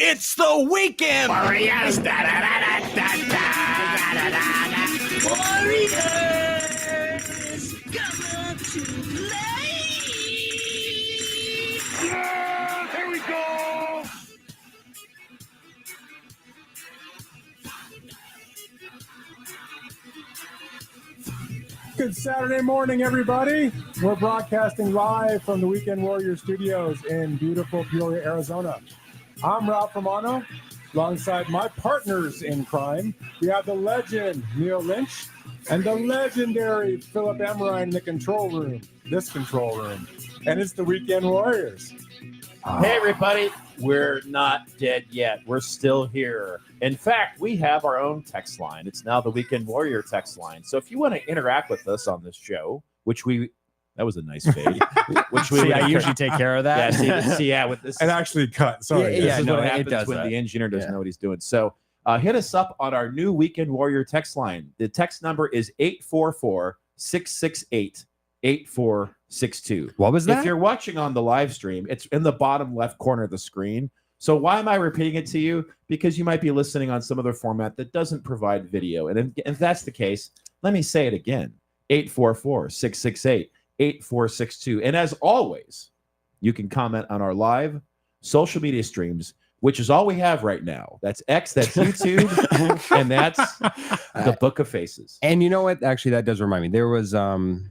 It's the weekend! Warriors! Warriors! Come on to play! Yeah, here we go! Good Saturday morning, everybody. We're broadcasting live from the Weekend Warrior Studios in beautiful Peoria, Arizona. I'm Ralph Romano, alongside my partners in crime. We have the legend, Neil Lynch, and the legendary Philip Emerine in the control room, this control room. And it's the Weekend Warriors. Hey, everybody. We're not dead yet. We're still here. In fact, we have our own text line. It's now the Weekend Warrior text line. So if you want to interact with us on this show, that was a nice fade. I usually take care of that. With this. It actually cut. Sorry. This is no, what it happens does when that. the engineer doesn't know what he's doing. So hit us up on our new Weekend Warrior text line. The text number is 844-668-8462. What was that? If you're watching on the live stream, it's in the bottom left corner of the screen. So why am I repeating it to you? Because you might be listening on some other format that doesn't provide video. And if that's the case, let me say it again. 844-668-8462. And as always, you can comment on our live social media streams, which is all we have right now. That's X, that's YouTube, and that's the Book of Faces. And you know what? Actually, that does remind me. There was some.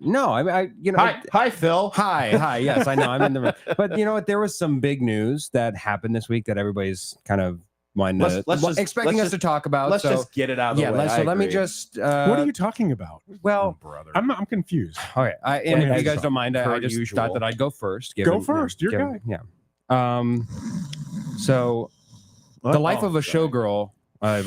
No, I you know. Hi, Phil. Hi. Yes, I know. I'm in the room. But you know what? There was some big news that happened this week that everybody's kind of expecting us to talk about. Let's just get it out of the way. Let me just. What are you talking about? Well, brother, I'm confused. Okay. And if you guys don't mind, I just usual. thought that I'd go first. Go first. Your guy. Yeah. So, The Life of a Showgirl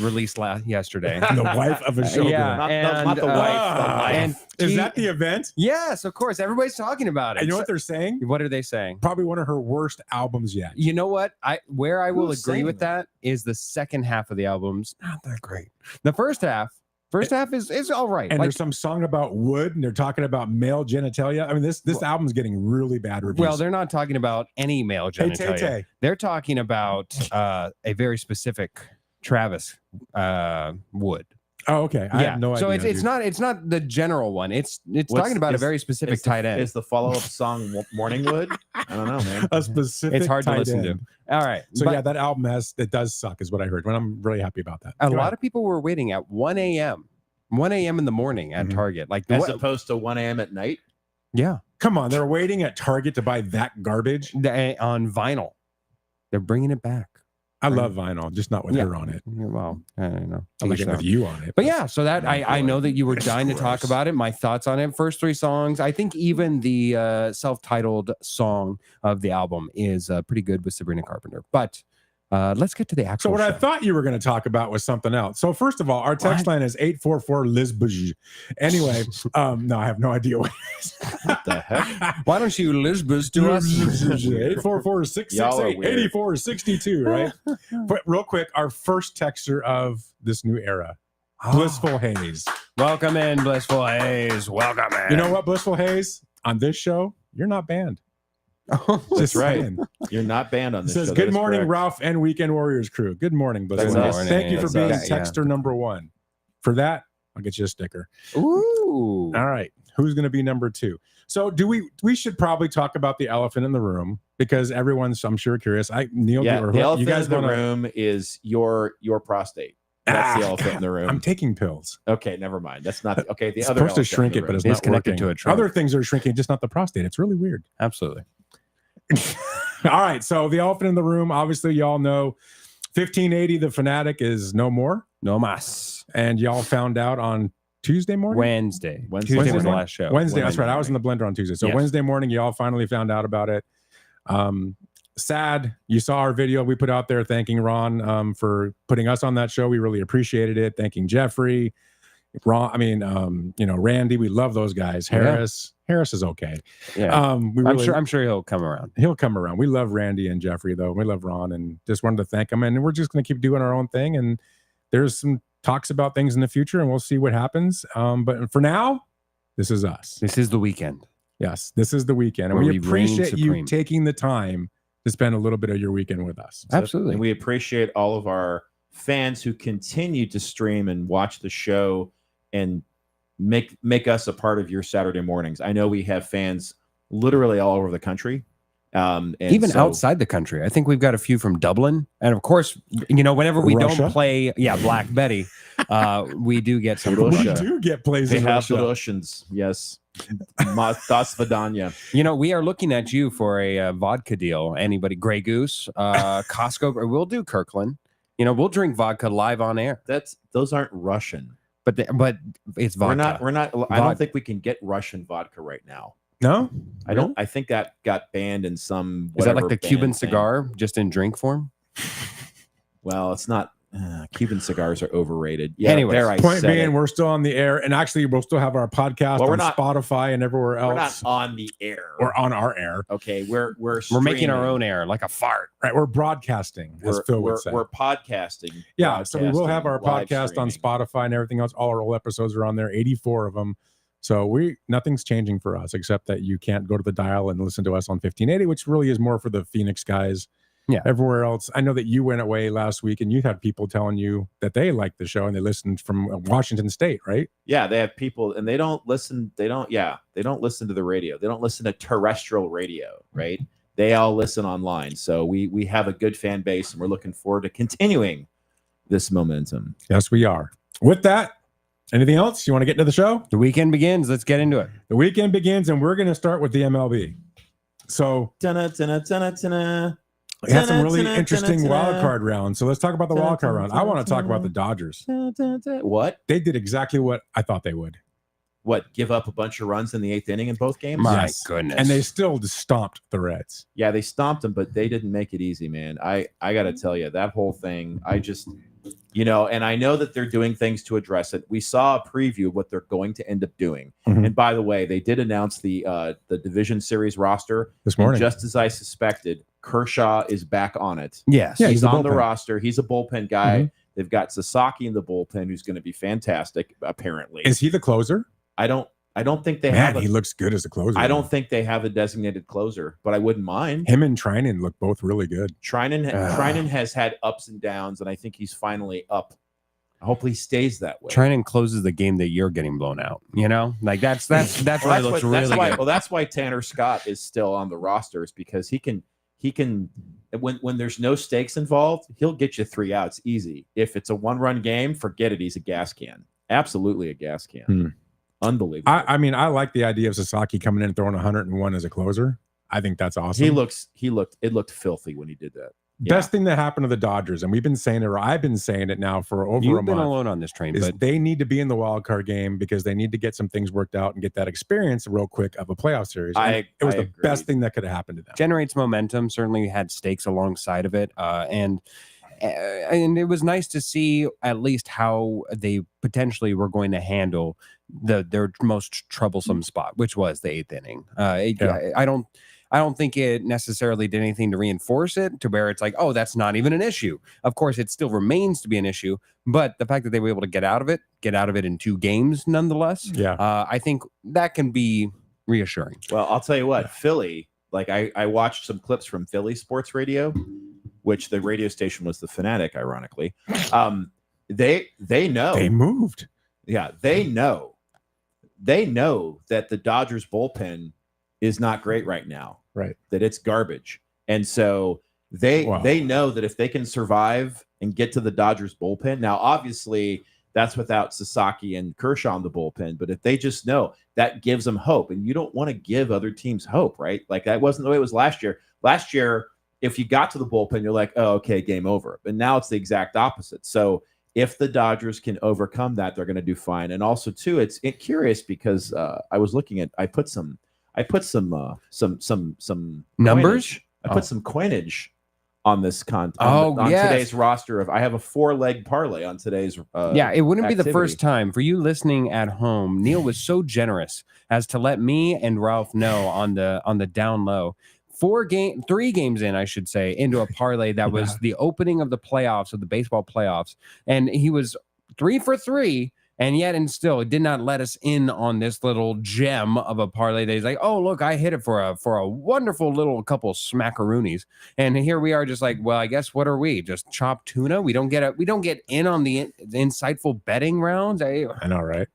released yesterday. The wife of a showgirl. Yeah, not the wife. The life. And Is that the event? Yes, of course. Everybody's talking about it. And you know what they're saying? What are they saying? Probably one of her worst albums yet. You know what? I will Who's agree saying with that is the second half of the album's Not that great. the first half. First half is all right. And there's some song about wood, and they're talking about male genitalia. I mean, this album's getting really bad reviews. well, they're not talking about any male Hey, genitalia. Tay-Tay. They're talking about a very specific Travis Wood. Oh, okay. I have no idea. So it's not the general one. It's talking about a very specific tight end. Is the follow-up song Morningwood? I don't know, man. a specific. It's hard to tight listen end. to. All right. So but yeah, that album does suck, is what I heard. But I'm really happy about that. a lot of people were waiting at 1 a.m. 1 a.m. in the morning at Mhm. Target. Like As opposed to 1 a.m. at night? yeah, Come on, they're waiting at Target to buy that garbage. on vinyl. They're bringing it back. I love vinyl, just not with Yeah. her on it. Yeah, well, I don't know. I like it with you on it. But yeah, so that Oh, I know that you were dying to talk Gross. about it. My thoughts on it. First three songs. I think even the self-titled song of the album is pretty good with Sabrina Carpenter. But let's get to the So actual what I show. thought you were going to talk about was something else. So first of all, our text line is 844-LISBUJ. Anyway, no, I have no idea what it is. What the heck? Why don't you Lisbeth to us? 844-668-8462, right? But real quick, our first texter of this new era, Blissful Haze. Welcome in, Blissful Haze. Welcome in. You know what, Blissful Haze? On this show, you're not banned. That's right. saying. You're not banned on It this says, show. good That is morning, correct. Ralph and Weekend Warriors crew. Good morning, Blissful That's Haze. us. Thank you for That's being us, yeah. texter number one. For that, I'll get you a sticker. Ooh. All right. Who's going to be number two? So we should probably talk about the elephant in the room because everyone's, I'm sure, curious. Neil, Yeah, or the you elephant guys in the wanna- room is your prostate. That's the elephant in the room. I'm taking pills. Okay, never mind. That's not okay. The It's other supposed to elephant in shrink the it, but room. it's It's not connected working. to a trunk. Other things are shrinking, just not the prostate. It's really weird. Absolutely. All right. So the elephant in the room, obviously, y'all know 1580 The Fanatic is no more. No mas. And y'all found out on Tuesday morning? Wednesday. Wednesday Tuesday was the morning? last show. Wednesday. That's right. I was in the blender on Tuesday. So Yes. Wednesday morning, y'all finally found out about it. Sad. You saw our video we put out there thanking Ron for putting us on that show. We really appreciated it. Thanking Jeffrey, Ron. Randy. We love those guys. Harris. Harris is okay. Yeah. I'm sure he'll come around. He'll come around. We love Randy and Jeffrey, though. We love Ron, and just wanted to thank them. And we're just going to keep doing our own thing. And there's some talks about things in the future, and we'll see what happens. But for now, this is us. This is the weekend. Yes, this is the weekend, and Where we we reign appreciate you supreme. taking the time to spend a little bit of your weekend with us. Absolutely. And we appreciate all of our fans who continue to stream and watch the show and make us a part of your Saturday mornings. I know we have fans literally all over the country. And even so- outside the country. I think we've got a few from Dublin. And of course, whenever we Russia? don't play, Black Betty, we do get some. Russia. We Russia. do get plays They in have Russia. the Russians, yes. Das Vidanya. We are looking at you for a vodka deal. Anybody? Grey Goose, Costco. We'll do Kirkland. We'll drink vodka live on air. Those aren't Russian. But it's vodka. We're not. I don't think we can get Russian vodka right now. No? I don't. I think that got banned in some. Is that like whatever the ban Cuban thing. cigar, just in drink form? Well, it's not. Cuban cigars are overrated. Yeah. Anyways, there I Point said being, it. we're still on the air, and actually, we'll still have our podcast Well, we're on not- Spotify and everywhere We're not else. on the air. We're on our air. Okay, we're We're making our streaming. own air, like a fart. Right, we're broadcasting, as Phil would say. We're podcasting. Yeah, so we will have our broadcasting, live podcast on streaming. Spotify and everything else. All our old episodes are on there, 84 of them. So nothing's changing for us except that you can't go to the dial and listen to us on 1580, which really is more for the Phoenix guys. Yeah. Everywhere else, I know that you went away last week and you had people telling you that they liked the show and they listened from Washington State, right? Yeah, they have people, and they don't listen. They don't listen to the radio. They don't listen to terrestrial radio, right? They all listen online. So we have a good fan base, and we're looking forward to continuing this momentum. Yes, we are. With that, anything else you want to get into the show? The weekend begins. Let's get into it. The weekend begins, and we're going to start with the MLB. So Dun-dun-dun-dun-dun-dun. we had some really interesting Dun-dun-dun-dun-dun. wild card rounds. So let's talk about the wild card round. I want to talk about the Dodgers. What? They did exactly what I thought they would. What? Give up a bunch of runs in the 8th inning in both games? My Yes. goodness. And they still just stomped the Reds. Yeah, they stomped them, but they didn't make it easy, man. I got to tell you, that whole thing, I just, and I know that they're doing things to address it. We saw a preview of what they're going to end up doing. Mhm. And by the way, they did announce the division series roster. This And morning. just as I suspected, Kershaw is back on it. yes. Yeah, he's he's the on the bullpen. roster. He's a bullpen guy. Mhm. They've got Sasaki in the bullpen, who's going to be fantastic, apparently. Is he the closer? I don't think they Man, have he looks good as a closer. I don't think they have a designated closer, but I wouldn't mind. Him and Trinan look both really good. Trinan has had ups and downs, and I think he's finally up. Hopefully, he stays that way. Trinan closes the game that you're getting blown out. Like that's Well, why it looks really why, good. well, that's why Tanner Scott is still on the roster, is because he can when there's no stakes involved, he'll get you 3 outs easy. If it's a 1-run game, forget it. He's a gas can. Absolutely a gas can. Hmm. Unbelievable. I mean, I like the idea of Sasaki coming in and throwing 101 as a closer. I think that's awesome. It looked filthy when he did that. Yeah. Best thing that happened to the Dodgers, and we've been saying it, or I've been saying it now for over a You've been month, alone on this train, is but they need to be in the wild card game because they need to get some things worked out and get that experience real quick of a playoff series. And it was the agreed. best thing that could have happened to them. generates momentum. Certainly had stakes alongside of it, and it was nice to see at least how they potentially were going to handle their most troublesome spot, which was the 8th inning. I don't think it necessarily did anything to reinforce it to where it's like, oh, that's not even an issue. Of course, it still remains to be an issue, but the fact that they were able to get out of it in 2 games, nonetheless, Yeah. I think that can be reassuring. Well, I'll tell you what, Philly, like I watched some clips from Philly sports radio, which the radio station was the Fanatic, ironically. They know. They moved. Yeah, they know. They know that the Dodgers bullpen is not great right now. Right. That it's garbage. And so they Wow. know that if they can survive and get to the Dodgers bullpen. Now, obviously, that's without Sasaki and Kershaw in the bullpen, but if they just know, that gives them hope. And you don't want to give other teams hope, right? Like that wasn't the way it was last year. Last year, if you got to the bullpen, you're like, oh, okay, game over. But now it's the exact opposite. So if the Dodgers can overcome that, they're going to do fine. And also, too, it's numbers. curious because I was looking at, I put some Numbers? coinage. I put some coinage on this on yes. today's roster of. I have a 4-leg parlay on today's. Yeah, it wouldn't be the activity. first time for you listening at home. Neil was so generous as to let me and Ralph know on the down low. 3 games in, I should say, into a parlay that was the opening of the playoffs, of the baseball playoffs, and he was 3 for 3. And yet, and still, it did not let us in on this little gem of a parlay that he's like, oh, look, I hit it for a wonderful little couple smackaroonies. And here we are just like, well, I guess what are we? Just chopped tuna? We don't get in on the insightful betting rounds. I know, right?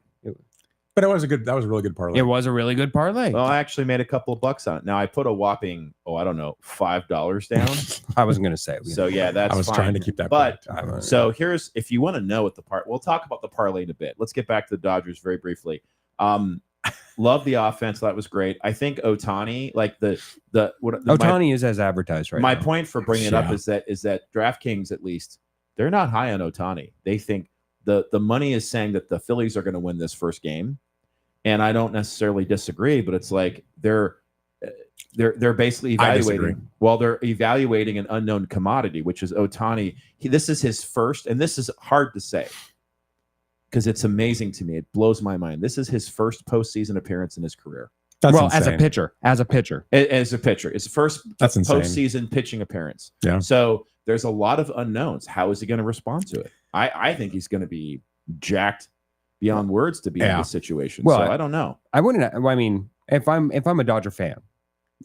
But that was a really good parlay. It was a really good parlay. Well, I actually made a couple of bucks on it. Now I put a whopping, $5 down. I wasn't going to say. So yeah, that's I was fine. trying to keep that. But so here's, if you want to know what we'll talk about the parlay in a bit. Let's get back to the Dodgers very briefly. Love the offense. That was great. I think Ohtani, like Ohtani is as advertised right now. My point for bringing it up is that DraftKings, at least, they're not high on Ohtani. They think the money is saying that the Phillies are going to win this first game. And I don't necessarily disagree, but it's like they're basically evaluating. Well, they're evaluating an unknown commodity, which is Ohtani. This is his first, and this is hard to say because it's amazing to me. It blows my mind. This is his first postseason appearance in his career. That's insane. As a pitcher, as a pitcher, it's the first postseason pitching appearance. Yeah. So there's a lot of unknowns. How is he going to respond to it? I think he's going to be jacked beyond words to be in this situation. Well, so I don't know. I wouldn't. I mean, if I'm a Dodger fan,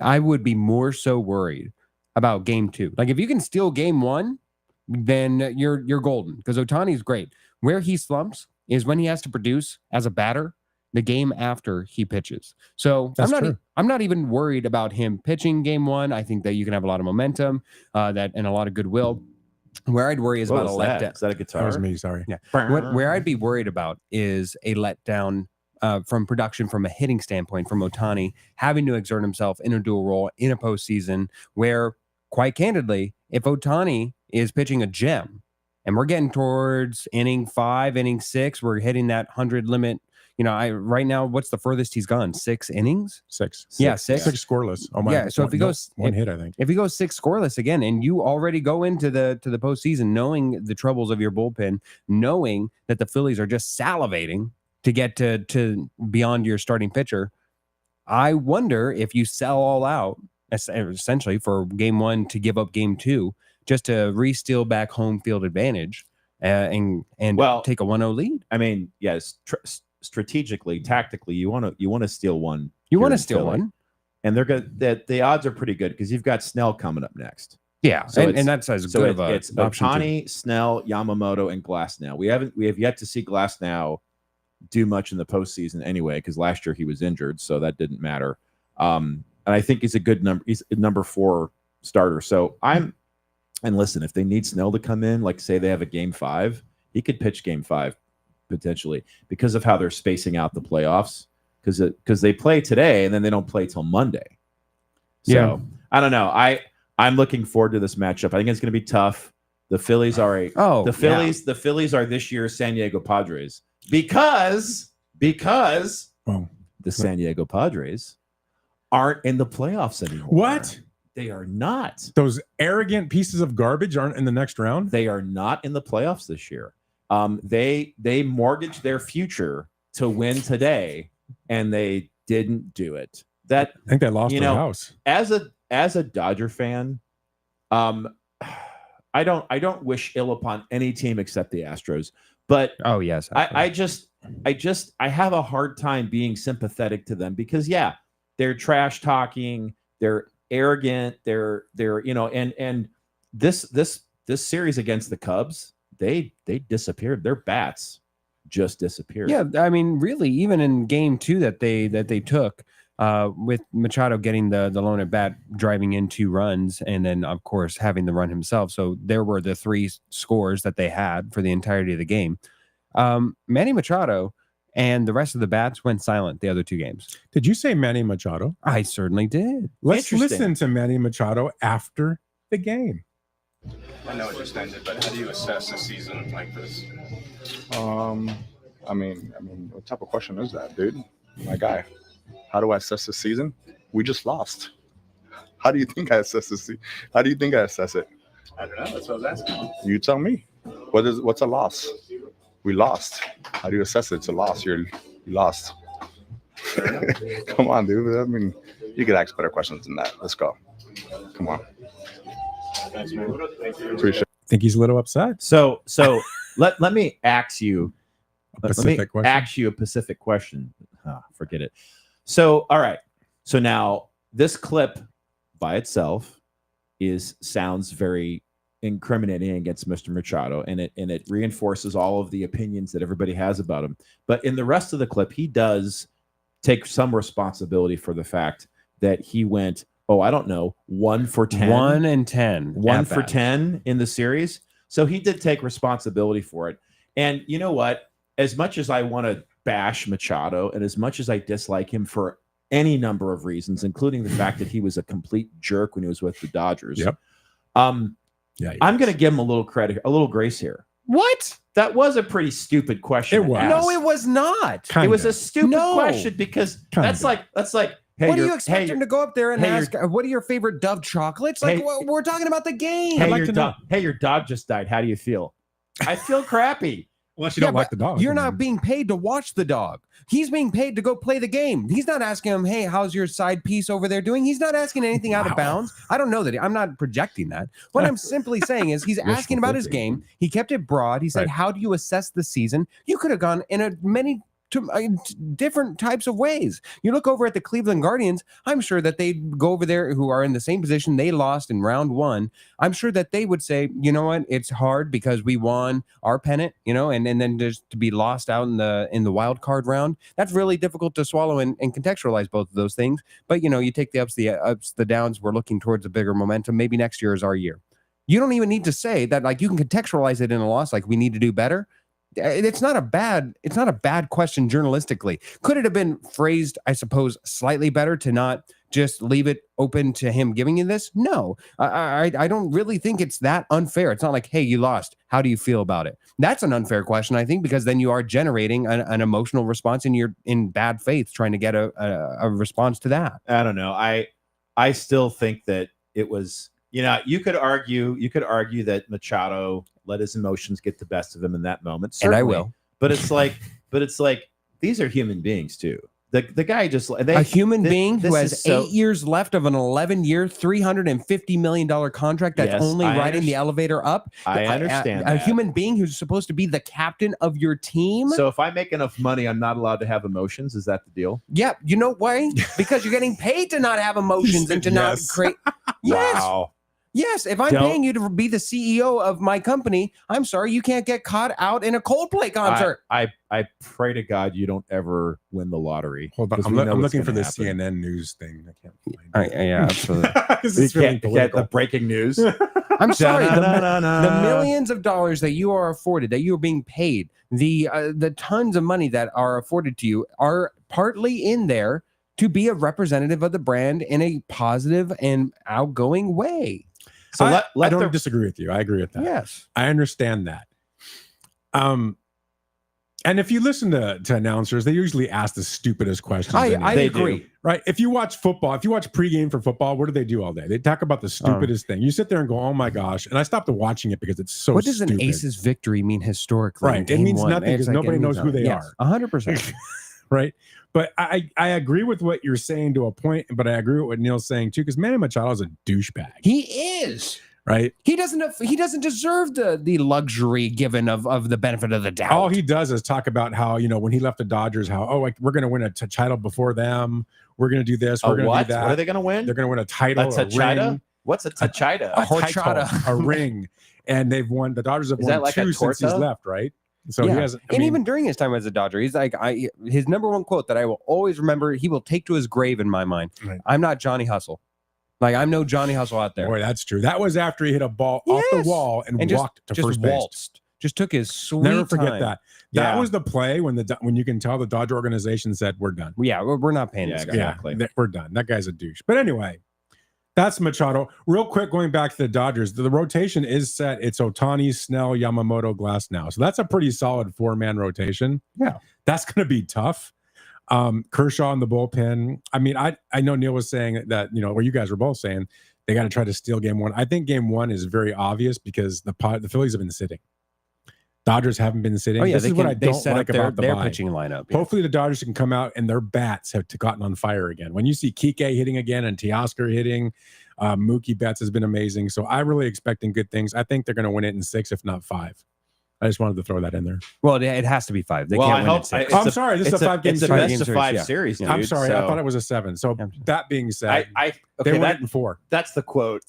I would be more so worried about game 2. Like if you can steal game 1, then you're golden because Ohtani's great. Where he slumps is when he has to produce as a batter the game after he pitches. So I'm not even worried about him pitching game 1. I think that you can have a lot of momentum and a lot of goodwill. Where I'd worry is about a letdown. Is that a guitar? That was me. Sorry. Yeah. Where I'd be worried about is a letdown from production from a hitting standpoint from Ohtani having to exert himself in a dual role in a postseason where, quite candidly, if Ohtani is pitching a gem and we're getting towards inning 5, inning 6, we're hitting that 100 limit. Right now, what's the furthest he's gone? 6 innings? 6. Yeah, 6. 6 scoreless. Oh my! Yeah. So if he goes one hit, I think if he goes 6 scoreless again, and you already go into the postseason knowing the troubles of your bullpen, knowing that the Phillies are just salivating to get to beyond your starting pitcher, I wonder if you sell all out essentially for game 1 to give up game 2 just to re-steal back home field advantage and take a 1-0 lead. I mean, yes. Strategically, tactically, you want to steal one. You want to steal one, and they're good. That the odds are pretty good because you've got Snell coming up next. Yeah, so and that's as good of a it's Ohtani, Snell, Yamamoto, and Glasnow. We have yet to see Glasnow do much in the postseason anyway because last year he was injured, so that didn't matter. And I think he's a good number. He's a number 4 starter. So and listen, if they need Snell to come in, like say they have a game 5, he could pitch game 5. Potentially because of how they're spacing out the playoffs because they play today and then they don't play till Monday. So I don't know. I'm looking forward to this matchup. I think it's going to be tough. The Phillies are the Phillies are this year's San Diego Padres because the San Diego Padres aren't in the playoffs anymore. What? They are not. Those arrogant pieces of garbage aren't in the next round. They are not in the playoffs this year. They mortgaged their future to win today, and they didn't do it. I think they lost their house. As a Dodger fan, I don't wish ill upon any team except the Astros. But I have a hard time being sympathetic to them because they're trash talking, they're arrogant, they're and this series against the Cubs. They disappeared. Their bats just disappeared. Yeah, I mean, really, even in game 2 that they took with Machado getting the lone at bat, driving in 2 runs, and then of course having the run himself. So there were the 3 scores that they had for the entirety of the game. Manny Machado and the rest of the bats went silent the other 2 games. Did you say Manny Machado? I certainly did. Let's listen to Manny Machado after the game. I know it just ended, but how do you assess a season like this? I mean, what type of question is that, dude? My guy. How do I assess the season? We just lost. How do you think I assess the season? How do you think I assess it? I don't know. That's what I was asking. You tell me. What's a loss? We lost. How do you assess it? It's a loss. You lost. Come on, dude. I mean, you could ask better questions than that. Let's go. Come on. Thanks, man. Thank you. Appreciate it. I think he's a little upset. So let me ask you, Let me Pacific question. ask you a Pacific question. Forget it. So, all right. So now this clip by itself sounds very incriminating against Mr. Machado, and it reinforces all of the opinions that everybody has about him. But in the rest of the clip, he does take some responsibility for the fact that he went, I don't know, 1 for 10. 1 and 10. 1 for 10 in the series. So he did take responsibility for it. And you know what? As much as I want to bash Machado and as much as I dislike him for any number of reasons, including the fact that he was a complete jerk when he was with the Dodgers. Yep. I'm going to give him a little credit, a little grace here. What? That was a pretty stupid question. It was. No, it was not. Kinda. It was a stupid No. question because that's like, hey, What do you expect him to go up there and hey, ask? What are your favorite Dove chocolates? Like, Hey- we're talking about the game. Hey, I'd like your to know. dog, hey, your dog just died. How do you feel? I feel crappy. Unless you Yeah, don't like but the dog. You're not being paid to watch the dog. He's being paid to go play the game. He's not asking him, hey, how's your side piece over there doing? He's not asking anything out of Wow. bounds. I don't know that. I'm not projecting that. What I'm simply saying is he's asking about his game. He kept it broad. He said, Right. how do you assess the season? You could have gone in many different types of ways. You look over at the Cleveland Guardians, I'm sure that they'd go over there who are in the same position they lost in round 1. I'm sure that they would say, you know what, it's hard because we won our pennant, and then just to be lost out in the wild card round. That's really difficult to swallow and contextualize both of those things. But you take the ups, the downs, we're looking towards a bigger momentum. Maybe next year is our year. You don't even need to say that, like, you can contextualize it in a loss, like we need to do better. It's not a bad question journalistically. Could it have been phrased, I suppose, slightly better to not just leave it open to him giving you this? No, I don't really think it's that unfair. It's not like, hey, you lost. How do you feel about it? That's an unfair question, I think, because then you are generating an emotional response and you're in bad faith trying to get a response to that. I don't know. I still think that it was, you could argue that Machado let his emotions get the best of him in that moment. And I Certainly. will. But it's like these are human beings too. The guy just A human being who this has is so- 8 years left of an 11-year, $350 million contract that's Yes, only I riding the elevator up. I understand A that. human being who's supposed to be the captain of your team. So if I make enough money, I'm not allowed to have emotions. Is that the deal? Yeah, you know why? Because you're getting paid to not have emotions and to not Yes. create. Yes, Wow. yes. If I'm Don't- paying you to be the CEO of my company, I'm sorry you can't get caught out in a Coldplay concert. I pray to God you don't ever win the lottery. Hold on. 'cause I'm, we know I'm what's looking for gonna the happen. CNN news thing. I can't find it. Yeah, absolutely. This You is really can't get political. the breaking news. I'm sorry. The Da-na-na-na-na. millions of dollars that you are afforded, that you are being paid, the tons of money that are afforded to you are partly in there to be a representative of the brand in a positive and outgoing way. So I let don't the disagree with you. I agree with that. Yes. I understand that. And if you listen to announcers, they usually ask the stupidest questions. I anyway, They agree. do. right? If you watch football, if you watch pregame for football, what do they do all day? They talk about the stupidest thing. You sit there and go, "Oh my gosh!" And I stopped watching it because it's so. What does stupid. an ace's victory mean historically? Right. in It game means one? nothing It's because like, nobody it knows means who they nothing. are. 100%. Right. But I agree with what you're saying to a point, but I agree with what Neil's saying too, because Manny Machado is a douchebag, He is. right? He doesn't deserve the luxury given of the benefit of the doubt. All he does is talk about how, when he left the Dodgers, how, we're going to win a title before them. We're going to do this. We're going to what? do that. What are they going to win? They're going to win a title, A a tachida? ring, What's a tachida? A horchata. title, a ring. And they've won. The Dodgers have Is won that like a 2 since he's torta? left, right? So Yeah. he hasn't. And even during his time as a Dodger, he's like, his number one quote that I will always remember, he will take to his grave in my mind. Right. I'm not Johnny Hustle. Like, I'm no Johnny Hustle out there. boy, that's true. That was after he hit a ball off Yes. the wall and just, walked to just first base. waltzed. Just took his sweet Never forget time. that. That Yeah. was the play when you can tell the Dodger organization said, "We're done." Yeah, we're not paying Yeah, this guy. exactly. Yeah, we're done. That guy's a douche. But anyway, that's Machado. Real quick, going back to the Dodgers, the rotation is set. It's Ohtani, Snell, Yamamoto, Glass now. So that's a pretty solid 4-man rotation. Yeah. That's going to be tough. Kershaw in the bullpen. I mean, I know Neil was saying that, or you guys were both saying they got to try to steal game 1. I think game 1 is very obvious because the Phillies have been sitting. Dodgers haven't been sitting. Oh yeah, This is what I don't set like up about the their bye. pitching lineup. Yeah. Hopefully the Dodgers can come out and their bats have gotten on fire again. When you see Kike hitting again and Teoscar hitting, Mookie Betts has been amazing. So I'm really expecting good things. I think they're going to win it in 6, if not 5. I just wanted to throw that in there. Well, it has to be 5. They Well, can't I win hope at 6. it's I'm sorry, this is a 5-game It's a series. best of 5 Yeah. series, dude. I'm sorry, I so- thought it was a 7. So Yeah. that being said, I they okay, went in 4. that's the quote.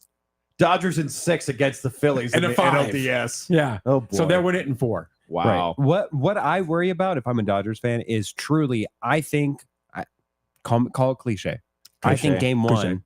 Dodgers in 6 against the Phillies And in a the 5. NLDS. Yeah. Oh boy. So they went in 4. wow. Right. What I worry about if I'm a Dodgers fan is truly, I think, call it cliche. I think Cliche. game Cliche. 1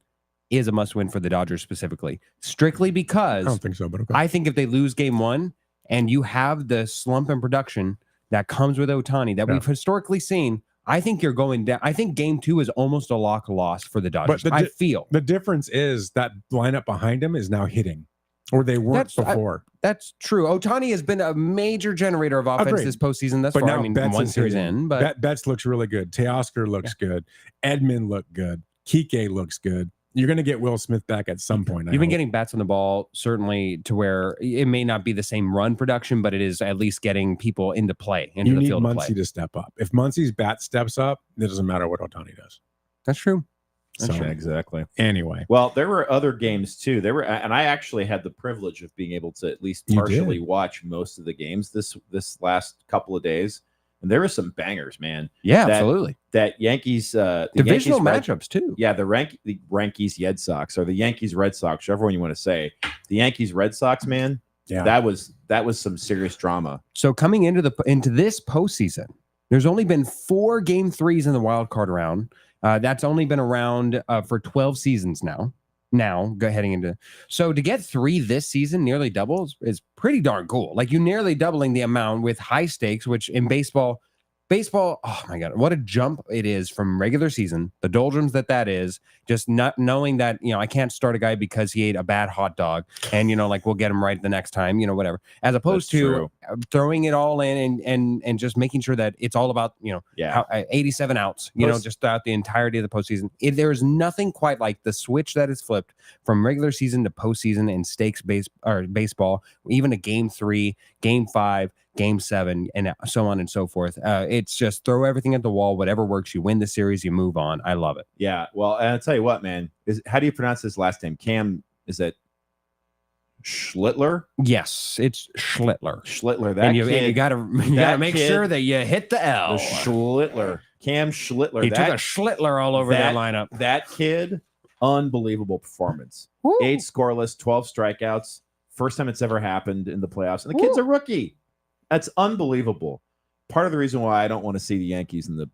is a must win for the Dodgers specifically, strictly I because don't think so, but okay. I think if they lose game 1 and you have the slump in production that comes with Ohtani that Yeah. we've historically seen, I think you're going down. I think game 2 is almost a lock loss for the Dodgers. the I di- feel The difference is that lineup behind him is now hitting, or they weren't That's- before. that's true. Ohtani has been a major generator of offense Agreed. this postseason thus But far. now I mean, Betts one is series hitting. in, but Betts looks really good. Teoscar looks good. Edmund looked good. Kike looks good. You're going to get Will Smith back at some point. you've been getting bats on the ball certainly to where it may not be the same run production, but it is at least getting people into play, into You the need field of Muncy play. to step up. If Muncy's bat steps up, it doesn't matter what Ohtani does. That's true. So exactly. anyway, Well, there were other games too. There were, and I actually had the privilege of being able to at least You partially did. watch most of the games this last couple of days, and there were some bangers, man. Yeah, That- absolutely. That Yankees, the Divisional Yankees matchups too. Yeah, the Yankees Red Sox or the Yankees Red Sox, whichever one you want to say. The Yankees Red Sox, man, yeah. that was some serious drama. So coming into this postseason, there's only been 4 game 3s in the wild card round. That's only been around for 12 seasons now. Heading into so to get 3 this season, nearly doubles, is pretty darn cool. Like you nearly doubling the amount with high stakes, which in baseball, oh my god, what a jump it is from regular season, the doldrums that is, just not knowing that, I can't start a guy because he ate a bad hot dog and like we'll get him right the next time, whatever, as opposed That's to true. throwing it all in and just making sure that it's all about Yeah. 87 outs, Plus- just throughout the entirety of the postseason. There is nothing quite like the switch that is flipped from regular season to postseason in stakes baseball, even a game 3, game 5, game 7, and so on and so forth. It's just throw everything at the wall, whatever works. You win the series, you move on. I love it. Yeah. Well, and I'll tell you what, man. How do you pronounce his last name? Cam, is it Schlittler? Yes, it's Schlittler. Schlittler. That And you kid, gotta that make kid- sure that you hit the L. the Schlittler. Cam Schlittler. He that, took a Schlittler all over that- that lineup. that kid, unbelievable performance. Woo. 8 scoreless, 12 strikeouts. First time it's ever happened in the playoffs. And the kid's a rookie. That's unbelievable. Part of the reason why I don't want to see the Yankees in the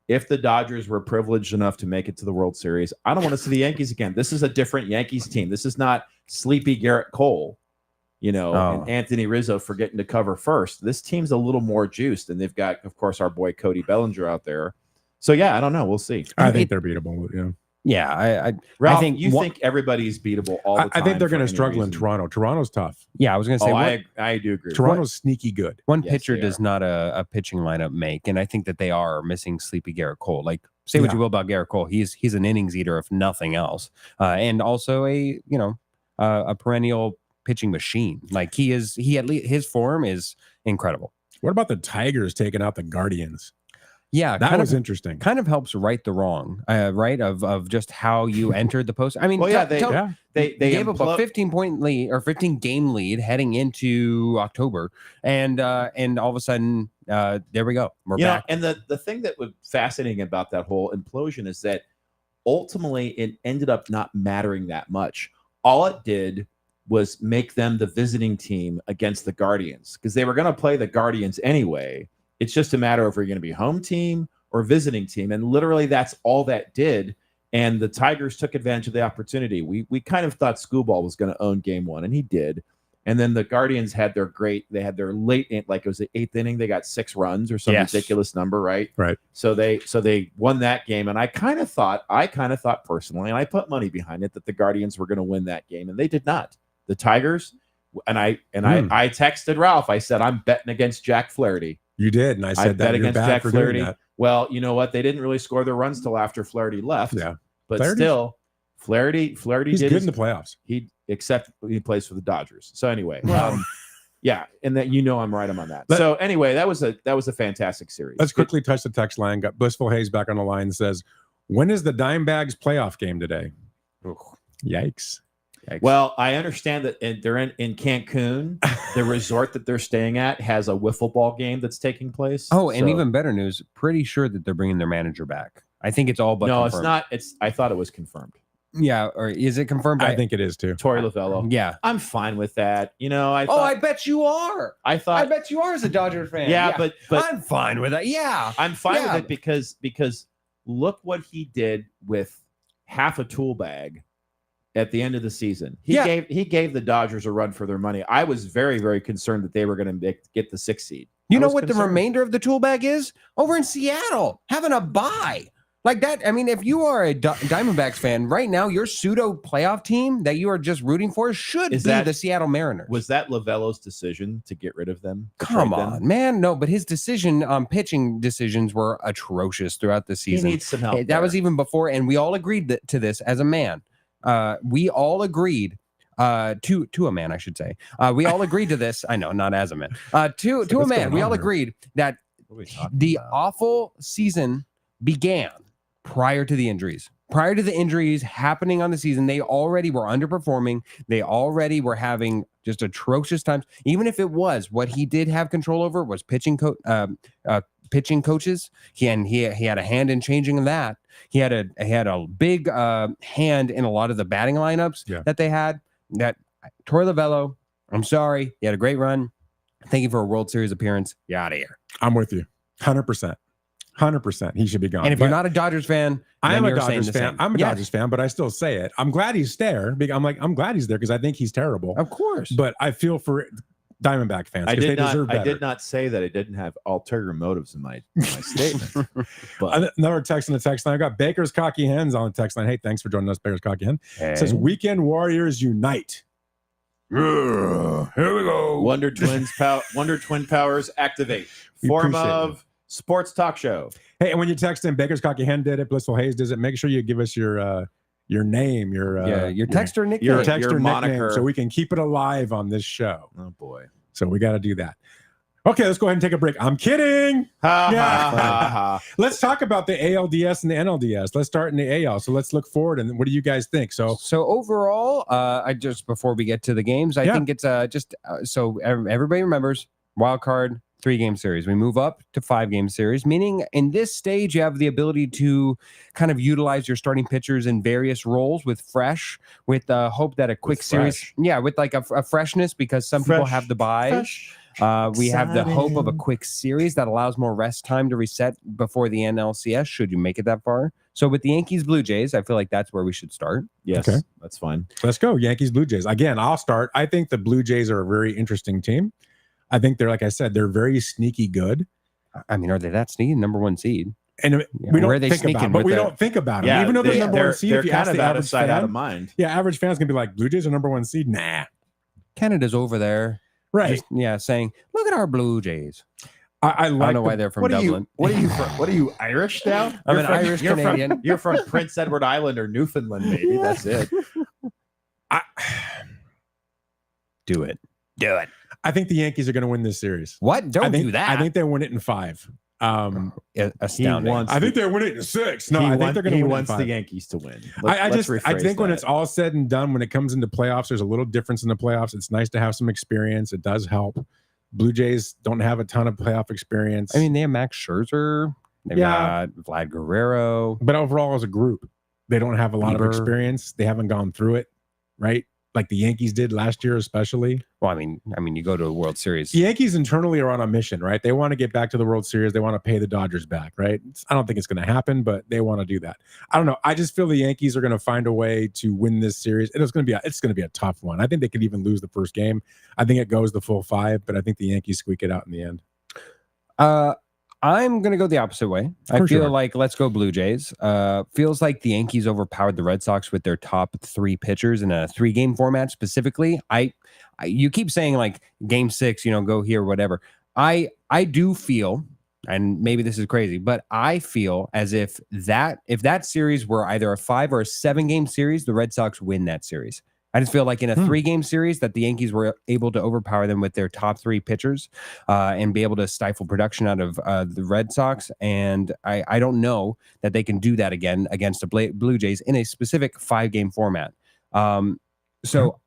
if the Dodgers were privileged enough to make it to the World Series, I don't want to see the Yankees again. This is a different Yankees team. This is not sleepy Garrett Cole, and Anthony Rizzo forgetting to cover first. This team's a little more juiced, and they've got, of course, our boy Cody Bellinger out there. So yeah, I don't know. We'll see. I think they're beatable. Yeah. Yeah, Ralph, think you one- think everybody's beatable all the time? I think they're for going to any struggle in reason? Toronto. Toronto's tough. I was gonna say Oh, one, I do agree. Toronto's sneaky good. one Yes, pitcher they does are. not a pitching lineup make, and I think that they are missing sleepy Garrett Cole. Like say what Yeah. you will about Garrett Cole, he's an innings eater if nothing else, and also a perennial pitching machine. Like he at least his form is incredible. What about the Tigers taking out the Guardians? Yeah, That kind was of, interesting. kind of helps right the wrong, right? Of just how you entered the post. I mean, Well, yeah, they they gave up a 15-point lead or 15-game lead heading into October, and all of a sudden, there we go. We're back. And the thing that was fascinating about that whole implosion is that ultimately it ended up not mattering that much. All it did was make them the visiting team against the Guardians because they were going to play the Guardians anyway. It's just a matter of, are you going to be home team or visiting team? And literally that's all that did. And the Tigers took advantage of the opportunity. We kind of thought Skubal was going to own game 1, and he did. And then the Guardians had their late, like it was the 8th inning, they got 6 runs or some Yes. ridiculous number, right? Right. So they won that game. And I kind of thought personally, and I put money behind it, that the Guardians were going to win that game, and they did not. The Tigers, I texted Ralph. I said, I'm betting against Jack Flaherty. You did, and I said bet that you're against bad Jack for doing Flaherty. that. Well, you know what? They didn't really score their runs till after Flaherty left. Yeah, But Flaherty's- still, Flaherty he's did good his, in the playoffs. except he plays for the Dodgers. So anyway, Well. yeah, and that I'm right on that. Let- So anyway, that was a fantastic series. Let's quickly touch the text line. Got Blissful Hayes back on the line. Says, when is the Dimebags playoff game today? Yikes. Well, I understand that they're in Cancun. The resort that they're staying at has a wiffle ball game that's taking place. Oh, and So- even better news, pretty sure that they're bringing their manager back. I think it's all but no, confirmed. it's not. It's. I thought it was confirmed. Yeah, or is it confirmed? I think it is too. Torey Lovello. Yeah. I'm fine with that. You know, I Oh, thought. I bet you are. I thought. bet you are as a Dodgers fan. yeah, but I'm fine with that. Yeah. I'm fine Yeah. with it because look what he did with half a tool bag at the end of the season. He Yeah. gave the Dodgers a run for their money. I was very, very concerned that they were going to get the 6th seed. You I know was what the concerned. remainder of the tool bag is? Over in Seattle, having a bye. Like that. I mean, if you are a Diamondbacks fan right now, your pseudo playoff team that you are just rooting for should Is be that- the Seattle Mariners. Was that Lavello's decision to get rid of them? to Come trade them? on, man. No, but his decision on pitching decisions were atrocious throughout the He season. needs some help. That was there. even before, and we all agreed to this as a man. We all agreed to a man, I should say. We all agreed to this. I know, not as a man. To a what's man, going we on all here? agreed that What are we talking the about? awful season began prior to the injuries. Prior to the injuries happening on the season, they already were underperforming. They already were having just atrocious times. Even if it was what he did have control over was pitching coaches. He had a hand in changing that. He had a big hand in a lot of the batting lineups that they had. That Torey Lovello, I'm sorry, he had a great run. Thank you for a World Series appearance. You're out of here. I'm with you, 100%. 100%. He should be gone. And if But you're not a Dodgers fan, I then am a you're saying Dodgers the fan. same. I'm a Yeah, Dodgers fan, but I still say it. I'm glad he's there. I'm glad he's there because I think he's terrible. Of course. But I feel for Diamondback fans I because they did deserve not. better. I did not say that I didn't have ulterior motives in my statement. But Another text on the text line. I got Baker's Cocky Hens on the text line. Hey, thanks for joining us, Baker's Cocky Hen. It says Weekend Warriors Unite. Here we go. Wonder Twin powers activate. We Form appreciate of sports talk show. Hey, and when you text in, Baker's Cocky Hen did it, Blissful Hayes does it. Make sure you give us your name, your texter nickname. your your texter nickname, moniker. so we can keep it alive on this show. Oh boy. So we got to do that. Okay, let's go ahead and take a break. I'm kidding. Ha Yeah. ha ha ha. Let's talk about the ALDS and the NLDS. Let's start in the AL. So let's look forward. And what do you guys think? So So overall, I just before we get to the games, I Yeah. think it's so everybody remembers wild card 3-game series. We move up to 5-game series, meaning in this stage you have the ability to kind of utilize your starting pitchers in various roles with with hope that a quick series, fresh. with like a freshness because some people Fresh. have the buys. We have the hope of a quick series that allows more rest time to reset before the NLCS, should you make it that far. So with the Yankees, Blue Jays, I feel like that's where we should start. Yes, Okay. that's fine. let's go. Yankees, Blue Jays. Again, I'll start. I think the Blue Jays are a very interesting team. I think they're, like I said, they're very sneaky good. I mean, are they that sneaky? Number 1 seed. And Yeah, we where are don't they think about sneaking it, but with we their- don't think about it. Yeah, Even though they're they- number one seed, they're if you kind ask of the out of average sight, out of fan, mind. yeah, average fans gonna be like, Blue Jays are number 1 seed. Nah, Canada's over there. right. Just, saying, look at our Blue Jays. I I like. don't know the- why they're from What are Dublin. you? What are you? Irish now? I'm You're an from- Irish you're from- Canadian. You're from Prince Edward Island or Newfoundland, maybe. That's it. Do it. Do it. I think the Yankees are going to win this series. What? I Don't think, do that. I think they win it in 5. Astounding. wants- I think they win it in 6. No, I think they're going to he win wants it in the 5. Yankees to win. I Let's think when rephrase it's that. all said and done, when it comes into playoffs, there's a little difference in the playoffs. It's nice to have some experience. It does help. Blue Jays don't have a ton of playoff experience. I mean, they have Max Scherzer. They've Yeah. got Vlad Guerrero. but overall, as a group, they don't have a lot Bieber. of experience. They haven't gone through it, right? Like the Yankees did last year, especially. Well, I mean, you go to a World Series. The Yankees internally are on a mission, right? They want to get back to the World Series. They want to pay the Dodgers back, right? I don't think it's going to happen, but they want to do that. I don't know. I just feel the Yankees are going to find a way to win this series. And it's going to be a tough one. I think they could even lose the first game. I think it goes the full 5, but I think the Yankees squeak it out in the end. I'm gonna go the opposite way. I course you feel are. like let's go Blue Jays. Feels like the Yankees overpowered the Red Sox with their top 3 pitchers in a 3-game format specifically. You keep saying like game 6, go here, whatever. I do feel, and maybe this is crazy, but I feel as if that series were either a 5 or a 7-game series, the Red Sox win that series. I just feel like in a 3-game series that the Yankees were able to overpower them with their top 3 pitchers and be able to stifle production out of the Red Sox. And I don't know that they can do that again against the Blue Jays in a specific 5-game format. So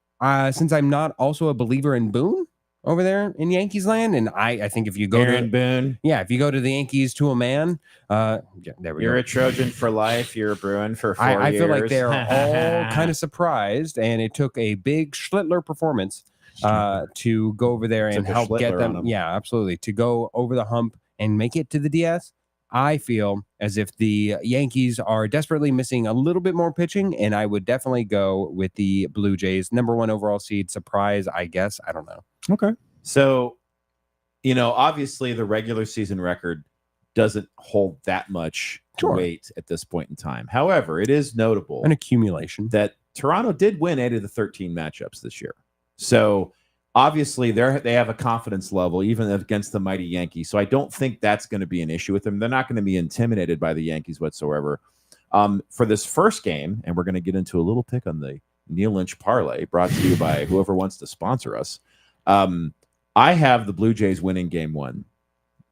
since I'm not also a believer in Boone over there in Yankees land, and I think if you go Aaron to Boone, if you go to the Yankees to a man, there we you're go. a Trojan for life. You're a Bruin for 4 years. I feel like they're all kind of surprised, and it took a big Schlittler performance to go over there and Took a help get Schlittler on them. 'em. Yeah, absolutely. To go over the hump and make it to the DS. I feel as if the Yankees are desperately missing a little bit more pitching, and I would definitely go with the Blue Jays. #1 overall seed. Surprise, I guess. I don't know. Okay. So, obviously the regular season record doesn't hold that much Sure. weight at this point in time. However, it is notable An accumulation. that Toronto did win 8 of the 13 matchups this year. So obviously they have a confidence level even against the mighty Yankees. So I don't think that's going to be an issue with them. They're not going to be intimidated by the Yankees whatsoever. For this first game, and we're going to get into a little pick on the Neil Lynch parlay brought to you by whoever wants to sponsor us. I have the Blue Jays winning game 1.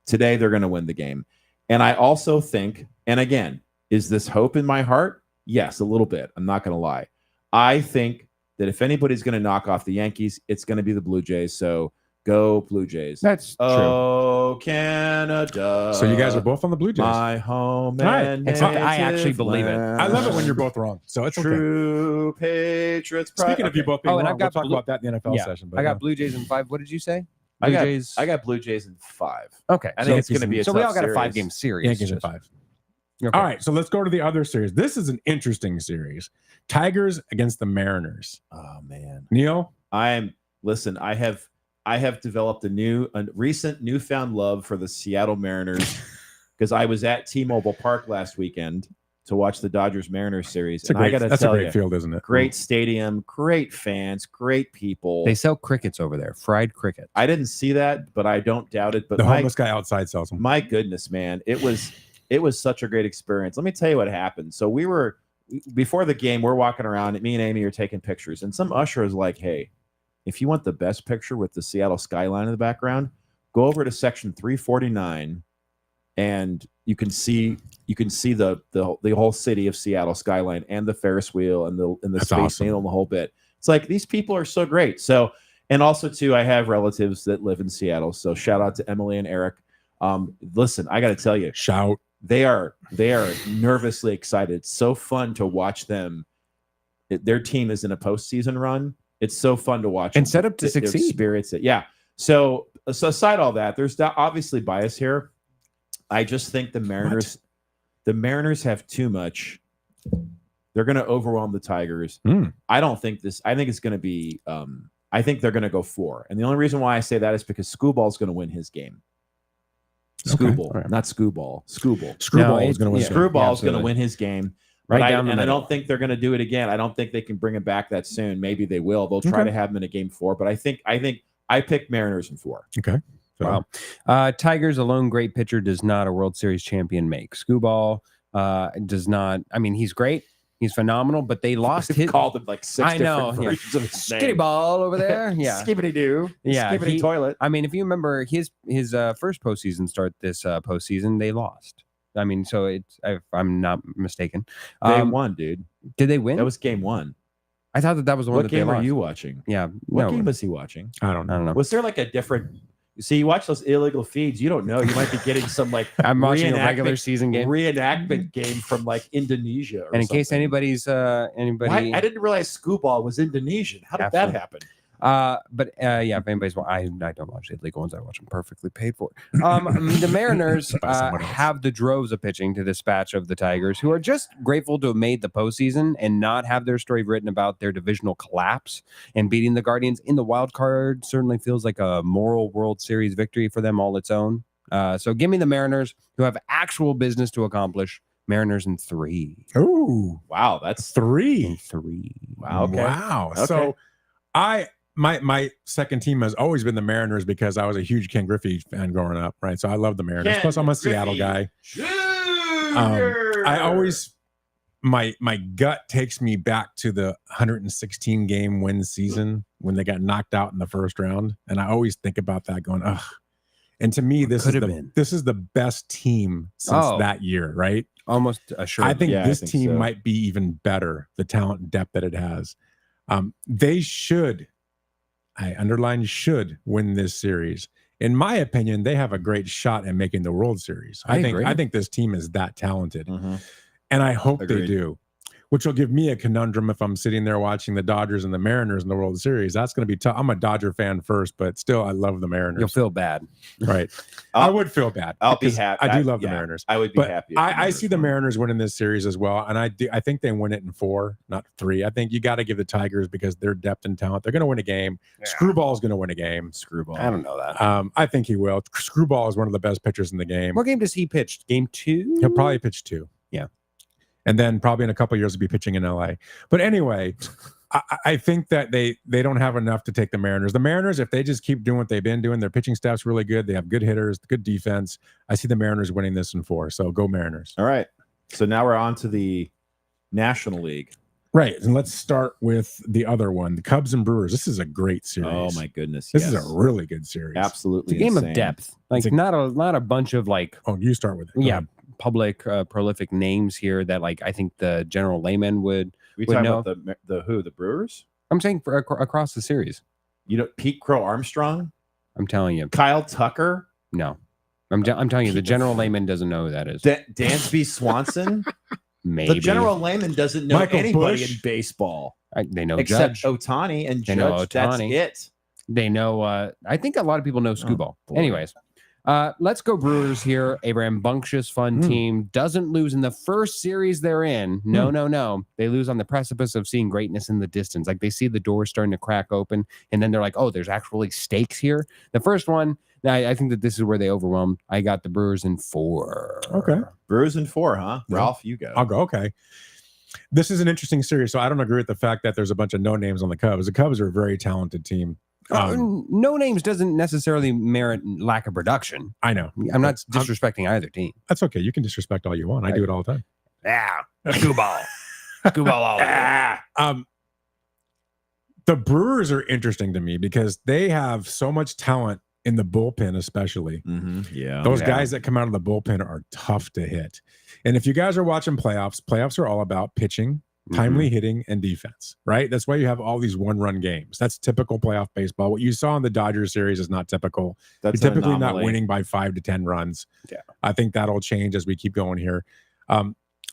Today they're going to win the game. And I also think, and again, is this hope in my heart? Yes, a little bit. I'm not going to lie. I think that if anybody's going to knock off the Yankees, it's going to be the Blue Jays. So go Blue Jays. That's true. Oh, Canada. So you guys are both on the Blue Jays. My home All right. and Except I native actually believe it. land. I love it when you're both wrong. So it's okay. True Patriots. pride. Speaking of you both being Oh, and wrong, I've got we'll talk blue- about that in the NFL Yeah. session. But I got Blue Jays in 5. What did you say? I Blue got, Jays. I got Blue Jays in 5. Okay. I so think it's going to be a so we tough all got series. a 5-game series. Yankees in Just- 5. Okay. All right, so let's go to the other series. This is an interesting series. Tigers against the Mariners. Oh man, Neil, I have developed a recent newfound love for the Seattle Mariners because I was at T-Mobile Park last weekend to watch the Dodgers Mariners series, and I got to that's a tell great you, field, isn't it? great stadium, great fans, great people. They sell crickets over there, fried crickets. I didn't see that, but I don't doubt it. But The my, homeless guy outside sells them. my goodness, man, it was such a great experience. Let me tell you what happened. So we were before the game, we're walking around, me and Amy are taking pictures, and some usher is like, "Hey, if you want the best picture with the Seattle skyline in the background, go over to section 349, and you can see the whole city of Seattle skyline and the Ferris wheel and the That's Space awesome. Needle and the whole bit." It's like these people are so great. So, and also too, I have relatives that live in Seattle, so shout out to Emily and Eric. Listen, I got to tell you, Shout. they are nervously excited. It's so fun to watch them. Their team is in a postseason run. It's so fun to watch And them. set up to They- they succeed. experience it. Yeah. So aside all that, there's obviously bias here. I just think the Mariners have too much. They're going to overwhelm the Tigers. I don't think this. I think it's going to be. I think they're going to go 4. And the only reason why I say that is because Screwball's going to win his game. Screwball, all right. not Screwball. Screwball. Screwball No, is going to win. yeah. the game. Screwball's going to absolutely. win his game. Right But down the I middle. don't think they're going to do it again. I don't think they can bring him back that soon. Maybe they will. They'll try Okay. to have him in a game 4. But I think I picked Mariners in 4. Okay. So, Wow. Tigers alone great pitcher does not a World Series champion make. Screwball does not. I mean, he's great. He's phenomenal, but they lost We've his called him like 6 I know, different yeah. versions of his skitty name. ball over there. Yeah. Skibbity doo. Yeah, Skibbity he- toilet. I mean, if you remember his first postseason start this postseason, they lost. I mean, so it's if I'm not mistaken. They won, dude. Did they win? That was game 1. I thought that was the one What that they game are lost. you watching? Yeah. What no, game was he watching? I don't I know. don't know. Was there like a different? See, you watch those illegal feeds. You don't know. You might be getting some like I'm watching a regular reenactment- season game. reenactment game from like Indonesia. Or And in case something. anybody's anybody, Why, I didn't realize Screwball was Indonesian. How did that Absolutely. happen? yeah, if anybody's, I don't watch the illegal ones. I watch them perfectly paid for. The Mariners By someone else. have the droves of pitching to dispatch of the Tigers, who are just grateful to have made the postseason and not have their story written about their divisional collapse. And beating the Guardians in the wild card certainly feels like a moral World Series victory for them all its own. So give me the Mariners, who have actual business to accomplish. Mariners in 3. Ooh, Wow, that's 3. 3. wow. Okay. Wow. Okay. So my second team has always been the Mariners because I was a huge Ken Griffey fan growing up, right? So I love the Mariners. Ken Plus, I'm a Griffey Seattle guy. Jr. I always my gut takes me back to the 116 game win season when they got knocked out in the first round, and I always think about that, going, ugh. And to me, this could is have been. this is the best team since Oh. that year, right? Almost assured. I think Yeah, I this think team so. might be even better, the talent and depth that it has. They should, I underline should, win this series. In my opinion, they have a great shot at making the World Series. I agree. I think this team is that talented, Mhm. and I hope they Agreed. do. Which will give me a conundrum if I'm sitting there watching the Dodgers and the Mariners in the World Series. That's going to be tough. I'm a Dodger fan first, but still, I love the Mariners. You'll feel bad. Right. I would feel bad. I'll be because happy. I do love the yeah, Mariners. I would be But happy. if I see the won. Mariners winning this series as well, and I think they win it in 4, not 3. I think you got to give the Tigers because their depth and talent. They're going to win a game. Screwball is going to win a game. Screwball. I don't know that. I think he will. Screwball is one of the best pitchers in the game. What game does he pitch? Game 2? He'll probably pitch 2. Yeah. And then probably in a couple of years, he'll be pitching in LA. But anyway, I think that they don't have enough to take the Mariners. The Mariners, if they just keep doing what they've been doing, their pitching staff's really good. They have good hitters, good defense. I see the Mariners winning this in 4. So go Mariners. All right. So now we're on to the National League. Right. And let's start with the other one, the Cubs and Brewers. This is a great series. Oh my goodness. This yes. is a really good series. absolutely It's a game insane. of depth. Like not a bunch of like Oh, you start with it. Go yeah, ahead. public prolific names here that like I think the general layman would. We Would talking know. about the Brewers? I'm saying for across the series. You know, Pete Crow Armstrong, I'm telling you, Kyle Tucker, no. I'm telling you, the general layman doesn't know who that is. Dansby Swanson. Maybe The general layman doesn't know Michael anybody Busch. in baseball they know except Judge. Otani and They Judge. know That's Ohtani. it. They know. I think a lot of people know Screwball. boy. Anyways, let's go Brewers here. A rambunctious, fun team doesn't lose in the first series they're in. No. They lose on the precipice of seeing greatness in the distance. Like they see the door starting to crack open, and then they're like, "Oh, there's actually stakes here." The first one, I think that this is where they overwhelmed. I got the Brewers in 4. Okay. Brewers in 4, huh? Yeah. Ralph, you go. I'll go. Okay. This is an interesting series. So I don't agree with the fact that there's a bunch of no names on the Cubs. The Cubs are a very talented team. No names doesn't necessarily merit lack of production. I know. I'm not disrespecting either team. That's okay. You can disrespect all you want. I do it all the time. Yeah, Screwball, Screwball all over. The Brewers are interesting to me because they have so much talent in the bullpen, especially. Yeah. Those Yeah. guys that come out of the bullpen are tough to hit. And if you guys are watching playoffs are all about pitching, timely hitting, and defense, right? That's why you have all these one-run games. That's typical playoff baseball. What you saw in the Dodgers series is not typical. That's You're an typically not anomaly. winning by 5 to 10 runs. Yeah. I think that'll change as we keep going here.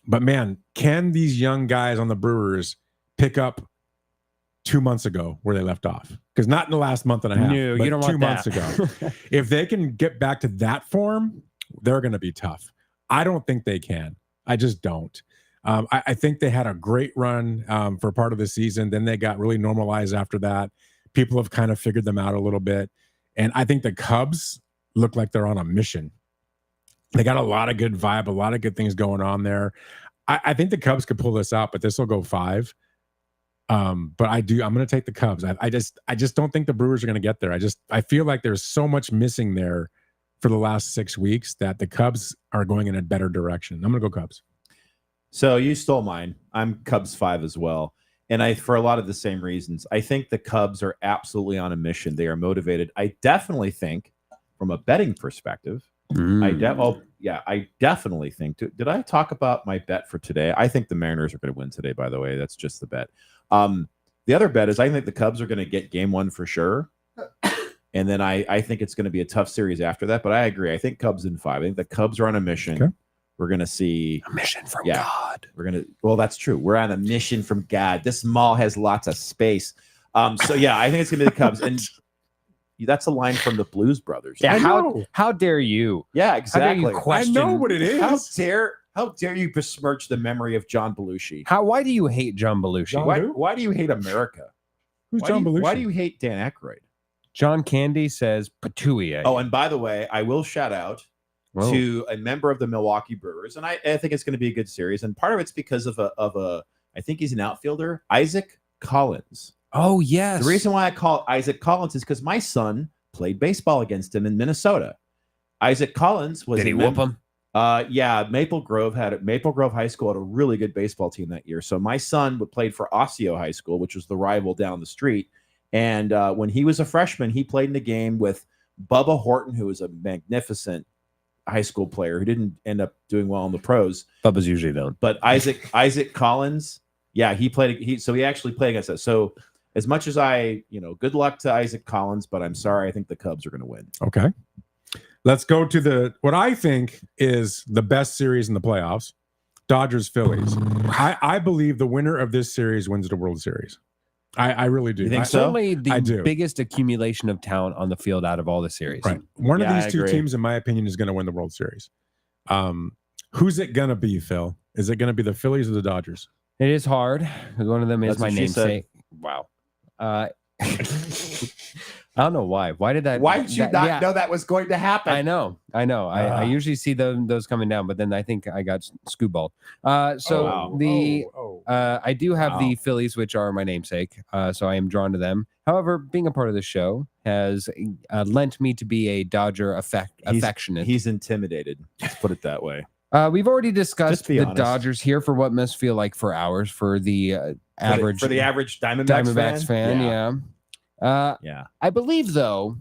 But man, can these young guys on the Brewers pick up 2 months ago where they left off? Because not in the last month and a half. No, but you don't 2 want months that. ago. If they can get back to that form, they're going to be tough. I don't think they can. I just don't. I think they had a great run for part of the season. Then they got really normalized after that. People have kind of figured them out a little bit. And I think the Cubs look like they're on a mission. They got a lot of good vibe, a lot of good things going on there. I think the Cubs could pull this out, but this will go 5. But I'm going to take the Cubs. I just don't think the Brewers are going to get there. I feel like there's so much missing there for the last 6 weeks that the Cubs are going in a better direction. I'm going to go Cubs. So you stole mine. I'm Cubs 5 as well. And for a lot of the same reasons. I think the Cubs are absolutely on a mission. They are motivated. I definitely think from a betting perspective, I definitely think. Did I talk about my bet for today? I think the Mariners are going to win today, by the way. That's just the bet. The other bet is I think the Cubs are going to get game 1 for sure. And then I think it's going to be a tough series after that. But I agree. I think Cubs in 5. I think the Cubs are on a mission. Okay. We're going to see A mission from Yeah. God. well, that's true. We're on a mission from God. This mall has lots of space. So yeah, I think it's gonna be the Cubs. And that's a line from the Blues Brothers. Yeah, I know. how dare you? Yeah, How dare exactly. you question? I know what it is. How dare you besmirch the memory of John Belushi? Why do you hate John Belushi? John- Why do you hate America? Who's John Belushi? Why do you hate Dan Aykroyd? John Candy says Patuia. Oh, and by the way, I will shout out Whoa. to a member of the Milwaukee Brewers, and I think it's going to be a good series. And part of it's because of a I think he's an outfielder, Isaac Collins. Oh yes. The reason why I call Isaac Collins is because my son played baseball against him in Minnesota. Isaac Collins was Did he whoop him? Yeah, Maple Grove High School had a really good baseball team that year. So my son played for Osseo High School, which was the rival down the street. And when he was a freshman, he played in a game with Bubba Horton, who was a magnificent high school player who didn't end up doing well in the pros. Bubba's usually don't. But Isaac Collins, yeah, he actually played against us. So as much as good luck to Isaac Collins, but I'm sorry, I think the Cubs are going to win. Okay. Let's go to what I think is the best series in the playoffs, Dodgers Phillies. I believe the winner of this series wins the World Series. I really do. You think I- so? Certainly I the do. biggest accumulation of talent on the field out of all the series. Right. One Yeah, of I these two agree. teams, in my opinion, is going to win the World Series. Who's it going to be, Phil? Is it going to be the Phillies or the Dodgers? It is hard because one of them is That's my what she said. namesake. Wow. I don't know why. Why did that? Why did you that- not yeah, know that was going to happen? I know. I usually see those coming down, but then I think I got scoop balled. So I do have the Phillies, which are my namesake. So I am drawn to them. However, being a part of the show has lent me to be a Dodger affectionate. He's intimidated. Let's put it that way. We've already discussed Just be the honest. Dodgers here for what must feel like for hours for the average for the average Diamondbacks fan. Yeah. Yeah. I believe though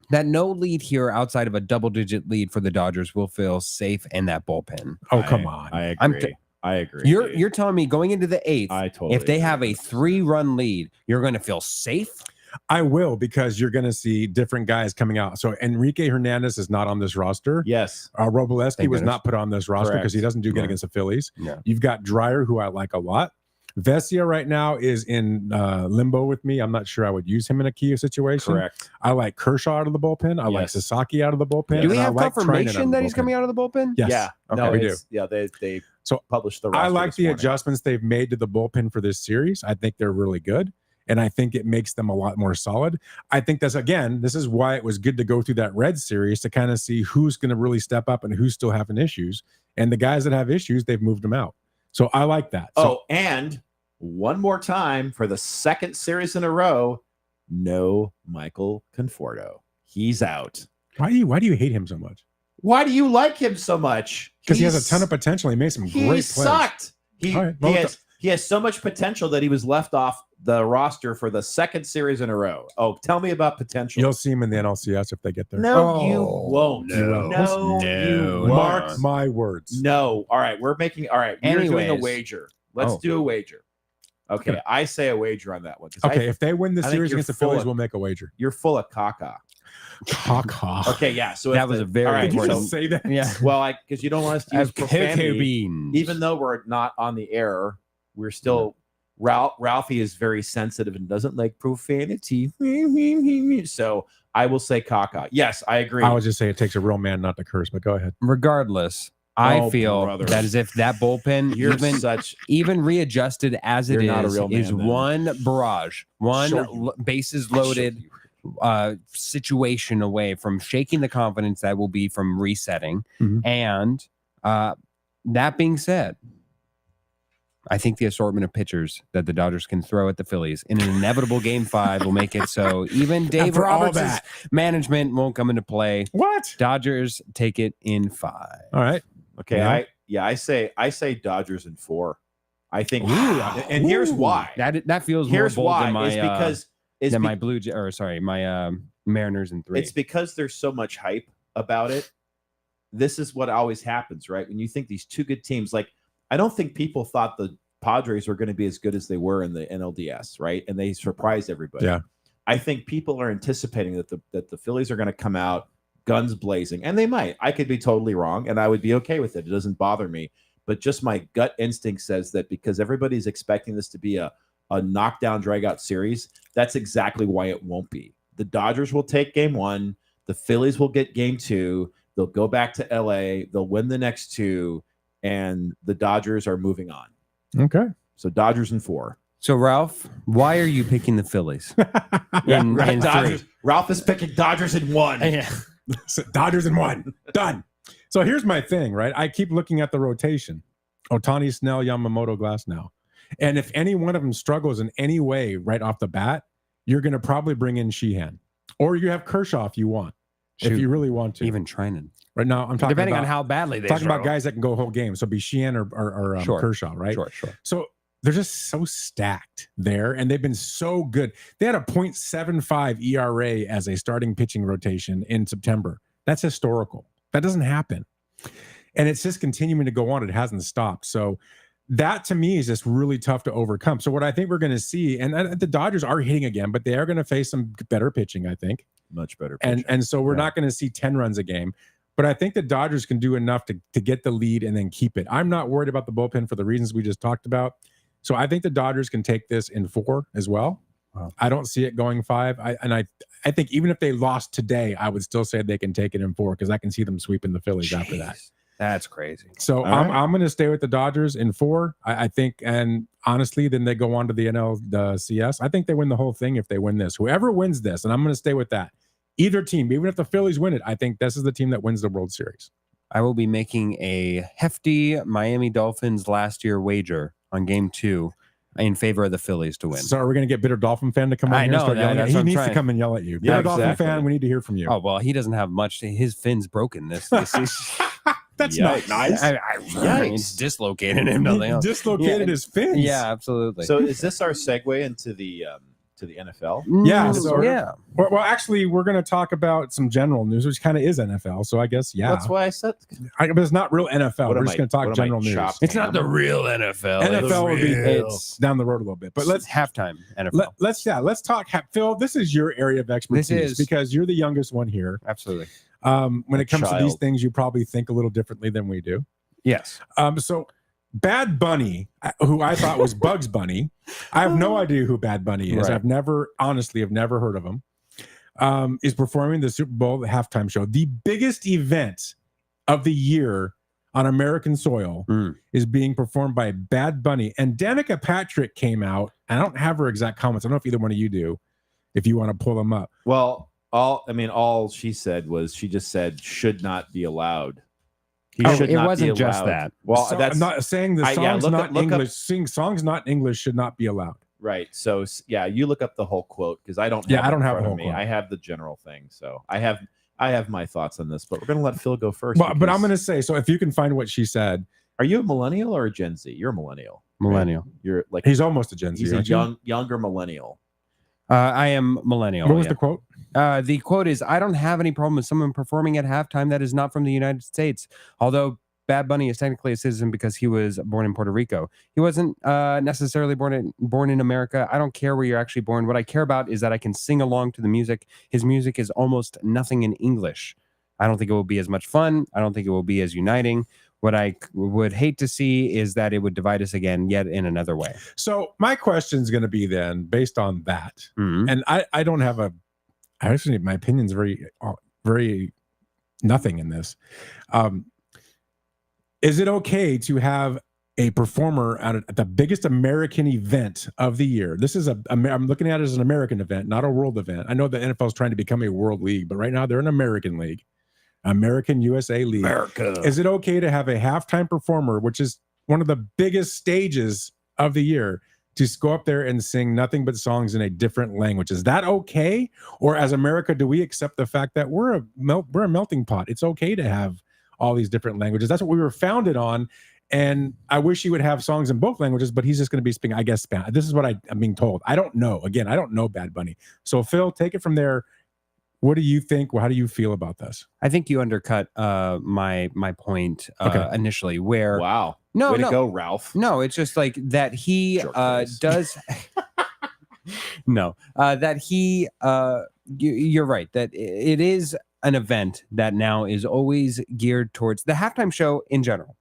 that no lead here outside of a double-digit lead for the Dodgers will feel safe in that bullpen. Oh, come on. I I'm agree. I agree. dude. You're telling me going into the eighth, I totally if they agree. have a 3-run lead, you're going to feel safe? I will, because you're going to see different guys coming out. So Enrique Hernandez is not on this roster. Yes. Robles Thank was goodness. not put on this roster because he Correct. doesn't do good Yeah. against the Phillies. Yeah. You've got Dreyer, who I like a lot. Vesia right now is in limbo with me. I'm not sure I would use him in a key situation. Correct. I like Kershaw out of the bullpen. I like Yes. Sasaki out of the bullpen. Do we and I have like Trinan out of confirmation the that he's bullpen. coming out of the bullpen? Yes. Yeah. Okay, no, we do. it's- Yeah, they So published the I roster like this the morning. adjustments they've made to the bullpen for this series. I think they're really good. And I think it makes them a lot more solid. I think this is why it was good to go through that Red series to kind of see who's going to really step up and who's still having issues. And the guys that have issues, they've moved them out. So I like that. So, And one more time for the second series in a row, no Michael Conforto. He's out. why do you hate him so much? Why do you like him so much? Because he has a ton of potential. He made some great He plays. sucked. He, All right, well, he has so much potential that he was left off the roster for the second series in a row. Oh, tell me about potential. You'll see him in the NLCS if they get there. No, you Oh, won't. no. No, you Mark won't. my words. No. All right, we're doing a Anyways. wager. Let's Oh. do a wager. Okay, I say a wager on that one. 'cause Okay, if they win the I think series you're against the full Phillies, of- we'll make a wager. you're full of caca. Caca. Okay, yeah. So That if was the- a very all right, Did you important- just say that? Yeah. well, because you don't want us to use As cocoa profanity, beans. even though we're not on the air. We're still Ralphie is very sensitive and doesn't like profanity. So I will say caca. Yes, I agree. I would just say it takes a real man not to curse, but go ahead. Regardless, I Oh, feel brother. that as if that bullpen, You're even such readjusted as it You're not a is, real man, is then. one barrage, one Show you. bases loaded situation away from shaking the confidence that will be from resetting. Mhm. And that being said, I think the assortment of pitchers that the Dodgers can throw at the Phillies in an inevitable Game 5 will make it so even Dave After all Roberts' that. management won't come into play. What? Dodgers take it in 5. All right. okay. Yeah. I say Dodgers in 4. I think, Ooh. and here's Ooh. why. That feels Here's more bold why than my is because is than be- my my Mariners in 3. it's because there's so much hype about it. This is what always happens, right? When you think these two good teams, like I don't think people thought the Padres were going to be as good as they were in the NLDS, right? And they surprised everybody. Yeah. I think people are anticipating that the Phillies are going to come out guns blazing, and they might. I could be totally wrong, and I would be okay with it. It doesn't bother me. But just my gut instinct says that because everybody's expecting this to be a knockdown, drag-out series, that's exactly why it won't be. The Dodgers will take Game 1. The Phillies will get Game 2. They'll go back to LA. They'll win the next 2, and the Dodgers are moving on. Okay. So Dodgers in 4. So Ralph, why are you picking the Phillies? in, in Dodgers. 3? Ralph is picking Dodgers in 1. Yeah. So Dodgers in 1. Done. So here's my thing, right? I keep looking at the rotation. Otani, Snell, Yamamoto, Glass now. And if any one of them struggles in any way right off the bat, you're going to probably bring in Sheehan. Or you have Kershaw if you want. If Shoot. you really want to. Even Trinan. Right now, I'm talking Depending about, on how badly they talking about struggle. guys that can go whole game. So be Sheehan or Sure. Kershaw, right? Sure. So they're just so stacked there, and they've been so good. They had a 0.75 ERA as a starting pitching rotation in September. That's historical. That doesn't happen. And it's just continuing to go on. It hasn't stopped. So that to me is just really tough to overcome. So what I think we're going to see, and the Dodgers are hitting again, but they are going to face some better pitching, I think. Much better. And so we're not going to see 10 runs a game. But I think the Dodgers can do enough to get the lead and then keep it. I'm not worried about the bullpen for the reasons we just talked about. So I think the Dodgers can take this in 4 as well. Wow. I don't see it going 5. I think even if they lost today, I would still say they can take it in 4 because I can see them sweeping the Phillies after that. That's crazy. So I'm going to stay with the Dodgers in 4. I think, and honestly, then they go on to the NLCS. I think they win the whole thing if they win this. Whoever wins this, and I'm going to stay with that. Either team, even if the Phillies win it, I think this is the team that wins the World Series. I will be making a hefty Miami Dolphins last year wager on Game 2 in favor of the Phillies to win. So are we going to get Bitter Dolphin fan to come on I here and know start that. yelling? That's He what I'm needs to trying. come and yell at you. Yeah, Bitter Dolphin exactly. fan, we need to hear from you. Oh well, he doesn't have much. His fin's broken this season. That's not Yikes. nice. It's dislocated him. Nothing He else. dislocated Yeah. his fins. Yeah, absolutely. So is this our segue into the NFL? Yeah, so- yeah. Well, actually, we're going to talk about some general news, which kind of is NFL. So I guess, yeah. That's why I said. But it's not real NFL. What We're am just I- going to talk what am I, general news. chopped It's not the ham? real NFL. NFL will be It's down the road a little bit. But let's halftime NFL. let's talk. Phil, this is your area of expertise This is. because you're the youngest one here. Absolutely. When it comes to these child. things, you probably think a little differently than we do. Yes. So Bad Bunny, who I thought was Bugs Bunny, I have no idea who Bad Bunny is. Right. I've never heard of him. Is performing the Super Bowl halftime show. The biggest event of the year on American soil is being performed by Bad Bunny. And Danica Patrick came out. I don't have her exact comments. I don't know if either one of you do, if you want to pull them up. Well, all she said was she just said should not be allowed. He Oh, should it not be wasn't just allowed. that. Well, So, that's I'm not saying the I- songs yeah, look not up- look up- English. Sing songs not English should not be allowed. right. So yeah, you look up the whole quote because I don't. Yeah, I it don't in have front the of whole me. quote. I have the general thing. So I have my thoughts on this, but we're gonna let Phil go first. But I'm because- going to say, so if you can find what she said, Are you a millennial or a Gen Z? You're a millennial. right? Millennial. You're like he's almost a Gen Z. he's a aren't you? younger millennial. I am millennial. What was yeah. the quote? The quote is, I don't have any problem with someone performing at halftime that is not from the United States. Although Bad Bunny is technically a citizen because he was born in Puerto Rico. He wasn't necessarily born in America. I don't care where you're actually born. What I care about is that I can sing along to the music. His music is almost nothing in English. I don't think it will be as much fun. I don't think it will be as uniting. What I would hate to see is that it would divide us again, yet in another way. So my question is going to be then based on that, Mhm. and I don't have a. I actually my opinion's very nothing in this. Is it okay to have a performer at the biggest American event of the year? This is I'm looking at it as an American event, not a world event. I know the NFL is trying to become a world league, but right now they're an American league, American USA League. America. Is it okay to have a halftime performer, which is one of the biggest stages of the year, to go up there and sing nothing but songs in a different language? Is that okay? Or as America, do we accept the fact that we're a melting pot? It's okay to have all these different languages. That's what we were founded on. And I wish he would have songs in both languages, but he's just going to be speaking, I guess, Spanish. This is what I'm being told. I don't know. Again, I don't know Bad Bunny. So Phil, take it from there. What do you think? How do you feel about this? I think you undercut my point Okay. initially. Where Wow. no, Way to no, go, Ralph. no, it's just like that he Jerk face. does. No, that he. You're right. That it is an event that now is always geared towards the halftime show in general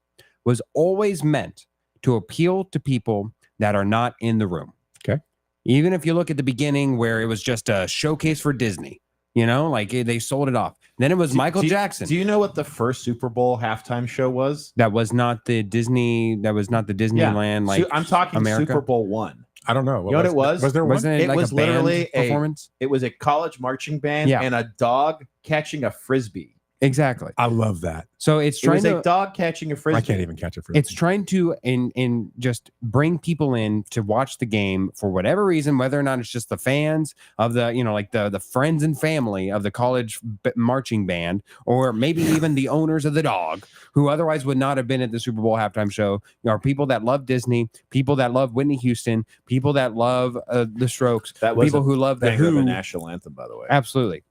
was always meant to appeal to people that are not in the room. Okay. Even if you look at the beginning where it was just a showcase for Disney, like they sold it off. Then it was Michael Jackson. Do you know what the first Super Bowl halftime show was? That was not the Disney. That was not the Disneyland. Like I'm talking America? Super Bowl one. I don't know. You know what it was? Was there one? wasn't it, It like was a band literally a- performance? It was a college marching band Yeah. and a dog catching a frisbee. Exactly. I love that. So it's It trying was to. a dog catching a frisbee. I can't even catch it for It's trying to in just bring people in to watch the game for whatever reason, whether or not it's just the fans of the like the friends and family of the college marching band, or maybe even the owners of the dog who otherwise would not have been at the Super Bowl halftime show. Are people that love Disney, people that love Whitney Houston, people that love the Strokes, That was people a who love the banger of a Who. national anthem, by the way. Absolutely.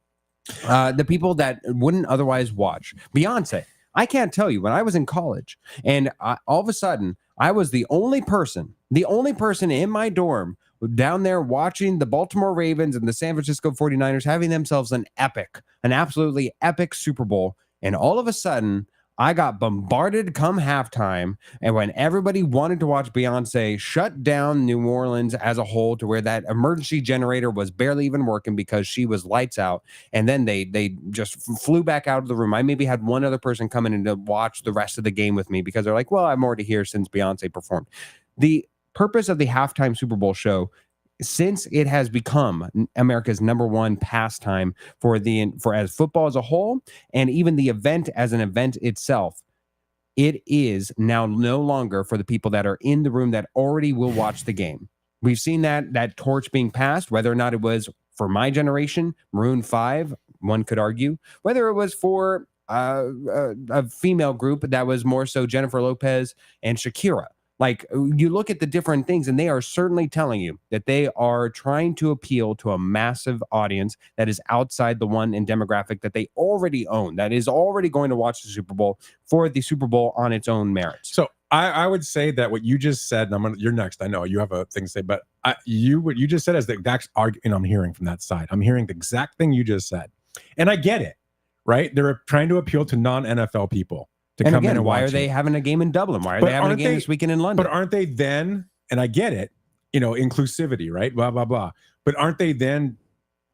The people that wouldn't otherwise watch Beyonce. I can't tell you when I was in college and all of a sudden I was the only person in my dorm down there watching the Baltimore Ravens and the San Francisco 49ers having themselves an absolutely epic Super Bowl. And all of a sudden, I got bombarded come halftime. And when everybody wanted to watch Beyonce shut down New Orleans as a whole to where that emergency generator was barely even working because she was lights out. And then they just flew back out of the room. I maybe had one other person come in to watch the rest of the game with me because they're like, well, I'm already here since Beyonce performed. The purpose of the halftime Super Bowl show, since it has become America's #1 pastime for as football as a whole, and even the event as an event itself, it is now no longer for the people that are in the room that already will watch the game. We've seen that torch being passed, whether or not it was for my generation, Maroon 5, one could argue, whether it was for a female group that was more so Jennifer Lopez and Shakira. Like, you look at the different things, and they are certainly telling you that they are trying to appeal to a massive audience that is outside the one in demographic that they already own, that is already going to watch the Super Bowl for the Super Bowl on its own merits. So I would say that what you just said, and you're next. I know you have a thing to say, but what you just said is the exact argument I'm hearing from that side. I'm hearing the exact thing you just said, and I get it. Right? They're trying to appeal to non-NFL people. And again, why are they having a game in Dublin? Why are they having a game this weekend in London? But aren't they then, and I get it, inclusivity, right? Blah, blah, blah. But aren't they then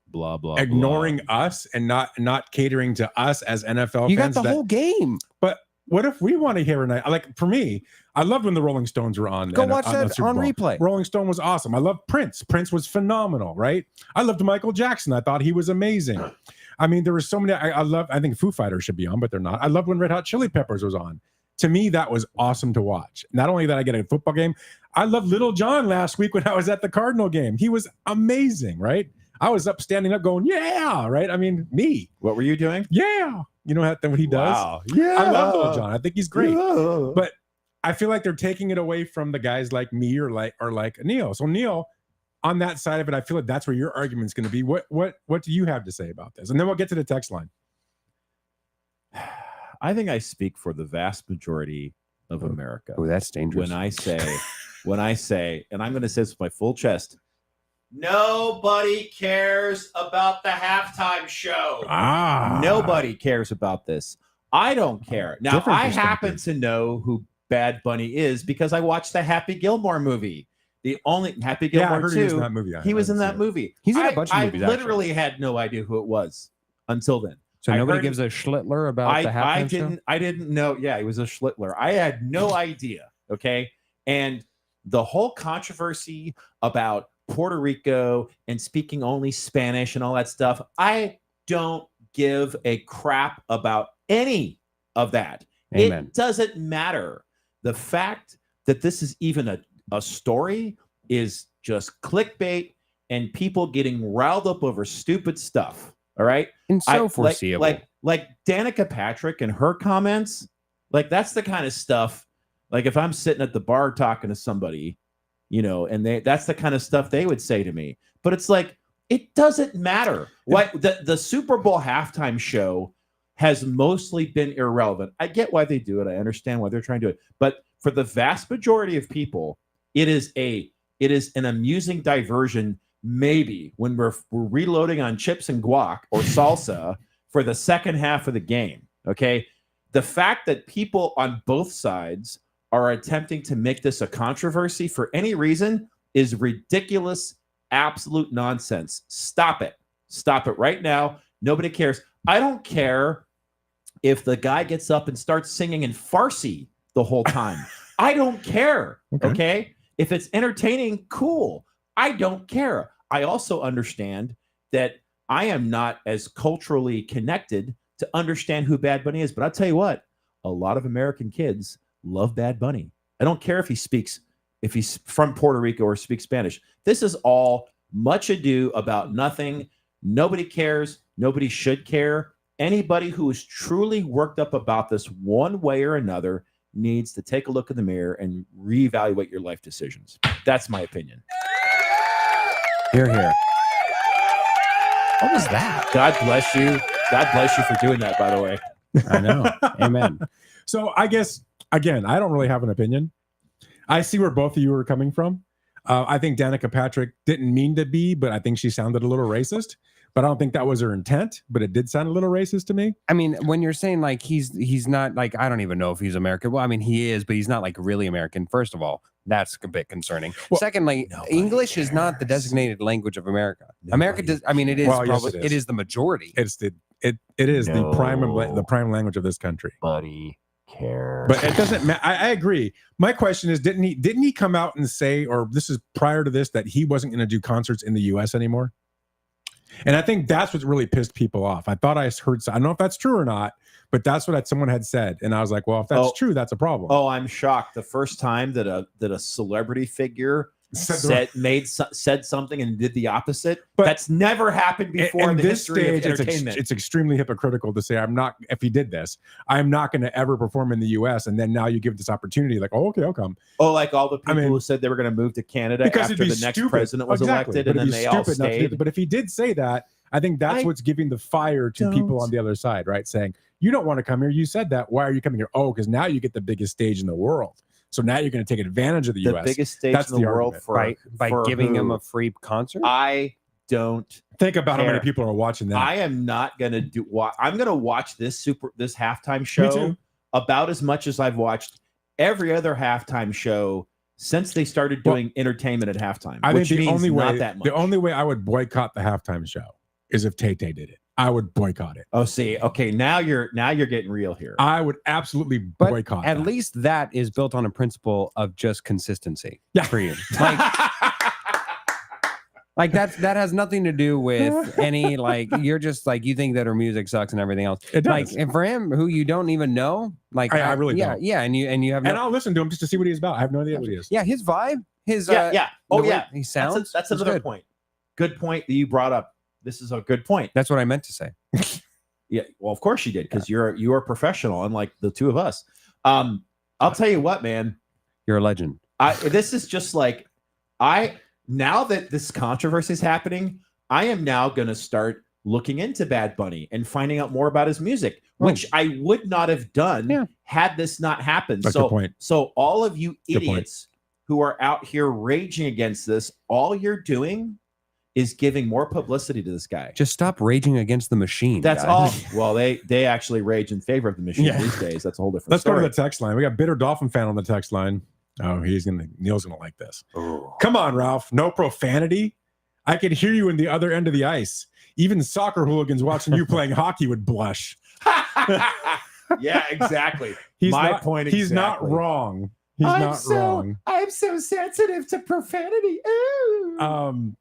blah, blah, ignoring us and not catering to us as NFL you fans? You got the whole game. But what if we want to hear a night? Like, for me, I loved when the Rolling Stones were on. Go watch that on replay. Rolling Stone was awesome. I love Prince. Prince was phenomenal, right? I loved Michael Jackson. I thought he was amazing. I mean, there were so many. I think Foo Fighters should be on, but they're not. I loved when Red Hot Chili Peppers was on. To me, that was awesome to watch. Not only that I get a football game, I loved Little John last week when I was at the Cardinal game. He was amazing, right? I was standing up going, yeah, right? I mean, me. What were you doing? Yeah. You know what he does? Wow. Yeah. I love Little John. I think he's great. Yeah. But I feel like they're taking it away from the guys like me or like Neil. So Neil, on that side of it, I feel like that's where your argument's going to be. What do you have to say about this? And then we'll get to the text line. I think I speak for the vast majority of America. Oh, that's dangerous. When I say, and I'm going to say this with my full chest, nobody cares about the halftime show. Nobody cares about this. I don't care. Now, I happen to know who Bad Bunny is because I watched the Happy Gilmore movie. The only Happy Gilmore 2. He was in that movie. He was in that movie. He's in a bunch of movies. I literally had no idea who it was until then. So nobody gives a Schlittler about the halftime show? I didn't know. Yeah, he was a Schlittler. I had no idea. Okay. And the whole controversy about Puerto Rico and speaking only Spanish and all that stuff, I don't give a crap about any of that. Amen. It doesn't matter. The fact that this is even a story is just clickbait and people getting riled up over stupid stuff. All right. And so foreseeable. Like Danica Patrick and her comments, like that's the kind of stuff. Like if I'm sitting at the bar talking to somebody, and that's the kind of stuff they would say to me. But it's like, it doesn't matter. What the Super Bowl halftime show has mostly been irrelevant. I get why they do it. I understand why they're trying to do it. But for the vast majority of people, it is an amusing diversion. Maybe when we're reloading on chips and guac or salsa for the second half of the game. Okay. The fact that people on both sides are attempting to make this a controversy for any reason is ridiculous, absolute nonsense. Stop it. Stop it right now. Nobody cares. I don't care if the guy gets up and starts singing in Farsi the whole time. I don't care. Okay. If it's entertaining, cool. I don't care. I also understand that I am not as culturally connected to understand who Bad Bunny is. But I'll tell you what, a lot of American kids love Bad Bunny. I don't care if he's from Puerto Rico or speaks Spanish. This is all much ado about nothing. Nobody cares. Nobody should care. Anybody who is truly worked up about this one way or another needs to take a look in the mirror and reevaluate your life decisions. That's my opinion. Hear, hear. What was that? God bless you. God bless you for doing that, by the way. I know. Amen. So I guess, again, I don't really have an opinion. I see where both of you are coming from. I think Danica Patrick didn't mean to be, but I think she sounded a little racist. But I don't think that was her intent. But it did sound a little racist to me. I mean, when you're saying like he's not like, I don't even know if he's American. Well, I mean, he is, but he's not like really American. First of all, that's a bit concerning. Well, Secondly, English is not the designated language of America. America does. I mean, it is. Well, yes, probably, it is. it is the majority. It is the prime language of this country. Buddy care. But it doesn't matter. I agree. My question is, didn't he come out and say, or this is prior to this, that he wasn't going to do concerts in the U.S. anymore? And I think that's what really pissed people off. I thought I heard, I don't know if that's true or not, but that's what someone had said. And I was like, well, if that's true, that's a problem. Oh, I'm shocked. The first time that a celebrity figure said something and did the opposite. But that's never happened before in the this history stage, of entertainment. it's extremely hypocritical to say, if he did this, I'm not going to ever perform in the U.S. And then now you give this opportunity, like, oh, okay, I'll come. Oh, like all the people who said they were going to move to Canada after the next president was elected, and then they all stayed. But if he did say that, I think that's what's giving the fire to people on the other side, right? Saying, you don't want to come here. You said that. Why are you coming here? Oh, because now you get the biggest stage in the world. So now you're going to take advantage of the U.S. biggest stage in the world by giving him a free concert. I don't think about care. how many people are watching that. I am not going to do. I'm going to watch this halftime show about as much as I've watched every other halftime show since they started doing entertainment at halftime. I think the only way I would boycott the halftime show is if Tay-Tay did it. I would boycott it. Oh, see, okay, now you're getting real here. I would absolutely boycott. At least that is built on a principle of just consistency for you. Like that has nothing to do with any like you're just like you think that her music sucks and everything else. It does. Like and for him, who you don't even know, like I really don't. Yeah, and you have and I'll listen to him just to see what he's about. I have no idea what he is. Yeah, his vibe, his he sounds. That's another point. Good point that you brought up. This is a good point. That's what I meant to say. Yeah, well, of course you did, because you are a professional, unlike the two of us. I'll tell you what, man. You're a legend. This is just like now that this controversy is happening, I am now going to start looking into Bad Bunny and finding out more about his music, which I would not have done had this not happened. That's a good point. So all of you idiots who are out here raging against this, all you're doing is giving more publicity to this guy. Just stop raging against the machine. That's all. Well, they actually rage in favor of the machine these days. That's a whole different story. Go to the text line. We got Bitter Dolphin fan on the text line. Oh, Neil's gonna like this. Oh. Come on, Ralph. No profanity. I could hear you in the other end of the ice. Even soccer hooligans watching you playing hockey would blush. Yeah, exactly. He's not wrong. He's not wrong. I'm so sensitive to profanity. Ooh.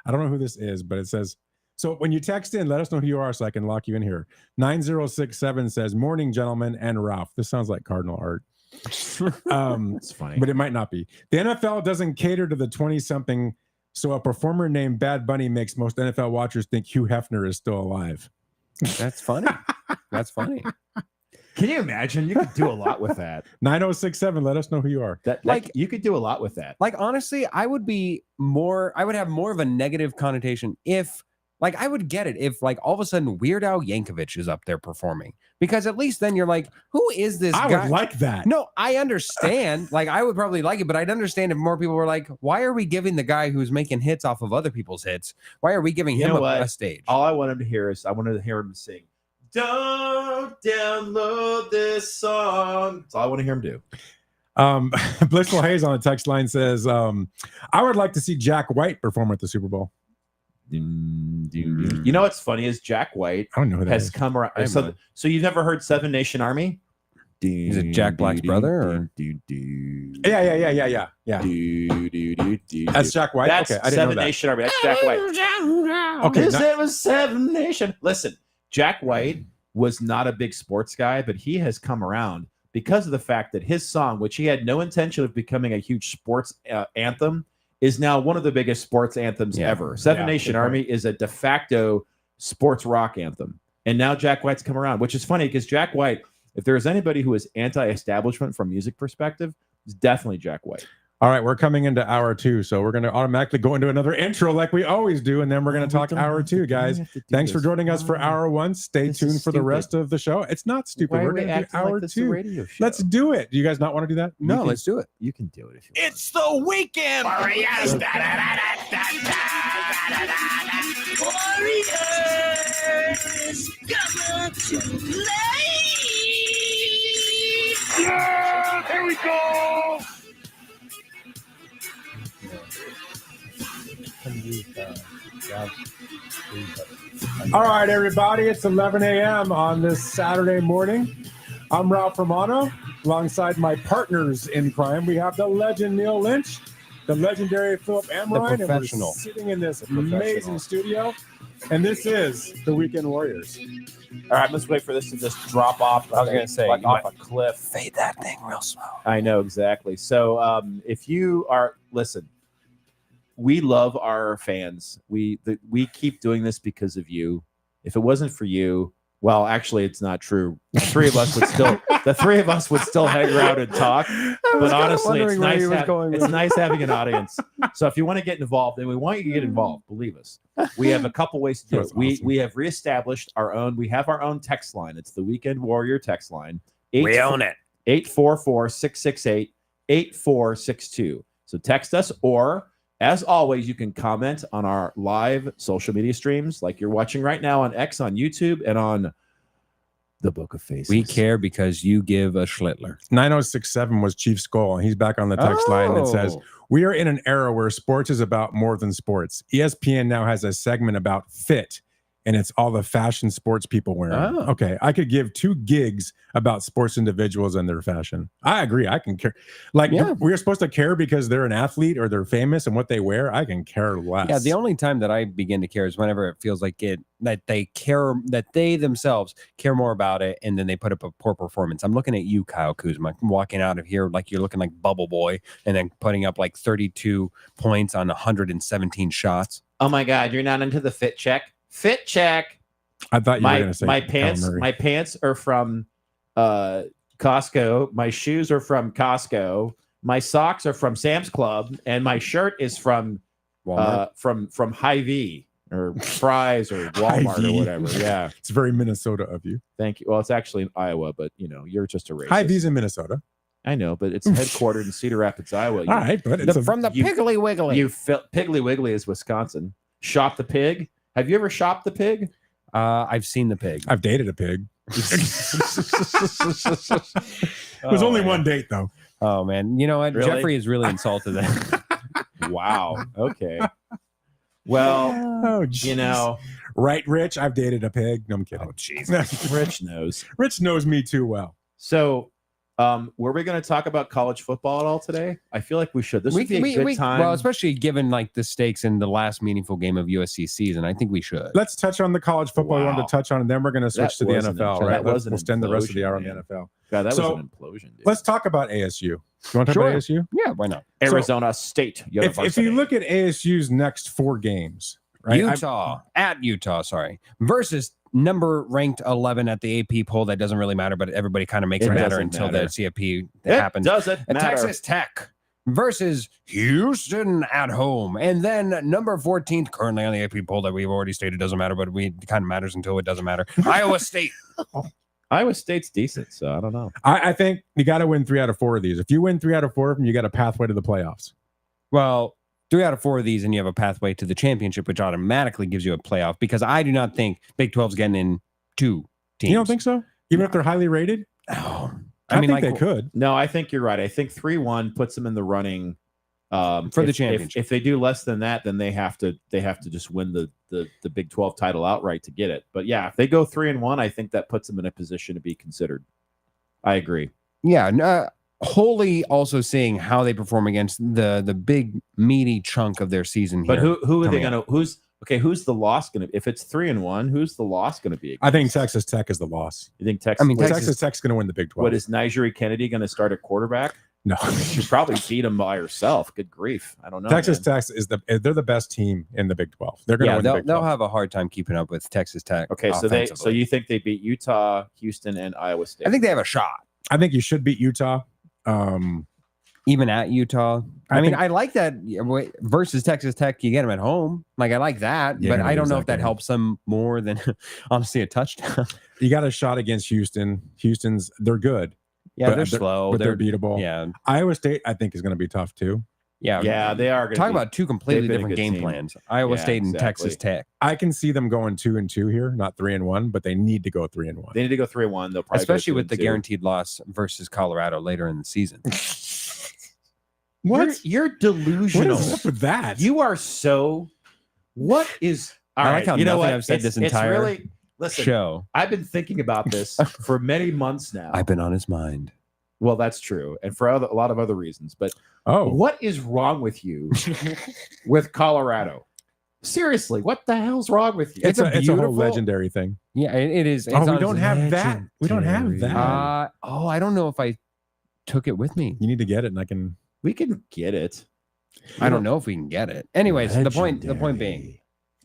I don't know who this is, but it says, so when you text in, let us know who you are so I can lock you in here. 9067 says, morning, gentlemen, and Ralph. This sounds like Cardinal Art. It's funny. But it might not be. The NFL doesn't cater to the 20-something, so a performer named Bad Bunny makes most NFL watchers think Hugh Hefner is still alive. That's funny. That's funny. Can you imagine? You could do a lot with that. 9067, let us know who you are. Like you could do a lot with that. Like honestly, I would have more of a negative connotation if like I would get it if like all of a sudden Weird Al Yankovic is up there performing, because at least then you're like, who is this guy? I would like that. No, I understand. Like I would probably like it, but I'd understand if more people were like, why are we giving the guy who's making hits off of other people's hits? Why are we giving him a stage? All I want him to hear is I wanted to hear him sing. Don't download this song. That's all I want to hear him do. Blissful Hayes on the text line says, I would like to see Jack White perform at the Super Bowl. You know what's funny is Jack White I don't know who that has is. come around. So you've never heard Seven Nation Army? Is it Jack Black's brother? Or? Yeah. That's Jack White. That's okay, I didn't Seven know that. Nation Army. That's Jack White. Okay, it was Seven Nation. Listen, Jack White was not a big sports guy, but he has come around because of the fact that his song, which he had no intention of becoming a huge sports anthem, is now one of the biggest sports anthems ever. Seven Nation Army is a de facto sports rock anthem. And now Jack White's come around, which is funny because Jack White, if there is anybody who is anti-establishment from music perspective, is definitely Jack White. All right, we're coming into hour 2, so we're going to automatically go into another intro like we always do, and then we're going to talk hour 2, guys. Thanks for joining us for hour 1. Stay tuned for the rest of the show. It's not stupid. Why We're are we going to do acting hour like this is a 2. radio show? Let's do it. Do you guys not want to do that? No, let's do it. You can do it if you want. It's the weekend, Warriors. Warriors, come on to play. Yeah, here we go. All right, everybody. It's 11 a.m. on this Saturday morning. I'm Ralph Romano. Alongside my partners in crime, we have the legend Neil Lynch, the legendary Philip Amrine, and we're professional. sitting in this amazing studio. And this is the Weekend Warriors. All right, let's wait for this to just drop off. I was gonna say, like you off might- a cliff. Fade that thing real slow. I know exactly. So if you are listen, we love our fans. We keep doing this because of you. If it wasn't for you, well, actually, it's not true. The three of us would still hang around and talk. But honestly, it's nice having an audience. So if you want to get involved, and we want you to get involved, believe us, we have a couple ways to do it. That's awesome. We have reestablished our own. We have our own text line. It's the Weekend Warrior text line. We own it. 844-668-8462. So text us, or as always, you can comment on our live social media streams like you're watching right now on X, on YouTube, and on the Book of Faces. We care because you give a Schlittler. 9067 was Chief Skull, and he's back on the text line that says, "We are in an era where sports is about more than sports. ESPN now has a segment about fit, and it's all the fashion sports people wearing." Oh. Okay, I could give 2 gigs about sports individuals and their fashion. I agree. I can care. Like, Yeah. we're supposed to care because they're an athlete or they're famous and what they wear. I can care less. Yeah, the only time that I begin to care is whenever it feels like that they themselves care more about it, and then they put up a poor performance. I'm looking at you, Kyle Kuzma, walking out of here like you're looking like Bubble Boy, and then putting up like 32 points on 117 shots. Oh my God, you're not into the fit check? Fit check. I thought you were going My to say my Kyler pants. Murray. My pants are from Costco. My shoes are from Costco. My socks are from Sam's Club, and my shirt is from Walmart. from Hy-Vee or Fry's or Walmart or Hy-Vee. whatever. Yeah, It's very Minnesota of you. thank you. Well, it's actually in Iowa, but you're just a racist. Hy-Vee's in Minnesota. I know, but it's headquartered in Cedar Rapids, Iowa. All right, but it's From the you- Piggly Wiggly. Piggly Wiggly is Wisconsin. Shop the pig. Have you ever shopped the pig? I've seen the pig. I've dated a pig. It was only one date, though. Oh man, you know what? Really? Jeffrey is really insulted. That Wow. Okay. Well, Oh, geez. Right, Rich? I've dated a pig. No, I'm kidding. jeez. Rich knows. Rich knows me too well. So, were we going to talk about college football at all today? I feel like we should. This would be a good time. Well, especially given like the stakes in the last meaningful game of USC season, I think we should. Let's touch on the college football we Wow. wanted to touch on, and then we're going to switch That to the was an NFL, impl- right? that was an We'll spend the rest of the hour on the implosion, NFL. God, that So, was an implosion, dude. Let's talk about ASU. You want to talk Sure. about ASU? Yeah, why not? Arizona State. If University. you look at ASU's next 4 games, right? Utah, versus number ranked 11 at the AP poll. That doesn't really matter, but everybody kind of makes It it matter doesn't until matter. the CFP it happens. doesn't And matter. Texas Tech versus Houston at home. And then number 14th, currently on the AP poll that we've already stated doesn't matter, but it kind of matters until it doesn't matter. Iowa State. Iowa State's decent, so I don't know. I think you got to win 3 out of 4 of these. If you win 3 out of 4 of them, you got a pathway to the playoffs. Well, 3 out of 4 of these, and you have a pathway to the championship, which automatically gives you a playoff, because I do not think Big 12's getting in 2 teams. You don't think so? Even if they're highly rated? Oh, I mean, think like, they could. No, I think you're right. I think 3-1 puts them in the running For the championship. If they do less than that, then they have to just win the Big 12 title outright to get it. But yeah, if they go 3-1, I think that puts them in a position to be considered. I agree. Yeah, wholly also seeing how they perform against the big meaty chunk of their season here. But who are they coming going to? Who's the loss going to? If it's 3-1, who's the loss going to be? I think Texas Tech is the loss. You think Texas? I mean, wait, Texas Tech's going to win the Big 12. what is Nigeri Kennedy going to start at quarterback? No. She'd probably beat him by herself. Good grief! I don't know. Texas man. Tech they're the best team in the Big 12. They're going to Yeah, win the they'll, Big they'll 12. have a hard time keeping up with Texas Tech. Okay, so offensively. you think they beat Utah, Houston, and Iowa State? I think they have a shot. I think you should beat Utah. even at Utah. I mean, think- I like that versus Texas Tech. You get them at home. Like, I like that, You're but gonna I don't lose know that if that game. helps them more than honestly a touchdown. You got a shot against Houston. They're good. Yeah, but they're slow. but they're beatable. Yeah, Iowa State, I think, is going to be tough too. yeah, Yeah, they are. Talk about two completely they've been a different good game team. plans. Iowa Yeah, State and exactly. Texas Tech, I can see them going 2-2 here, not 3-1, but they need to go 3-1. They need to go 3-1. They'll probably especially go with the 2-2. guaranteed loss versus Colorado later in the season. What? You're What delusional. is up with that? You are so. What is? All I right, like how you know nothing what? I've said this It's entire really, listen, Show. I've been thinking about this for many months now. I've been on his mind. Well, that's true, and for a lot of other reasons. But Oh, what is wrong with you with Colorado? Seriously, what the hell's wrong with you? it's a whole beautiful- legendary thing. Yeah, it is. It's Oh, we on don't his have that. We don't have that. I don't know if I took it with me. You need to get it, and I can. We can get it. I don't know if we can get it. Anyways, the point being,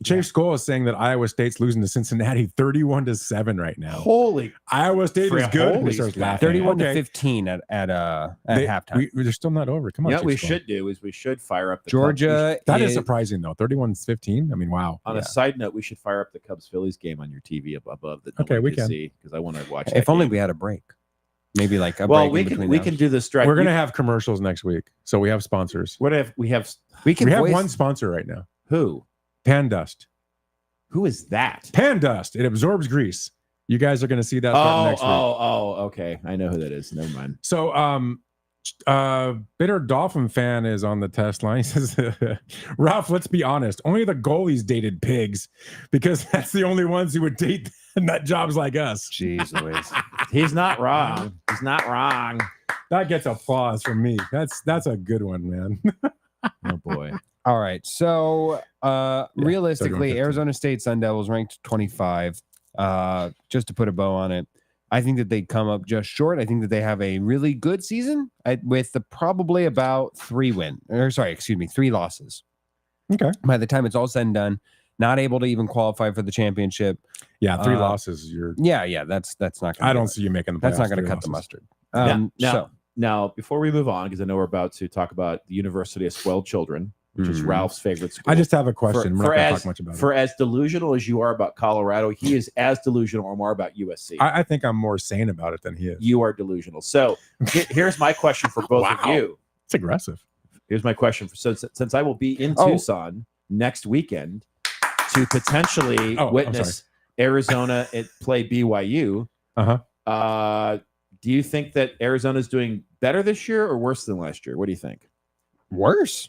Chase Scholl is saying that Iowa State's losing to Cincinnati 31-7 right now. Holy, Iowa State is good. Holy He starts smokes. laughing. 31 to Okay. 15 at They- halftime. They're still not over. Come on, you know what we Chase Scholl. should do is we should fire up the Georgia That is is surprising though. 31-15. I mean, wow. On Yeah. a side note, we should fire up the Cubs Phillies game on your TV above the. Okay, we can. see because I want to watch. If that only game. we had a break. Maybe like a Well, break we in can between we those. can do the stretch. We're gonna have commercials next week, so we have sponsors. What if we have we can We have voice- one sponsor right now. who? Pan Dust. Who is that? Pan Dust. It absorbs grease. You guys are gonna see that starting next week. Okay. I know who that is. Never mind. So, bitter Dolphin fan is on the test line. He says, Ralph, let's be honest. Only the goalies dated pigs because that's the only ones who would date nut jobs like us. Jeez Louise. He's not wrong. He's not wrong. That gets applause from me. That's a good one, man. Oh boy. All right. So realistically, 31-15. Arizona State Sun Devils ranked 25. Just to put a bow on it, I think that they come up just short. I think that they have a really good season with probably about 3 losses. Okay. By the time it's all said and done, not able to even qualify for the championship. Yeah, 3 Uh, losses. Yeah, that's not going I don't see you making the playoffs. that's not going to 3 cut the losses. mustard. Now, now, before we move on, because I know we're about to talk about the University of Spoiled Children, which is Mhm. Ralph's favorite school. I just have a question. We're not going to as, talk much about it. for as delusional as you are about Colorado, he is as delusional or more about USC. I think I'm more sane about it than he is. You are delusional. So here's my question for both of Wow. you. It's aggressive. Here's my question for since I will be in Oh. Tucson next weekend to potentially Oh, I'm witness Arizona play BYU. Uh-huh. Do you think that Arizona's doing better this year or worse than last year? What do you think? Worse.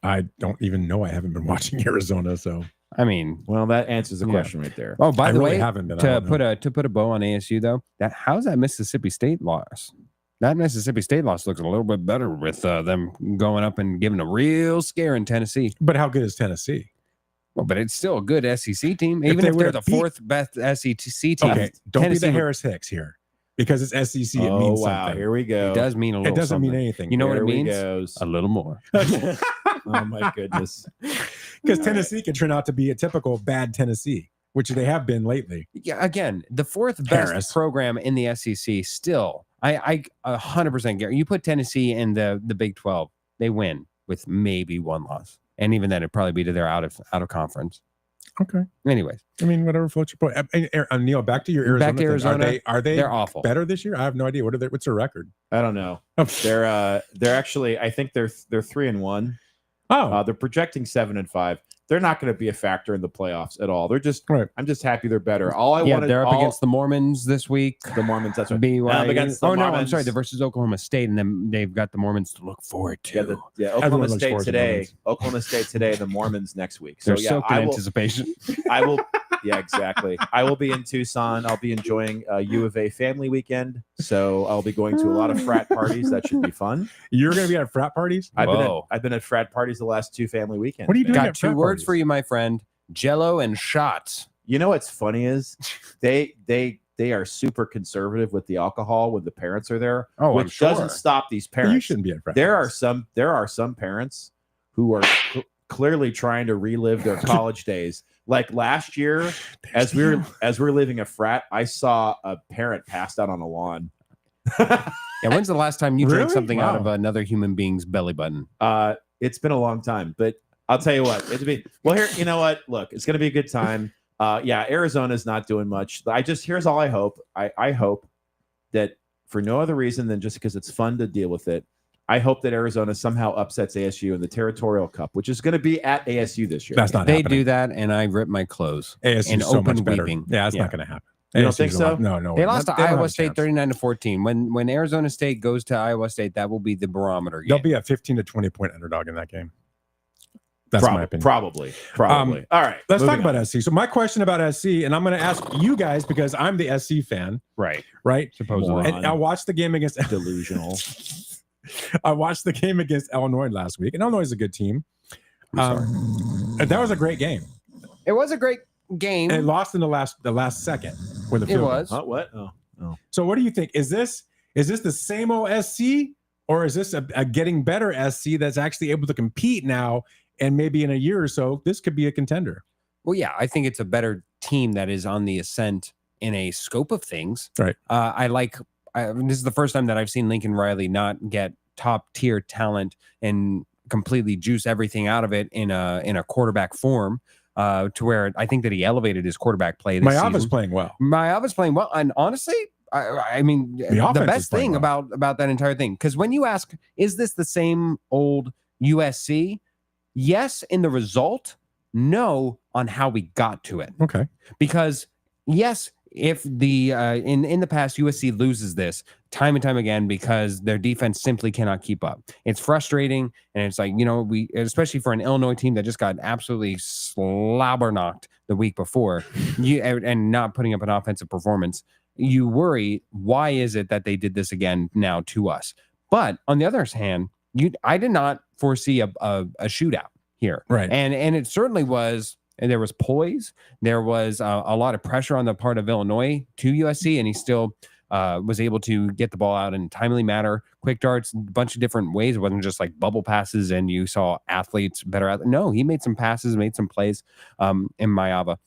I don't even know. I haven't been watching Arizona, so I mean, Well, that answers the Yeah. question right there. oh, by I the really way, haven't been. I to don't know. put a bow on ASU though, how's that Mississippi State loss? That Mississippi State loss looks a little bit better with them going up and giving a real scare in Tennessee. But how good is Tennessee? Well, but it's still a good SEC team, If even they if they're would've the beat- fourth best SEC team. Okay, don't be Tennessee the would- Harris Hicks here because it's SEC. It Oh means wow! something. Here we go. It does mean a It little. doesn't mean something. anything. You know what Here it we means? goes. A little more. Oh my goodness! Because Tennessee can turn out to be a typical bad Tennessee, which they have been lately. Yeah, again, the fourth best Harris. program in the SEC. Still, I 100% guarantee. You put Tennessee in the Big 12, they win with maybe one loss, and even then, it'd probably be to their out of conference. Okay. Anyways, I mean, whatever floats your boat. Neil, back to your Arizona. Back to thing. Arizona. Are they they're awful. better this year? I have no idea. What's their record? I don't know. Oh, They're actually. I think they're 3-1. oh, They're projecting 7-5. They're not going to be a factor in the playoffs at all. They're just. Right. I'm just happy they're better. All I Yeah, wanted. they're up all- against the Mormons this week. the Mormons. That's right. BYU. against the Oh no, I'm Mormons. sorry. They're versus Oklahoma State, and then they've got the Mormons to look forward to. Oklahoma Everyone looks State forward to today. Mormons. Oklahoma State today. The Mormons next week. So They're yeah, soaked in I will. anticipation. I will. Yeah, exactly. I will be in Tucson. I'll be enjoying U of A family weekend. So I'll be going to a lot of frat parties. That should be fun. you're going to be at frat parties? Whoa. I've been at frat parties the last 2 family weekends. What are you doing man. Got at 2 frat words parties? for you, my friend: Jello and shots. You know what's funny is they are super conservative with the alcohol when the parents are there, Oh, I'm which sure. doesn't stop these You parents. shouldn't be at frat There are parties. some parents who are clearly trying to relive their college days. Like last year, as we were leaving a frat, I saw a parent passed out on a lawn. Yeah, when's the last time you drank Really? something out Wow. of another human being's belly button? It's been a long time, but I'll tell you what, it'll be well here. You know what? Look, it's gonna be a good time. Yeah, Arizona's not doing much. Here's all I hope. I hope that for no other reason than just because it's fun to deal with it. I hope that Arizona somehow upsets ASU in the Territorial Cup, which is going to be at ASU this year. That's not They happening. do that, and I rip my clothes. ASU and is so open much better. weeping. Yeah, it's Yeah. not going to happen. You don't ASU 's think a so? lot- No. They lost to don't have Iowa a State chance. 39-14. When Arizona State goes to Iowa State, that will be the barometer game. They'll be a 15 to 20 point underdog in that game. That's my opinion. Probably. All right. Let's talk moving on. about SC. So my question about SC, and I'm going to ask you guys because I'm the SC fan, right. right? Supposedly. And I watched the game against Delusional. I watched the game against Illinois last week, and Illinois is a good team. And that was a great game. It was a great game. And it lost in the last second with a It field goal. was. Huh, what? Oh. So what do you think? Is this the same old SC, or is this a getting better SC that's actually able to compete now? And maybe in a year or so, this could be a contender. Well, yeah, I think it's a better team that is on the ascent in a scope of things. Right. This is the first time that I've seen Lincoln Riley not get top tier talent and completely juice everything out of it in a quarterback form. To where I think that he elevated his quarterback play this Mayava's season. playing well. Mayava's playing well, and honestly, I mean, the offense is best playing thing well. about that entire thing, because when you ask, is this the same old USC? Yes, in the result. No, on how we got to it. Okay. Because yes, if the in the past USC loses this time and time again because their defense simply cannot keep up. It's frustrating, and it's like, we, especially for an Illinois team that just got absolutely slobber knocked the week before, and not putting up an offensive performance, you worry, why is it that they did this again now to us? But on the other hand, I did not foresee a shootout here, Right. And it certainly was. And there was poise. There was a lot of pressure on the part of Illinois to USC, and he still was able to get the ball out in a timely manner, quick darts, a bunch of different ways. It wasn't just like bubble passes, and you saw athletes better. No, he made some passes, made some plays in Mayava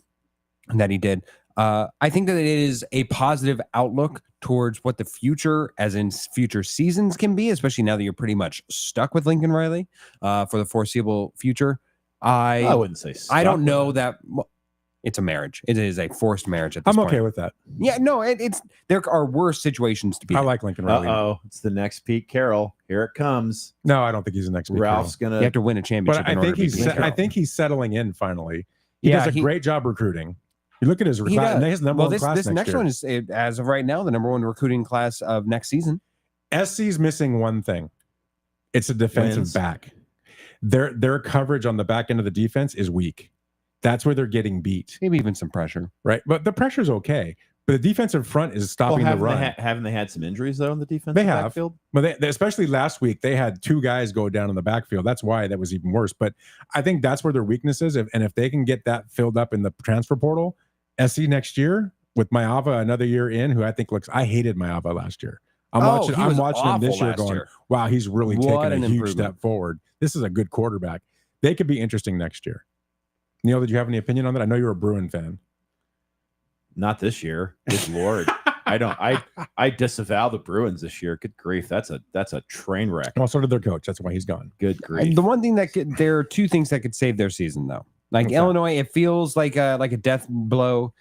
that he did. I think that it is a positive outlook towards what the future, as in future seasons, can be, especially now that you're pretty much stuck with Lincoln Riley for the foreseeable future. I wouldn't say. I don't know that. Well, it's a marriage. It is a forced marriage at this I'm point. okay with that. Yeah, no, it's there are worse situations to be. I in. like Lincoln Riley. It's the next Pete Carroll. Here it comes. No, I don't think he's the next big Ralph's You gonna. have to win a championship. But in I order think to he's beat Pete Carroll. he's settling in finally. He Yeah, does a great job recruiting. You look at his He does. his number one this class next year. one is as of right now the number one recruiting class of next season. SC's missing one thing. It's a defensive Wins. back. Their coverage on the back end of the defense is weak. That's where they're getting beat, Maybe even some pressure. right? But the pressure's okay. But the defensive front is stopping the run. Haven't they had some injuries though in the defense? They have. backfield? But especially last week, they had two guys go down in the backfield. That's why that was even worse. But I think that's where their weakness is. And if they can get that filled up in the transfer portal, SC next year with Mayava another year in, who I think I hated Mayava last year. I'm watching him this year going, wow, he's really What taken an a huge improvement. step forward. This is a good quarterback. They could be interesting next year. Neil, did you have any opinion on that? I know you're a Bruin fan. Not this year. Good lord. I don't. I disavow the Bruins this year. Good grief. That's a train wreck. Well, so did their coach. That's why he's gone. Good grief. The one thing there are two things that could save their season though. Like Okay. Illinois, it feels like a death blow.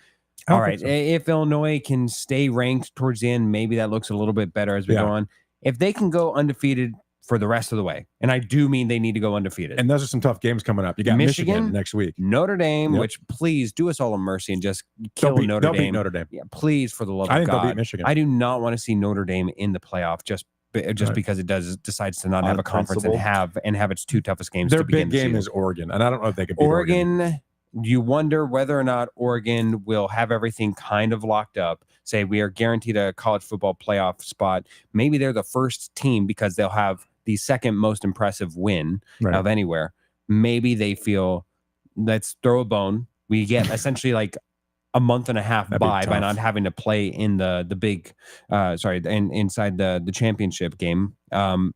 I don't All right, think so. if Illinois can stay ranked towards the end, maybe that looks a little bit better as we Yeah. go on. If they can go undefeated for the rest of the way, and I do mean they need to go undefeated. And those are some tough games coming up. You got Michigan next week. Notre Dame, Yep. which please do us all a mercy and just kill They'll Notre beat Dame. Notre Dame. Yeah, please, for the love I of think they'll God. beat Michigan. I do not want to see Notre Dame in the playoff just Right. because it decides to not On have a conference and principle. have its two toughest games. Their to begin big the game season. is Oregon, and I don't know if they can beat Oregon. You wonder whether or not Oregon will have everything kind of locked up. Say we are guaranteed a college football playoff spot. Maybe they're the first team because they'll have the second most impressive win Right. of anywhere. Maybe they feel, let's throw a bone. We get essentially like a month and a half That'd be by tough. not having to play in the big, inside the championship game.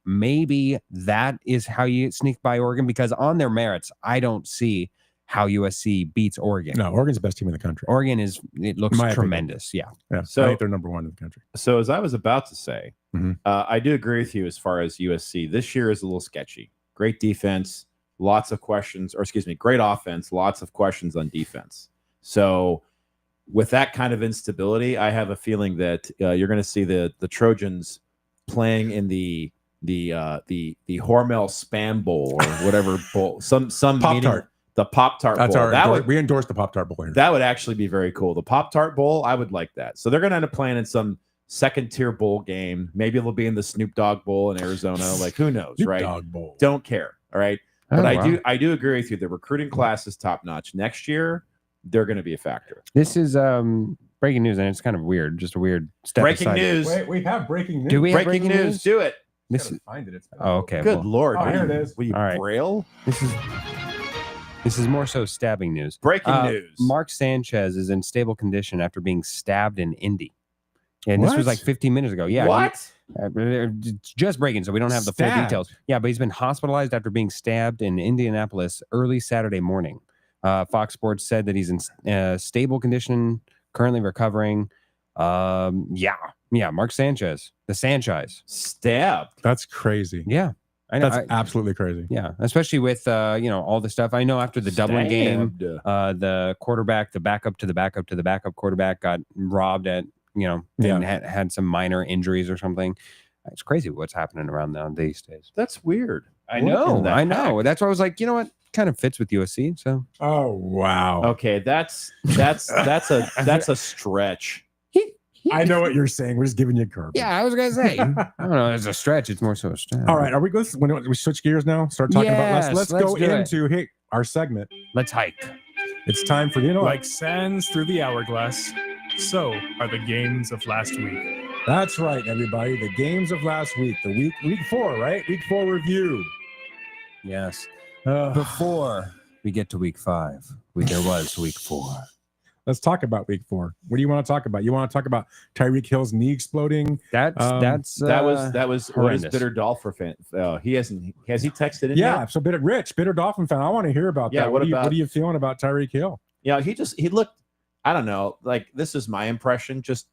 Maybe that is how you sneak by Oregon, because on their merits, I don't see how USC beats Oregon. No, Oregon's the best team in the country. Oregon looks My opinion. tremendous. Yeah. Yeah, So- I think they're number one in the country. So as I was about to say, I do agree with you as far as USC. This year is a little sketchy. Great defense, lots of questions, or excuse me, great offense, lots of questions on defense. So with that kind of instability, I have a feeling that you're going to see the Trojans playing in the Hormel Spam Bowl or whatever bowl, some Pop-Tart. the Pop-Tart That's Bowl. we endorse the Pop-Tart Bowl here. That would actually be very cool. The Pop-Tart Bowl, I would like that. So they're going to end up playing in some second-tier bowl game. Maybe they'll be in the Snoop Dogg Bowl in Arizona. Like, who knows, Snoop right? Dogg Bowl. Don't care, all right? Oh, But wow. I do agree with you. The recruiting class is top-notch. Next year, they're going to be a factor. This is breaking news, and it's kind of weird. Just a weird step Breaking aside. news. Wait, we have breaking news. Do we have Breaking news. Do it. This Gotta is find it. It's oh, okay. Good well, Lord. Oh, What here are it you- is. What are you, All right. Braille? this is more so stabbing news. Breaking Uh, news. Mark Sanchez is in stable condition after being stabbed in Indy. And this was What? like 15 minutes ago. Yeah. What? It's just breaking, so we don't have the full Stabbed. details. Yeah, but he's been hospitalized after being stabbed in Indianapolis early Saturday morning. Fox Sports said that he's in stable condition, currently recovering. Yeah, Mark Sanchez, the Sanchez. Stabbed. That's crazy. Yeah, I know. That's absolutely crazy. Yeah, especially with all the stuff. I know after the Dublin game, Stabbed. the quarterback, the backup to the backup to the backup quarterback got robbed at and had some minor injuries or something. It's crazy what's happening around now these days. That's weird. I What know, in the I know. heck? That's why I was like, you know what, kind of fits with USC. So Oh wow. Okay, that's a stretch. I know what you're saying. We're just giving you a curve. yeah, I was gonna say, I don't know. It's a stretch. It's more so a stretch. All right. Are we going? When we switch gears now, start talking Yes, about. Let's let's go do it. into our segment. Let's hike. It's time for Like sands through the hourglass, so are the games of last week. That's right, everybody. The games of last week. The week 4, right? Week 4 review. Yes. Uh, Before we get to week 5, there was week 4. let's talk about week 4. What do you want to talk about? You want to talk about Tyreek Hill's knee exploding? That's That was what is horrendous. Bitter Dolphin fan? Has he texted in? Yeah. yet? So bitter Dolphin fan. I want to hear about Yeah, that. what What about- are you feeling about Tyreek Hill? Yeah, he looked. I don't know. Like, this is my impression. Just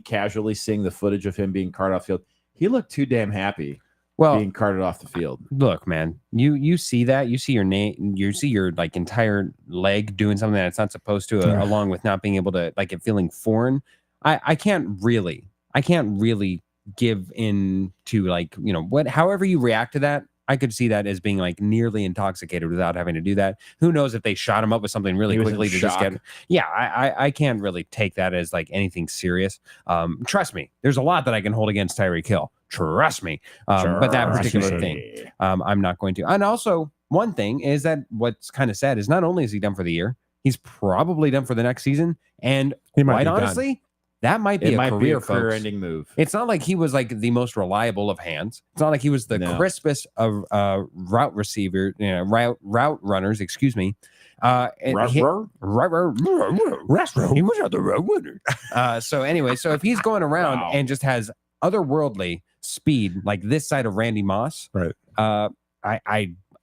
casually seeing the footage of him being carted off field. He looked too damn happy well. being carted off the field. Look, man, you see that, you see your name, you see your like entire leg doing something that it's not supposed to, Yeah. along with not being able to like it feeling foreign. I can't really give in to like however you react to that. I could see that as being like nearly intoxicated without having to do that. Who knows if they shot him up with something really He was in quickly to just shock. get. Yeah, I can't really take that as like anything serious. Trust me, there's a lot that I can hold against Tyreek Hill. Trust me. But that particular thing, I'm not going to. And also, one thing is that what's kind of sad is not only is he done for the year, he's probably done for the next season. And He might quite be done. honestly, that might be It a might be career, a folks. career-ending move. It's not like he was like the most reliable of hands. It's not like he was the No. crispest of route receiver, route runners. Excuse me. And he- Ruh-roh? he was at the road winner. So anyway, so if he's going around Wow. and just has otherworldly speed like this side of Randy Moss, Right.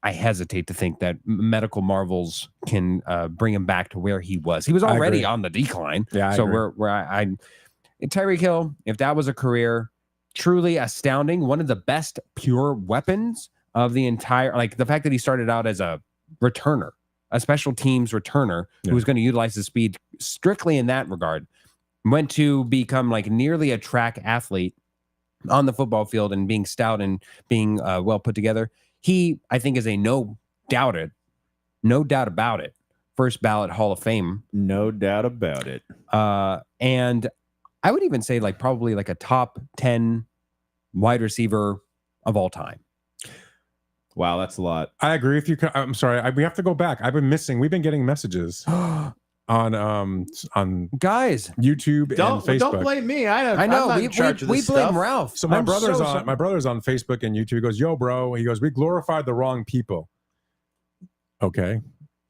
I hesitate to think that medical marvels can bring him back to where he was. He was I already agree. on the decline. Yeah. I So agree. Tyreek Hill, if that was a career, truly astounding. One of the best pure weapons of the entire, like the fact that he started out as a returner, a special teams returner Yeah. who was going to utilize his speed strictly in that regard, went to become like nearly a track athlete on the football field and being stout and being well put together. He, I think, is a no doubt about it, first ballot Hall of Fame. No doubt about it. And I would even say like probably like a top 10 wide receiver of all time. Wow, that's a lot. I agree with you. I'm sorry. We have to go back. We've been getting messages on Guys, YouTube and Don't Facebook. blame me. I know I'm not we in charge of blame this stuff. Ralph. So my I'm brother's so on sorry. my brother's on Facebook and YouTube. He goes, "Yo, bro." He goes, "We glorified the wrong people." Okay.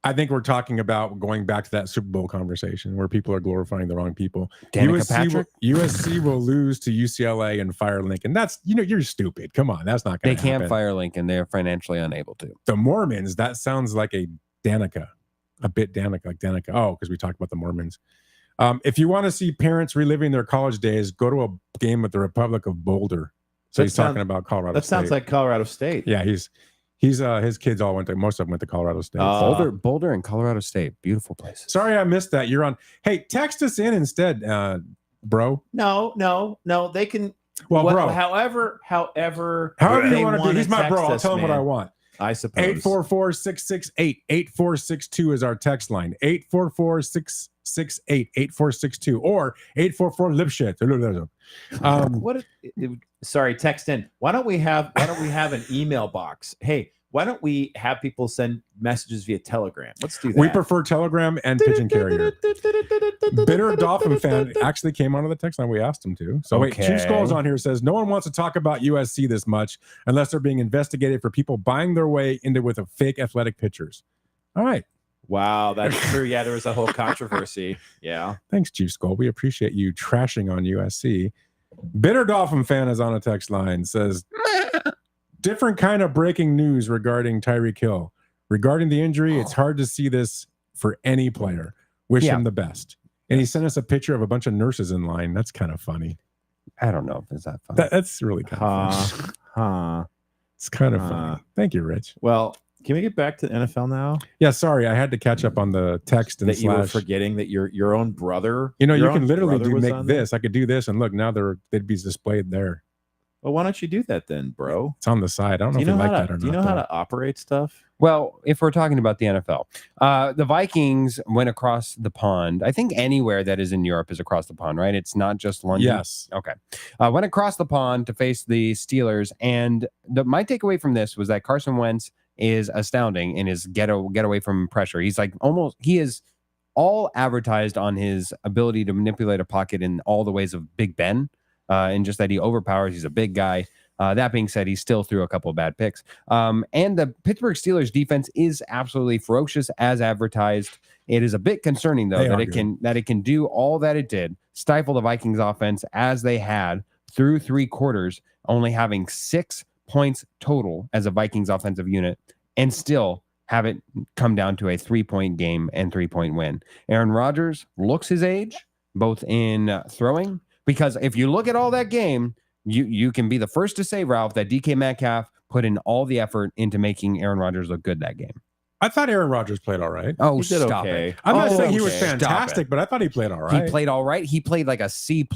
I think we're talking about going back to that Super Bowl conversation where people are glorifying the wrong people. Danica Patrick. USC will lose to UCLA and fire Lincoln. That's you're stupid. Come on, that's not They going to happen. can't fire Lincoln. They're financially unable to. The Mormons. That sounds like a Danica, a bit Danica, like Danica. Oh, because we talked about the Mormons. If you want to see parents reliving their college days, go to a game at the Republic of Boulder So That he's talking sound- about Colorado. That sounds State. like Colorado State. Yeah, he's his kids all went to most of them went to Colorado State. Boulder and Colorado State, beautiful places. Sorry, I missed that. You're on. Hey, text us in instead, bro. No. They can. Well, bro. However However you want to do. He's my bro. I'll tell him what I want. I suppose. 844-668-8462 is our text line. 844-668-8462 or 844-LIPSHIT. Sorry, text in. Why don't we have an email box? Hey, why don't we have people send messages via Telegram? Let's do that. We prefer Telegram and Pigeon Carrier. Bitter Dolphin fan actually came onto the text line. We asked him to. So wait, Okay. Chief Skulls on here says no one wants to talk about USC this much unless they're being investigated for people buying their way into with a fake athletic pictures. All right. Wow, that's true. Yeah, there was a whole controversy. Yeah. Thanks, Chief Skull. We appreciate you trashing on USC. Bitter Dolphin fan is on a text line, says different kind of breaking news regarding Tyreek Hill. Regarding the injury, it's hard to see this for any player. Wish him the best. And he sent us a picture of a bunch of nurses in line. That's kind of funny. I don't know if it's that funny. That's really kind of funny. It's kind of funny. Thank you, Rich. Well, can we get back to the NFL now? Yeah, sorry. I had to catch up on the text and That you were slash. forgetting that your own brother. You know, you your can own literally brother do was make on there? this. I could do this, and look, now they'd be displayed there. Well, why don't you do that then, bro? It's on the side. I don't know Do if you you know like how that to? or Do you not. know how though. to operate stuff? Well, if we're talking about the NFL, the Vikings went across the pond. I think anywhere that is in Europe is across the pond, right? It's not just London. Yes. Okay. Went across the pond to face the Steelers, and my takeaway from this was that Carson Wentz is astounding in his get away from pressure. He is all advertised on his ability to manipulate a pocket in all the ways of Big Ben, and just that he overpowers. He's a big guy. That being said, he still threw a couple of bad picks. And the Pittsburgh Steelers defense is absolutely ferocious as advertised. It is a bit concerning though that it can do all that it did, stifle the Vikings offense as they had through 3 quarters, only having 6 points total as a Vikings offensive unit, and still have it come down to a 3-point game and 3-point win. Aaron Rodgers looks his age, both in throwing, because if you look at all that game, you can be the first to say, Ralph, that DK Metcalf put in all the effort into making Aaron Rodgers look good that game. I thought Aaron Rodgers played all right. Oh, He did stop okay. it. I'm not saying he okay. was Stop fantastic, it. but I thought he played all right. He played all right. He played like a C+.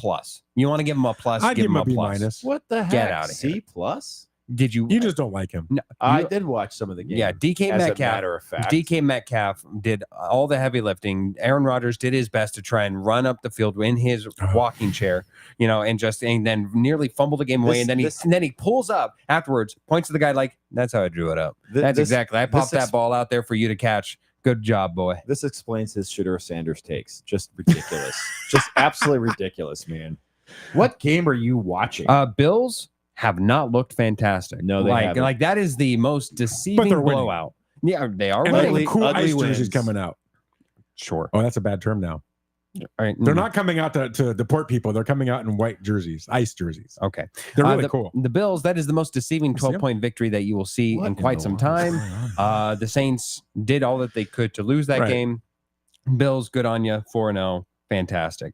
You want to give him a plus? I'd give him a B plus. minus. What the heck? Get outta C here. plus? Did you? You just don't like him. No, I you- did watch some of the game. Yeah, DK as a Metcalf. matter of fact. DK Metcalf did all the heavy lifting. Aaron Rodgers did his best to try and run up the field in his walking chair, and then nearly fumbled the game away. This- And then he pulls up afterwards, points to the guy like, "That's how I drew it up. That's exactly. I popped that ball out there for you to catch. Good job, boy." This explains his Shedeur Sanders takes. Just ridiculous. Just absolutely ridiculous, man. What game are you watching? Bills have not looked fantastic. No, they haven't. like that is the most deceiving they're winning. blowout. Yeah, they are And winning. the cool ugly ice jerseys wins. coming out. Sure. Oh, that's a bad term now. All right. They're not coming out to deport people. They're coming out in white jerseys, ice jerseys. Okay. They're really the, cool. The Bills, that is the most deceiving See 'em? 12-point victory that you will see What in in quite the some world time. is going on? The Saints did all that they could to lose that Right. game. Bills, good on you. 4-0. Fantastic.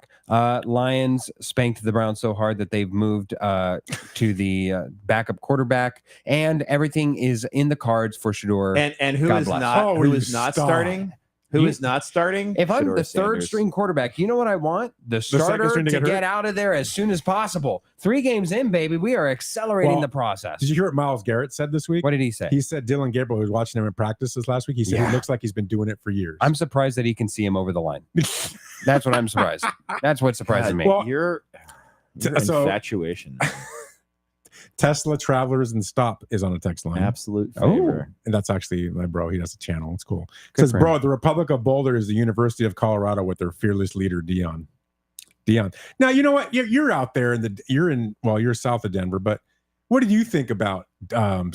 Lions spanked the Browns so hard that they've moved to the backup quarterback, and everything is in the cards for Shedeur. And who God is bless. not Oh, who you is not stop. starting? Who You- is not starting? If I'm Shedeur the third Sanders. string quarterback, you know what I want? The second starter string to to get get hurt? out of there as soon as possible. 3 games in, baby. We are accelerating Well, the process. Did you hear what Myles Garrett said this week? What did he say? He said Dylan Gabriel was watching him in practice this last week. He said Yeah. he looks like he's been doing it for years. I'm surprised that he can see him over the line. That's what I'm surprised. That's what surprises God, me. Well, your so- infatuation. Tesla Travelers and Stop is on a text line. Absolute Oh. favor. And that's actually my bro. He has a channel. It's cool. It Good says, for him. bro, the Republic of Boulder is the University of Colorado with their fearless leader, Dion. Now, you know what? You're out there you're south of Denver, but what do you think about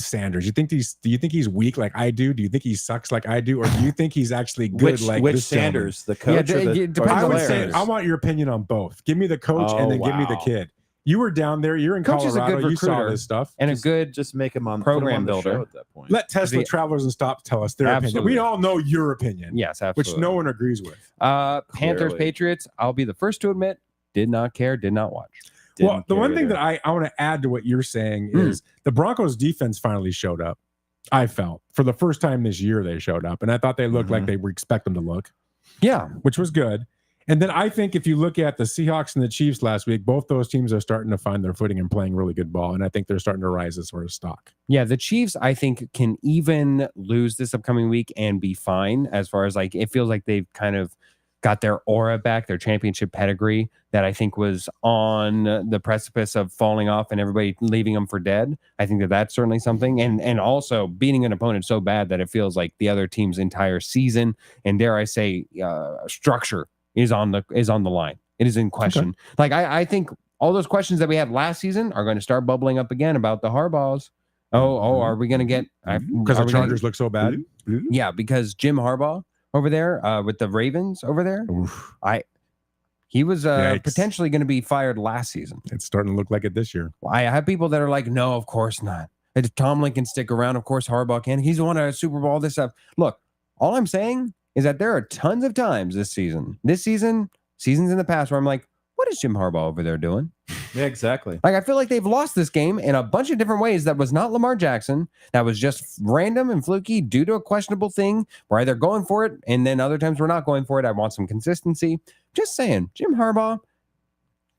Sanders? Do you think he's weak like I do? Do you think he sucks like I do? Or do you think he's actually good like which this gentleman? Sanders, the coach? Yeah, or the, it depends or I the on would the say players? I want your opinion on both. Give me the coach and Oh, then give me the wow. kid. You were down there. You're in Coach is a Colorado. good You saw recruiter. this stuff. and a Just- good Just make him on program put him on the builder. show at that point. Let Tesla The- Travelers and Stop tell us their Absolutely. opinion. We all know your opinion, yes, which absolutely. no one agrees with. Panthers, Clearly. Patriots. I'll be the first to admit, did not care, did not watch. Well, the one thing that I want to add to what you're saying is the Broncos defense finally showed up. I felt for the first time this year they showed up, and I thought they looked like they would expect them to look. Yeah, which was good. And then I think if you look at the Seahawks and the Chiefs last week, both those teams are starting to find their footing and playing really good ball, and I think they're starting to rise as sort of stock. Yeah, the Chiefs, I think, can even lose this upcoming week and be fine as far as like it feels like they've kind of got their aura back, their championship pedigree that I think was on the precipice of falling off and everybody leaving them for dead. I think that that's certainly something. And also beating an opponent so bad that it feels like the other team's entire season and dare I say structure is on the line. It is in question. Okay. Like I think all those questions that we had last season are going to start bubbling up again about the Harbaughs. Are we going to get because the Chargers look so bad? Yeah, because Jim Harbaugh over there with the Ravens over there. Oof. He was potentially going to be fired last season. It's starting to look like it this year. I have people that are like, no, of course not. If Tomlin can stick around, of course Harbaugh can. He's won a Super Bowl, this stuff. Look, all I'm saying is that there are tons of times this season, seasons in the past where I'm like, what is Jim Harbaugh over there doing? Yeah, exactly. Like, I feel like they've lost this game in a bunch of different ways. That was not Lamar Jackson. That was just random and fluky due to a questionable thing. We're either going for it, and then other times we're not going for it. I want some consistency. Just saying, Jim Harbaugh,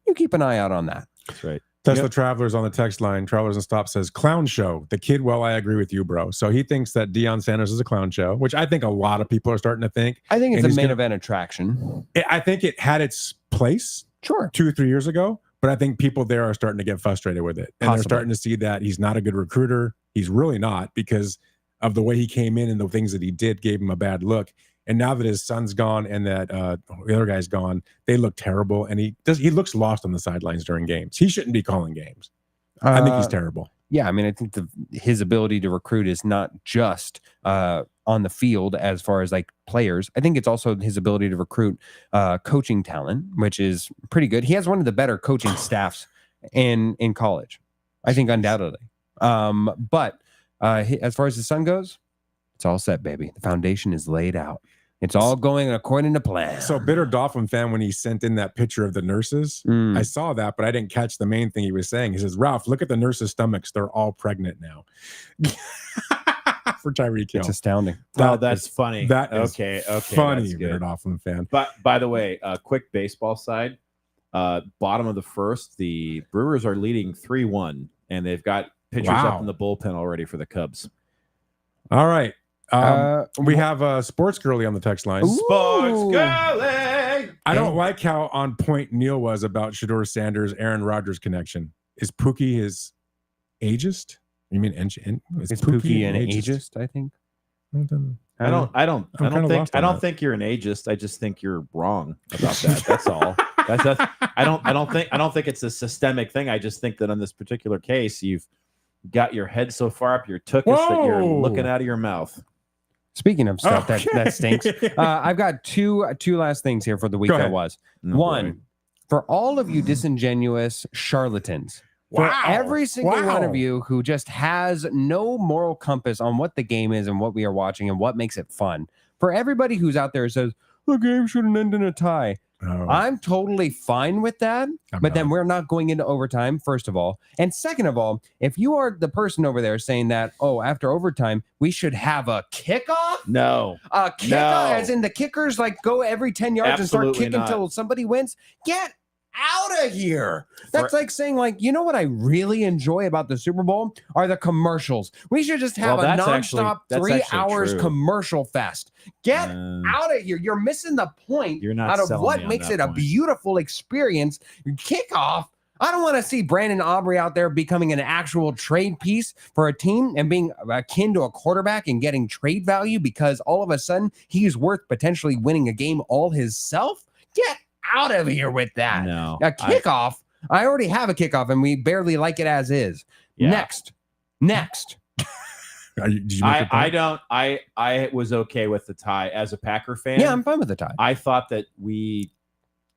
you keep an eye out on that. That's right. Tesla Travelers on the text line. Travelers and Stop says, clown show. The kid, well, I agree with you, bro. So he thinks that Deion Sanders is a clown show, which I think a lot of people are starting to think. I think it's a main event attraction. I think it had its place. Sure. 2 or 3 years ago. But I think people there are starting to get frustrated with it. And they're starting to see that he's not a good recruiter. He's really not, because of the way he came in and the things that he did gave him a bad look. And now that his son's gone and that the other guy's gone, they look terrible. And he looks lost on the sidelines during games. He shouldn't be calling games. I think he's terrible. Yeah, I mean, I think his ability to recruit is not just on the field as far as like players. I think it's also his ability to recruit coaching talent, which is pretty good. He has one of the better coaching staffs in college, I think, undoubtedly. But as far as his son goes, it's all set, baby. The foundation is laid out. It's all going according to plan. So bitter Dolphin fan, when he sent in that picture of the nurses, I saw that, but I didn't catch the main thing he was saying. He says, Ralph, look at the nurses' stomachs. They're all pregnant now. For Tyreek Hill. It's astounding. That's funny. That is okay. Funny, bitter Dolphin fan. But by the way, quick baseball side, bottom of the first, the Brewers are leading 3-1, and they've got pitchers up in the bullpen already for the Cubs. All right. We have a sports girly on the text line. Sports girly. I don't like how on point Neil was about Shedeur Sanders, Aaron Rodgers connection. Is Pookie his ageist? You mean is Pookie an ageist? I think. I don't think you're an ageist. I just think you're wrong about that. That's all. I don't think it's a systemic thing. I just think that in this particular case, you've got your head so far up your tuchus that you're looking out of your mouth. Speaking of stuff that stinks, I've got two last things here for the week that was. One, for all of you disingenuous charlatans, for every single one of you who just has no moral compass on what the game is and what we are watching and what makes it fun, for everybody who's out there who says, the game shouldn't end in a tie. Oh. I'm totally fine with that, then we're not going into overtime, first of all. And second of all, if you are the person over there saying that, after overtime, we should have a kickoff? No. A kickoff, as in the kickers like go every 10 yards and start kicking until somebody wins? Get out of here. That's like saying, like, you know what I really enjoy about the Super Bowl are the commercials. We should just have a nonstop 3 hours commercial fest. Get out of here. You're missing the point out of what makes it a beautiful experience. Kickoff. I don't want to see Brandon Aubrey out there becoming an actual trade piece for a team and being akin to a quarterback and getting trade value because all of a sudden he's worth potentially winning a game all himself. Get out of here with that. No, a kickoff. I already have a kickoff and we barely like it as is. Yeah. Next. I was okay with the tie as a Packer fan. Yeah, I'm fine with the tie. I thought that we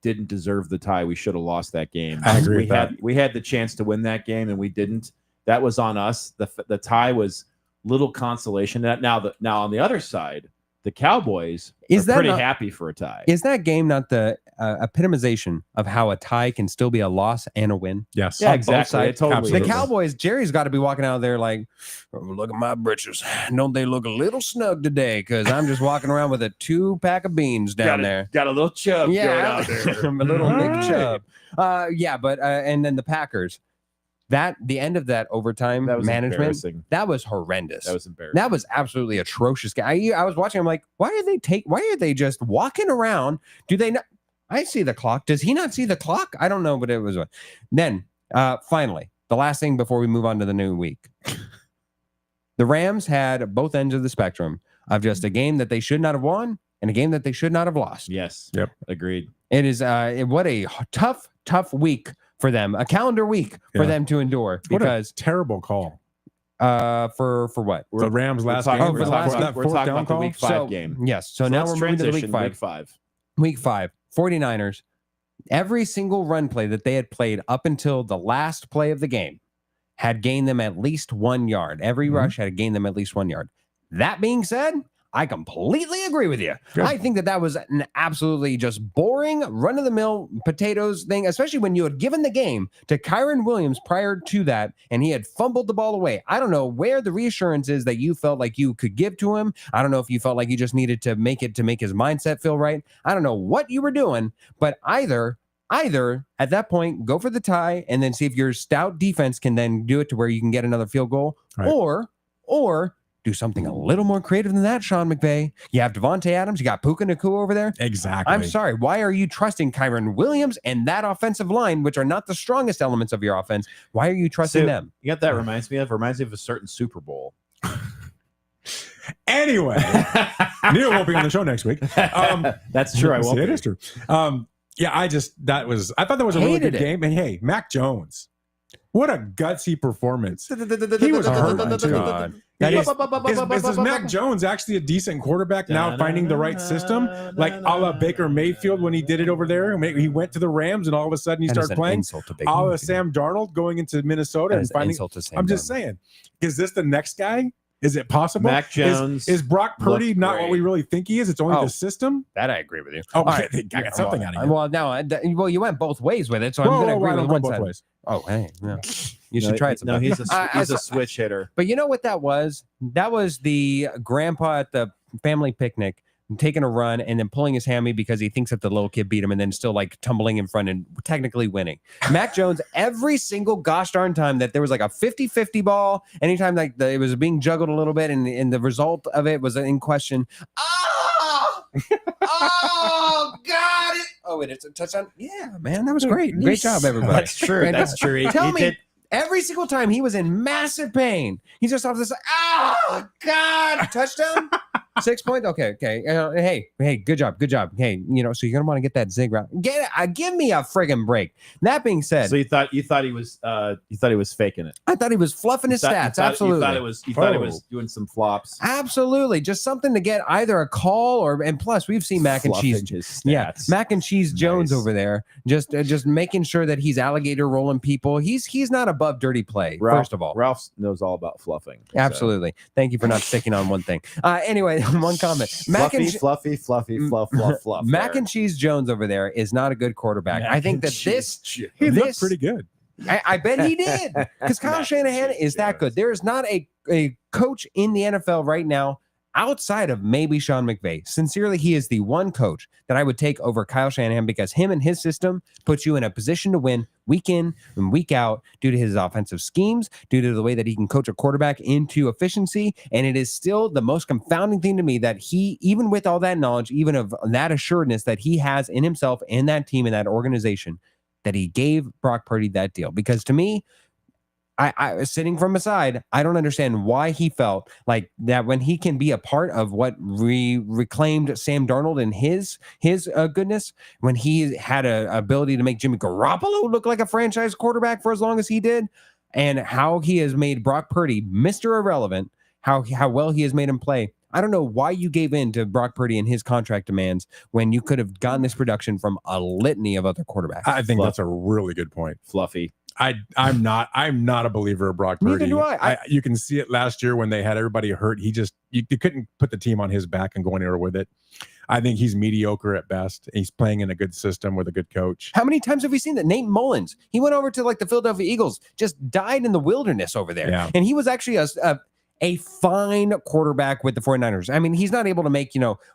didn't deserve the tie. We should have lost that game. I agree with that. We had the chance to win that game and we didn't. That was on us. The tie was little consolation. Now on the other side, The Cowboys Is are that pretty not- happy for a tie. Is that game not the epitomization of how a tie can still be a loss and a win? Yes. Yeah, on both exactly. sides. It totally Absolutely. The is. Cowboys, Jerry's got to be walking out there like, "Oh, look at my britches. Don't they look a little snug today? Because I'm just walking around with a 2-pack of beans down there. Got a little chub going Yeah, out there. a little Nick Right. Chubb. But and then the Packers. The end of that overtime That was management, embarrassing. that was horrendous. That was embarrassing. That was absolutely atrocious. I was watching. I'm like, why are they just walking around? Do they not? I see the clock. Does he not see the clock? I don't know, but it was. Then finally, the last thing before we move on to the new week, the Rams had both ends of the spectrum of just a game that they should not have won and a game that they should not have lost. Yes. Yep. Agreed. It is what a tough week for them, a calendar week for Yeah. them to endure What because a terrible call. for what? The Rams We're last talking, game. for we're the talking last about, that we're fourth talking down about the call? week 5 game. Yes. So now let's we're moving to the week transition 5. Week 5. Week 5, 49ers, every single run play that they had played up until the last play of the game had gained them at least 1 yard. Every rush had gained them at least 1 yard. That being said, I completely agree with you. Good. I think that was an absolutely just boring, run-of-the-mill potatoes thing, especially when you had given the game to Kyron Williams prior to that, and he had fumbled the ball away. I don't know where the reassurance is that you felt like you could give to him. I don't know if you felt like you just needed to make his mindset feel right. I don't know what you were doing, but either at that point, go for the tie and then see if your stout defense can then do it to where you can get another field goal, Right. or do something a little more creative than that, Sean McVay. You have Devontae Adams, you got Puka Nacua over there. Exactly. I'm sorry. Why are you trusting Kyron Williams and that offensive line, which are not the strongest elements of your offense? Why are you trusting So, them? You got that reminds me of a certain Super Bowl. Anyway, Neil won't be on the show next week. That's true. I won't. It is true. Yeah, I thought that was a really Hated good it. game. And hey, Mac Jones, what a gutsy performance. He was hurt too. God. That Is- is Mac Jones actually a decent quarterback now, finding the right system, like a la Baker Mayfield when he did it over there? He went to the Rams and all of a sudden he That is started an playing. insult to Baker A la Mayfield. Sam Darnold going into Minnesota That and is an finding. insult to Sam I'm just Darnold. saying, is this the next guy? Is it possible? Mac Jones is Brock Purdy looked not what we great. really think he is? It's only Oh. the system. That I agree with you. Oh, All right. I got something out of you. Well, no, you went both ways with it, so I'm Whoa, going to whoa, agree I with don't go one both side. ways. Oh, hey, yeah. You should try it No, sometime. he's a I- switch hitter. But you know what that was? That was the grandpa at the family picnic taking a run and then pulling his hammy because he thinks that the little kid beat him and then still like tumbling in front and technically winning. Mac Jones, every single gosh darn time that there was like a 50-50 ball, anytime like it was being juggled a little bit and the result of it was in question. Oh, got it. Oh, wait, it's a touchdown. Yeah, man, that was great. Great job, everybody. That's true. Great That's job. true. He Tell me, did- every single time he was in massive pain. He's just off this. Oh God! Touchdown. 6 points. Okay. Hey, good job. Hey, so you're gonna want to get that zig route. Give me a friggin' break. That being said, So you thought he was faking it. I thought he was fluffing his stats. Absolutely. You thought it was doing some flops. Absolutely. Just something to get either a call and plus we've seen Mac and Cheese. Fluffing his Yeah, stats. Mac and Cheese Jones Nice. over there, just making sure that he's alligator rolling people. He's not above dirty play. First of all, Ralph knows all about fluffing. So. absolutely. Thank you for not sticking on one thing. Anyway, one comment. Fluffy, fluff. Mac there. and Cheese Jones over there is not a good quarterback. I think that this, He looked this pretty good. I bet he did because Kyle Mac and Shanahan Cheese is that Jones. good. There is not a coach in the NFL right now outside of maybe Sean McVay. Sincerely, he is the one coach that I would take over Kyle Shanahan because him and his system puts you in a position to win week in and week out due to his offensive schemes, due to the way that he can coach a quarterback into efficiency. And it is still the most confounding thing to me that he, even with all that knowledge, even of that assuredness that he has in himself and that team and that organization, that he gave Brock Purdy that deal. Because to me, I sitting from aside, I don't understand why he felt like that when he can be a part of what reclaimed Sam Darnold and his goodness, when he had a ability to make Jimmy Garoppolo look like a franchise quarterback for as long as he did, and how he has made Brock Purdy Mr. Irrelevant, how well he has made him play. I don't know why you gave in to Brock Purdy and his contract demands when you could have gotten this production from a litany of other quarterbacks. I think that's a really good point. Fluffy. I'm not a believer of Brock Purdy. Neither do I. You can see it last year when they had everybody hurt. He just you couldn't put the team on his back and go anywhere with it. I think he's mediocre at best. He's playing in a good system with a good coach. How many times have we seen that? Nate Mullins, he went over to like the Philadelphia Eagles, just died in the wilderness over there. Yeah. And he was actually a fine quarterback with the 49ers. I mean, he's not able to make,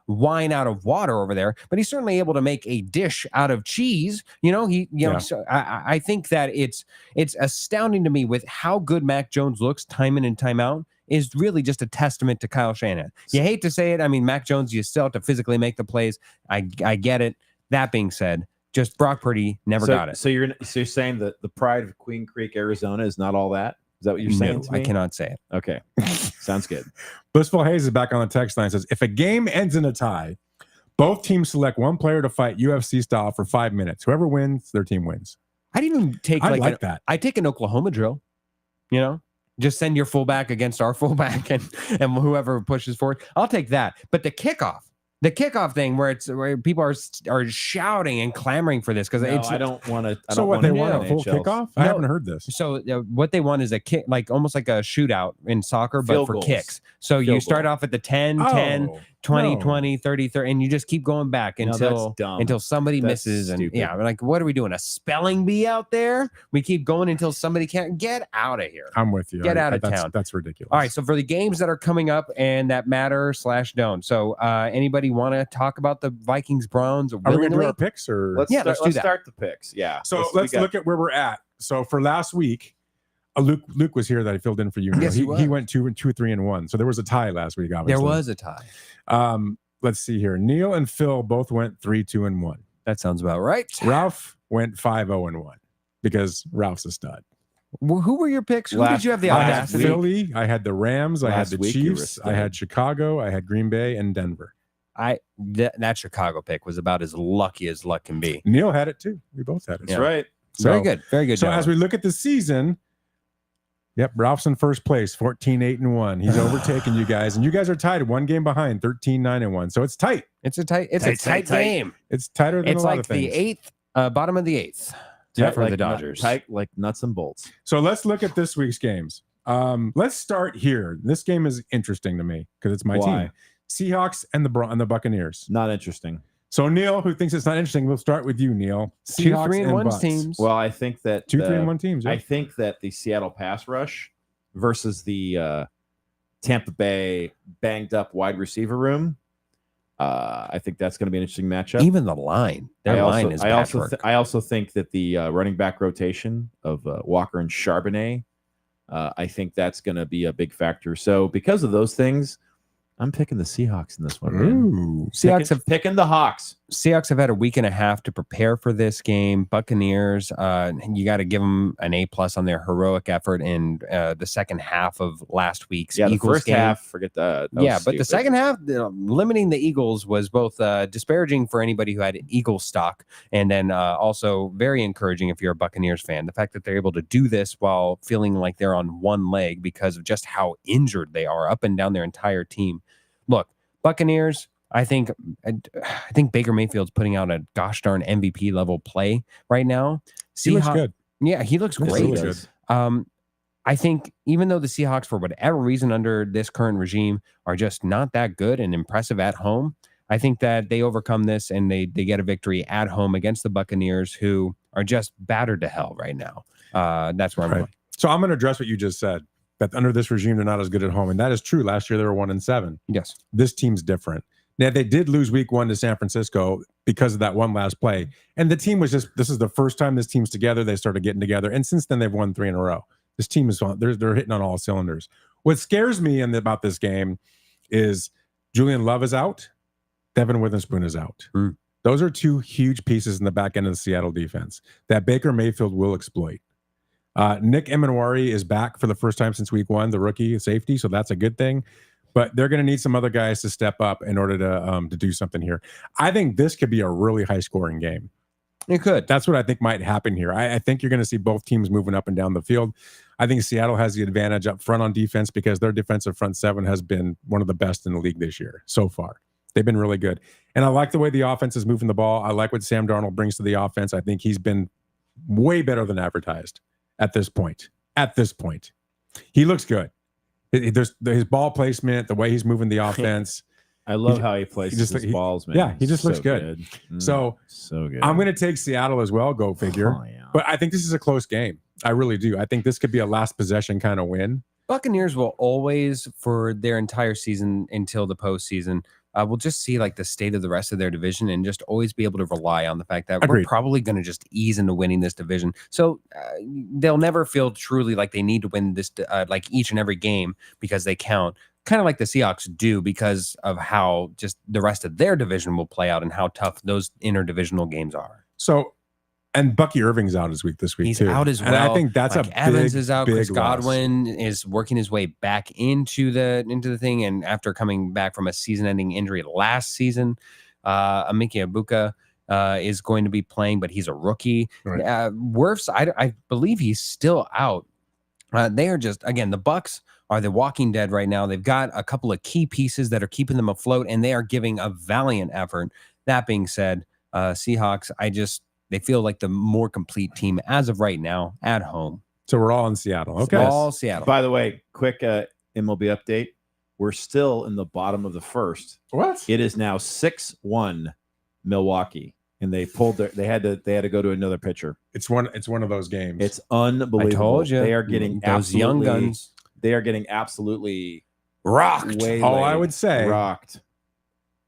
wine out of water over there, but he's certainly able to make a dish out of cheese. So I think that it's astounding to me with how good Mac Jones looks time in and time out is really just a testament to Kyle Shanahan. You hate to say it. I mean, Mac Jones, you still have to physically make the plays. I get it. That being said, just Brock Purdy never got it. So you're saying that the pride of Queen Creek, Arizona is not all that? Is that what you're saying? No, to me? I cannot say it. Okay. Sounds good. Blissful Hayes is back on the text line. Says, if a game ends in a tie, both teams select one player to fight UFC style for 5 minutes. Whoever wins, their team wins. I'd even take I like that. I take an Oklahoma drill, just send your fullback against our fullback and whoever pushes forward. I'll take that. But the kickoff thing where people are shouting and clamoring for this because I don't want to. So what they want a full kickoff? I haven't heard this. So what they want is a kick, like almost like a shootout in soccer, but Field for goals. kicks. So you start off at the 10, 10, 20, 20, 30, 30, and you just keep going back until somebody That's misses. And stupid. we're like, what are we doing? A spelling bee out there? We keep going until somebody can't get out of here. I'm with you. Get out of town. That's ridiculous. All right. So for the games that are coming up and that matter / don't. So anybody want to talk about the Vikings Browns? Are we going to do our picks or? Let's do that. start the picks. Yeah. So let's look at where we're at. So for last week, Luke was here that I filled in for you. Yes, he was. went 2-3-1. So there was a tie last week. Obviously, There was a tie. Let's see here. Neil and Phil both went 3-2-1. That sounds about right. Ralph went 5-0-1 because Ralph's a stud. Who were your picks? Who did you have the I had audacity? Philly. I had the Rams. I had Last the week you were a Chiefs. I stud. had Chicago. I had Green Bay and Denver. That Chicago pick was about as lucky as luck can be. Neil had it too. We both had it. That's right. Very good. Very good. So job. as we look at the season, Ralph's in first place, 14-8-1. He's overtaken you guys, and you guys are tied one game behind, 13-9-1 So it's tight. It's a tight game. It's tighter than It's a lot like of things. the eighth, bottom of the eighth. For the Dodgers. Tight like nuts and bolts. So let's look at this week's games. Let's start here. This game is interesting to me because it's my Why? team. Seahawks and the Buccaneers. Not interesting. So Neil, who thinks it's not interesting, we'll start with you, Neil. 2-3-1 Bucks. teams. Well, I think that 2-3-1 teams. Yeah. I think that the Seattle pass rush versus the Tampa Bay banged up wide receiver room. I think that's going to be an interesting matchup. Even the line. Their line is patchwork. I also think that the running back rotation of Walker and Charbonnet, I think that's going to be a big factor. So because of those things, I'm picking the Seahawks in this one. Man. Ooh. Picking the Hawks. Seahawks have had a week and a half to prepare for this game. Buccaneers, you got to give them an A+ on their heroic effort in the second half of last week's Yeah, the Eagles first game. half, forget that. Yeah, but the second half, limiting the Eagles was both disparaging for anybody who had Eagles stock, and then also very encouraging if you're a Buccaneers fan. The fact that they're able to do this while feeling like they're on one leg because of just how injured they are up and down their entire team. Look, Buccaneers, I think Baker Mayfield's putting out a gosh darn MVP level play right now. He looks good. Yeah, he looks Looks great. really good. I think even though the Seahawks, for whatever reason under this current regime, are just not that good and impressive at home, I think that they overcome this and they get a victory at home against the Buccaneers, who are just battered to hell right now. That's where I'm going. So I'm going to address what you just said, that under this regime, they're not as good at home. And that is true. Last year, they were 1-7. Yes. This team's different. Now, they did lose week 1 to San Francisco because of that one last play. And the team was this is the first time this team's together. They started getting together. And since then, they've won 3 in a row. This team is they're hitting on all cylinders. What scares me about this game is Julian Love is out. Devin Witherspoon is out. Those are 2 huge pieces in the back end of the Seattle defense that Baker Mayfield will exploit. Nick Emanwari is back for the first time since week 1, the rookie safety. So that's a good thing. But they're going to need some other guys to step up in order to do something here. I think this could be a really high scoring game. It could. That's what I think might happen here. I think you're going to see both teams moving up and down the field. I think Seattle has the advantage up front on defense because their defensive front 7 has been one of the best in the league this year so far. They've been really good. And I like the way the offense is moving the ball. I like what Sam Darnold brings to the offense. I think he's been way better than advertised at this point. He looks good. There's his ball placement, the way he's moving the offense. I love He- how he places just- his balls, man. yeah, he just looks So good. Mm, So so good. I'm going to take Seattle as well. Go figure. Oh, yeah. But I think this is a close game. I really do. I think this could be a last possession kind of win. Buccaneers will always, for their entire season until the postseason, we'll just see like the state of the rest of their division and just always be able to rely on the fact that we're Agreed. probably going to just ease into winning this division. So they'll never feel truly like they need to win this, like each and every game because they count. Kind of like the Seahawks do because of how just the rest of their division will play out and how tough those interdivisional games are. So, and Bucky Irving's out this week He's too. out as And I well. think that's Mike a Evans big, is out. big Chris loss. Godwin is working his way back into the thing, and after coming back from a season-ending injury last season, Amiki Abuka is going to be playing, but he's a rookie. Right. Wirfs, I believe he's still out. They are just, again, the Bucks are the walking dead right now. They've got a couple of key pieces that are keeping them afloat, and they are giving a valiant effort. That being said, Seahawks, they feel like the more complete team as of right now at home. So we're all in Seattle. Okay. All Seattle. By the way, quick MLB update. We're still in the bottom of the first. What? It is now 6-1 Milwaukee. And they pulled they had to go to another pitcher. It's one of those games. It's unbelievable. I told you. They are getting those young guns. They are getting absolutely Rocked. waylaid, I would say rocked.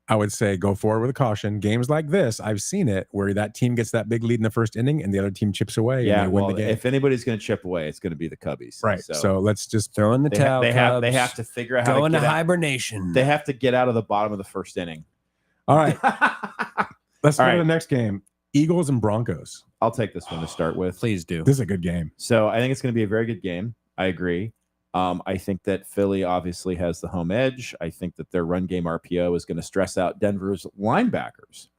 I would say go forward with caution. Games like this, I've seen it where that team gets that big lead in the first inning and the other team chips away Yeah, and they win well, the game. if anybody's going to chip away, it's going to be the Cubbies. Right. So let's just Throw in the they, towel. they have to figure out how go to into get out. hibernation. They have to get out of the bottom of the first inning. all right. Let's go All to right. the next game. Eagles and Broncos. I'll take this one to start with. Please do. This is a good game. So I think it's going to be a very good game. I agree. I think that Philly obviously has the home edge. I think that their run game RPO is going to stress out Denver's linebackers.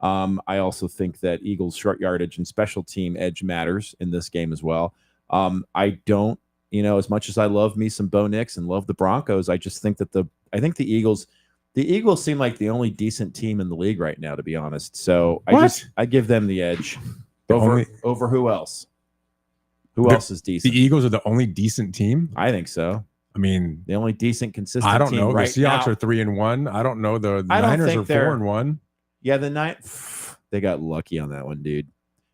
I also think that Eagles' short yardage and special team edge matters in this game as well. I don't, as much as I love me some Bo Nix and love the Broncos, I just think that the Eagles seem like the only decent team in the league right now, to be honest. So I give them the edge over who else? Who else is decent? The Eagles are the only decent team. I think so. I mean, The only decent, consistent I don't team know. right The Seahawks now. are 3-1. I don't know. The I don't Niners think are they're- 4-1. Yeah, the night they got lucky on that one, dude.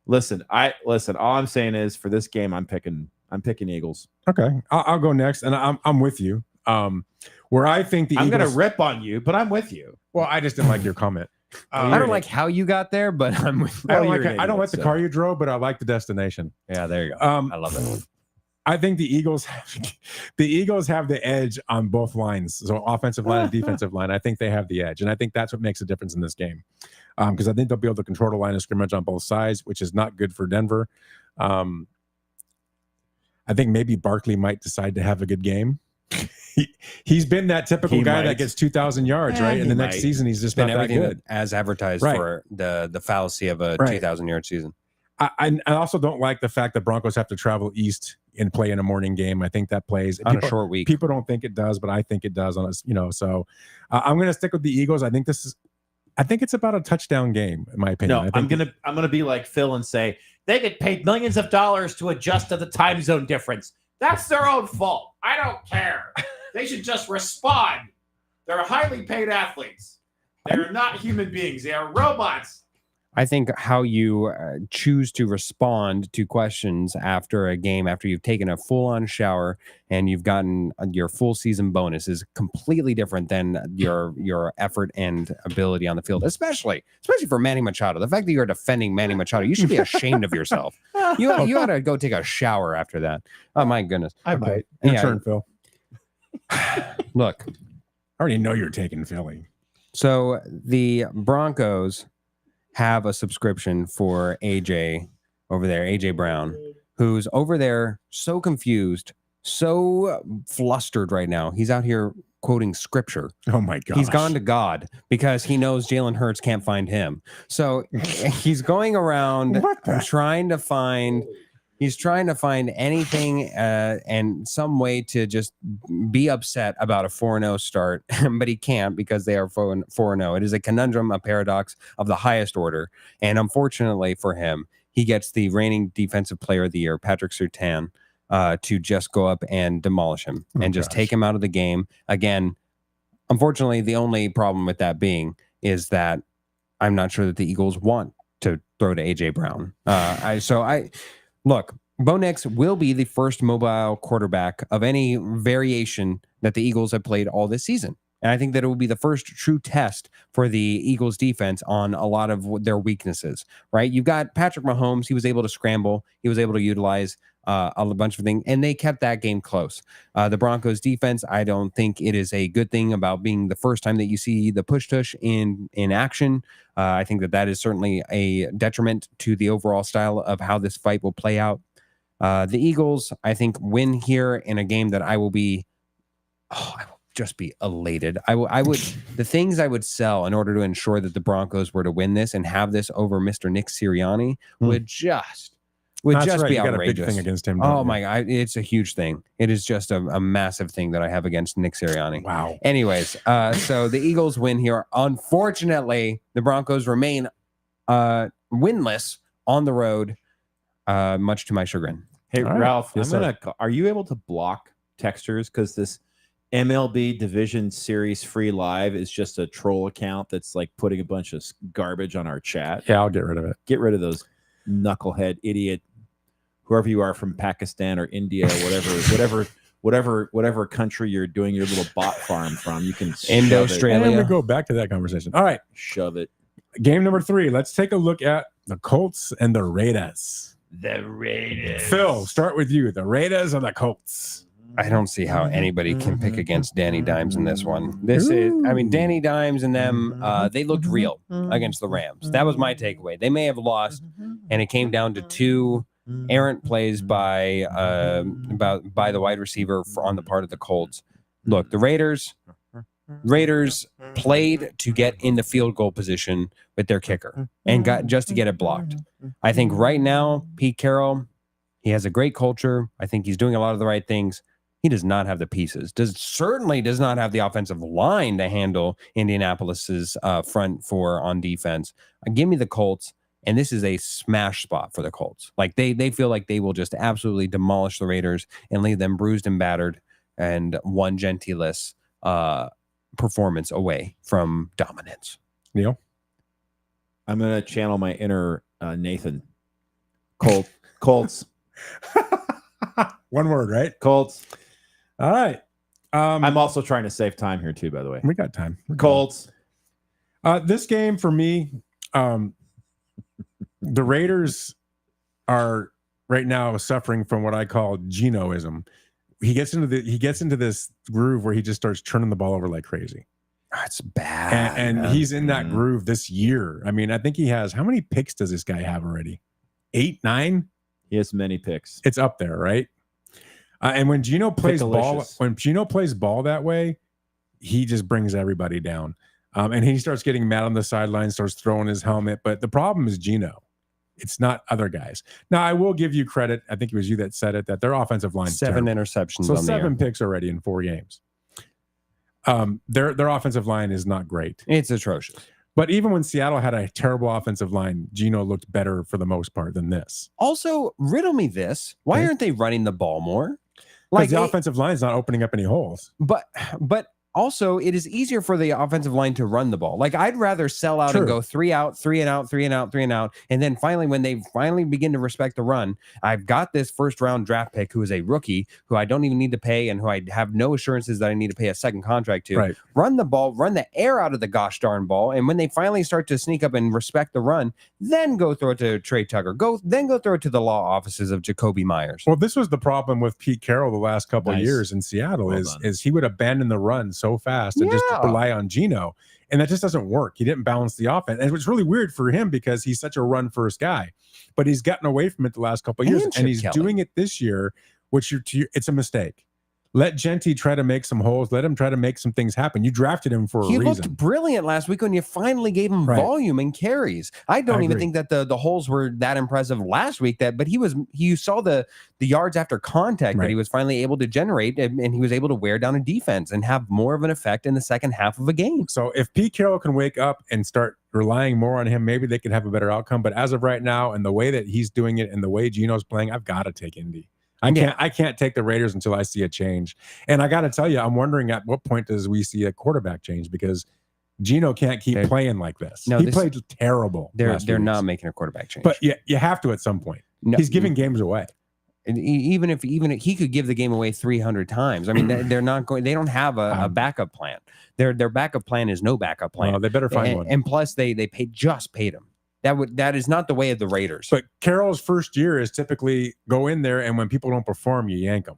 Listen. All I'm saying is for this game, I'm picking Eagles. Okay, I'll go next, and I'm with you. Where I think the I'm Eagles, gonna rip on you, but I'm with you. Well, I just didn't like your comment. I don't like how you got there, but I'm with I don't Well, like you're an I don't idiot, like the so. car you drove, but I like the destination. Yeah, there you go. I love it. I think the Eagles have the edge on both lines, so offensive line and defensive line. I think they have the edge, and I think that's what makes a difference in this game, because I think they'll be able to control the line of scrimmage on both sides, which is not good for Denver. I think maybe Barkley might decide to have a good game. He's been that typical He guy might. that gets 2,000 yards, Yeah, right? And he the next might. season, he's just Been not that everything good. as advertised Right. for the fallacy of a Right. 2,000-yard season. I also don't like the fact that Broncos have to travel east and play in a morning game. I think that plays On a short week. People don't think it does, but I think it does on us, So I'm going to stick with the Eagles. I think it's about a touchdown game, in my opinion. No, I think I'm gonna be like Phil and say they get paid millions of dollars to adjust to the time zone difference. That's their own fault. I don't care. They should just respond. They're highly paid athletes. They're not human beings. They are robots. I think how you choose to respond to questions after a game, after you've taken a full-on shower and you've gotten your full season bonus, is completely different than your effort and ability on the field, especially for Manny Machado. The fact that you're defending Manny Machado, you should be ashamed of yourself. You ought to go take a shower after that. Oh my goodness! I might. Your Yeah. turn, Phil. Look, I already know you're taking Philly. so the Broncos have a subscription for AJ over there, AJ Brown, who's over there so confused, so flustered right now. He's out here quoting scripture. Oh my god. He's gone to God because he knows Jalen Hurts can't find him. So he's going around What the- trying to find anything and some way to just be upset about a 4-0 start, but he can't because they are 4-0. It is a conundrum, a paradox of the highest order. And unfortunately for him, he gets the reigning defensive player of the year, Patrick Surtain, to just go up and demolish him and just gosh. take him out of the game. Again, unfortunately, the only problem with that being is that I'm not sure that the Eagles want to throw to AJ Brown. Look, Bo Nix will be the first mobile quarterback of any variation that the Eagles have played all this season. And I think that it will be the first true test for the Eagles defense on a lot of their weaknesses, right? You've got Patrick Mahomes. He was able to scramble. He was able to utilize a bunch of things, and they kept that game close. The Broncos defense, I don't think it is a good thing about being the first time that you see the push-tush in action. I think that is certainly a detriment to the overall style of how this fight will play out. The Eagles, I think, win here in a game that I will just be elated. I would the things I would sell in order to ensure that the Broncos were to win this and have this over Mr. Nick Sirianni would just That's just right. be You got a outrageous. big thing against him. Oh don't you? my God, it's a huge thing. It is just a massive thing that I have against Nick Sirianni. Wow. Anyways, so the Eagles win here. Unfortunately, the Broncos remain winless on the road, much to my chagrin. Hey, All right. Ralph, Yes, are you able to block texters? Because this MLB Division Series Free Live is just a troll account that's like putting a bunch of garbage on our chat. Yeah, I'll get rid of it. Get rid of those knucklehead idiot, whoever you are from Pakistan or India, whatever country you're doing your little bot farm from. You can Indo-Australia. And we go back to that conversation. All right. shove it. Game number 3. Let's take a look at the Colts and the Raiders. The Raiders. Phil, start with you. The Raiders or the Colts? I don't see how anybody can pick against Danny Dimes in this one. Danny Dimes and them, they looked real against the Rams. That was my takeaway. They may have lost, and it came down to 2 errant plays by the wide receiver on the part of the Colts. Look, the Raiders played to get in the field goal position with their kicker and got just to get it blocked. I think right now, Pete Carroll, he has a great culture. I think he's doing a lot of the right things. He does not have the pieces. Certainly does not have the offensive line to handle Indianapolis's front four on defense. Give me the Colts, and this is a smash spot for the Colts. Like they feel like they will just absolutely demolish the Raiders and leave them bruised and battered and one Gentilis performance away from dominance. Neil? I'm gonna channel my inner Nathan. Colts. One word, right? Colts. All right. I'm also trying to save time here too, by the way. We got time. We're good. Colts. This game for me, the Raiders are right now suffering from what I call Genoism. He gets into this groove where he just starts turning the ball over like crazy. That's bad. And he's in that groove this year. I mean, I think he has, how many picks does this guy have already? 8, 9? He has many picks. It's up there, right? And when Geno plays Pickalicious. ball that way, he just brings everybody down. And he starts getting mad on the sideline, starts throwing his helmet. But the problem is Geno. It's not other guys. Now, I will give you credit. I think it was you that said it, that their offensive line 7 interceptions. So on 7 picks already in 4 games. Their offensive line is not great. It's atrocious. But even when Seattle had a terrible offensive line, Geno looked better for the most part than this. Also, riddle me this. Why Okay. aren't they running the ball more? Like the offensive line is not opening up any holes. But also, it is easier for the offensive line to run the ball. Like, I'd rather sell out True. and go 3 out, 3 and out, 3 and out, 3 and out. And then finally, when they finally begin to respect the run, I've got this first round draft pick who is a rookie who I don't even need to pay and who I have no assurances that I need to pay a second contract to. Right. Run the ball, run the air out of the gosh darn ball. And when they finally start to sneak up and respect the run, then go throw it to Trey Tucker. Then go throw it to the law offices of Jacoby Myers. Well, this was the problem with Pete Carroll the last couple of Nice. years in Seattle Well is done. he would abandon the run so fast and just Yeah. rely on Geno. And that just doesn't work. He didn't balance the offense. And it was really weird for him because he's such a run first guy. But he's gotten away from it the last couple of years. And And he's Chip Kelly. doing it this year, which it's a mistake. Let Genty try to make some holes. Let him try to make some things happen. You drafted him for a He reason. looked brilliant last week when you finally gave him Right. volume and carries. I don't I even agree. think that the holes were that impressive last week. But you saw the yards after contact that Right. he was finally able to generate, and he was able to wear down a defense and have more of an effect in the second half of a game. So if Pete Carroll can wake up and start relying more on him, maybe they could have a better outcome. But as of right now, and the way that he's doing it and the way Geno's playing, I've got to take Indy. I can't take the Raiders until I see a change. And I got to tell you, I'm wondering at what point does we see a quarterback change, because Geno can't keep playing like this. No, he played terrible. They're not making a quarterback change. But you have to at some point. No, He's giving games away. And even if he could give the game away 300 times. I mean, they're not going. They don't have a backup plan. Their backup plan is no backup plan. Well, they better find one. And plus, they paid him. That is not the way of the Raiders. But Carroll's first year is typically go in there, and when people don't perform, you yank them.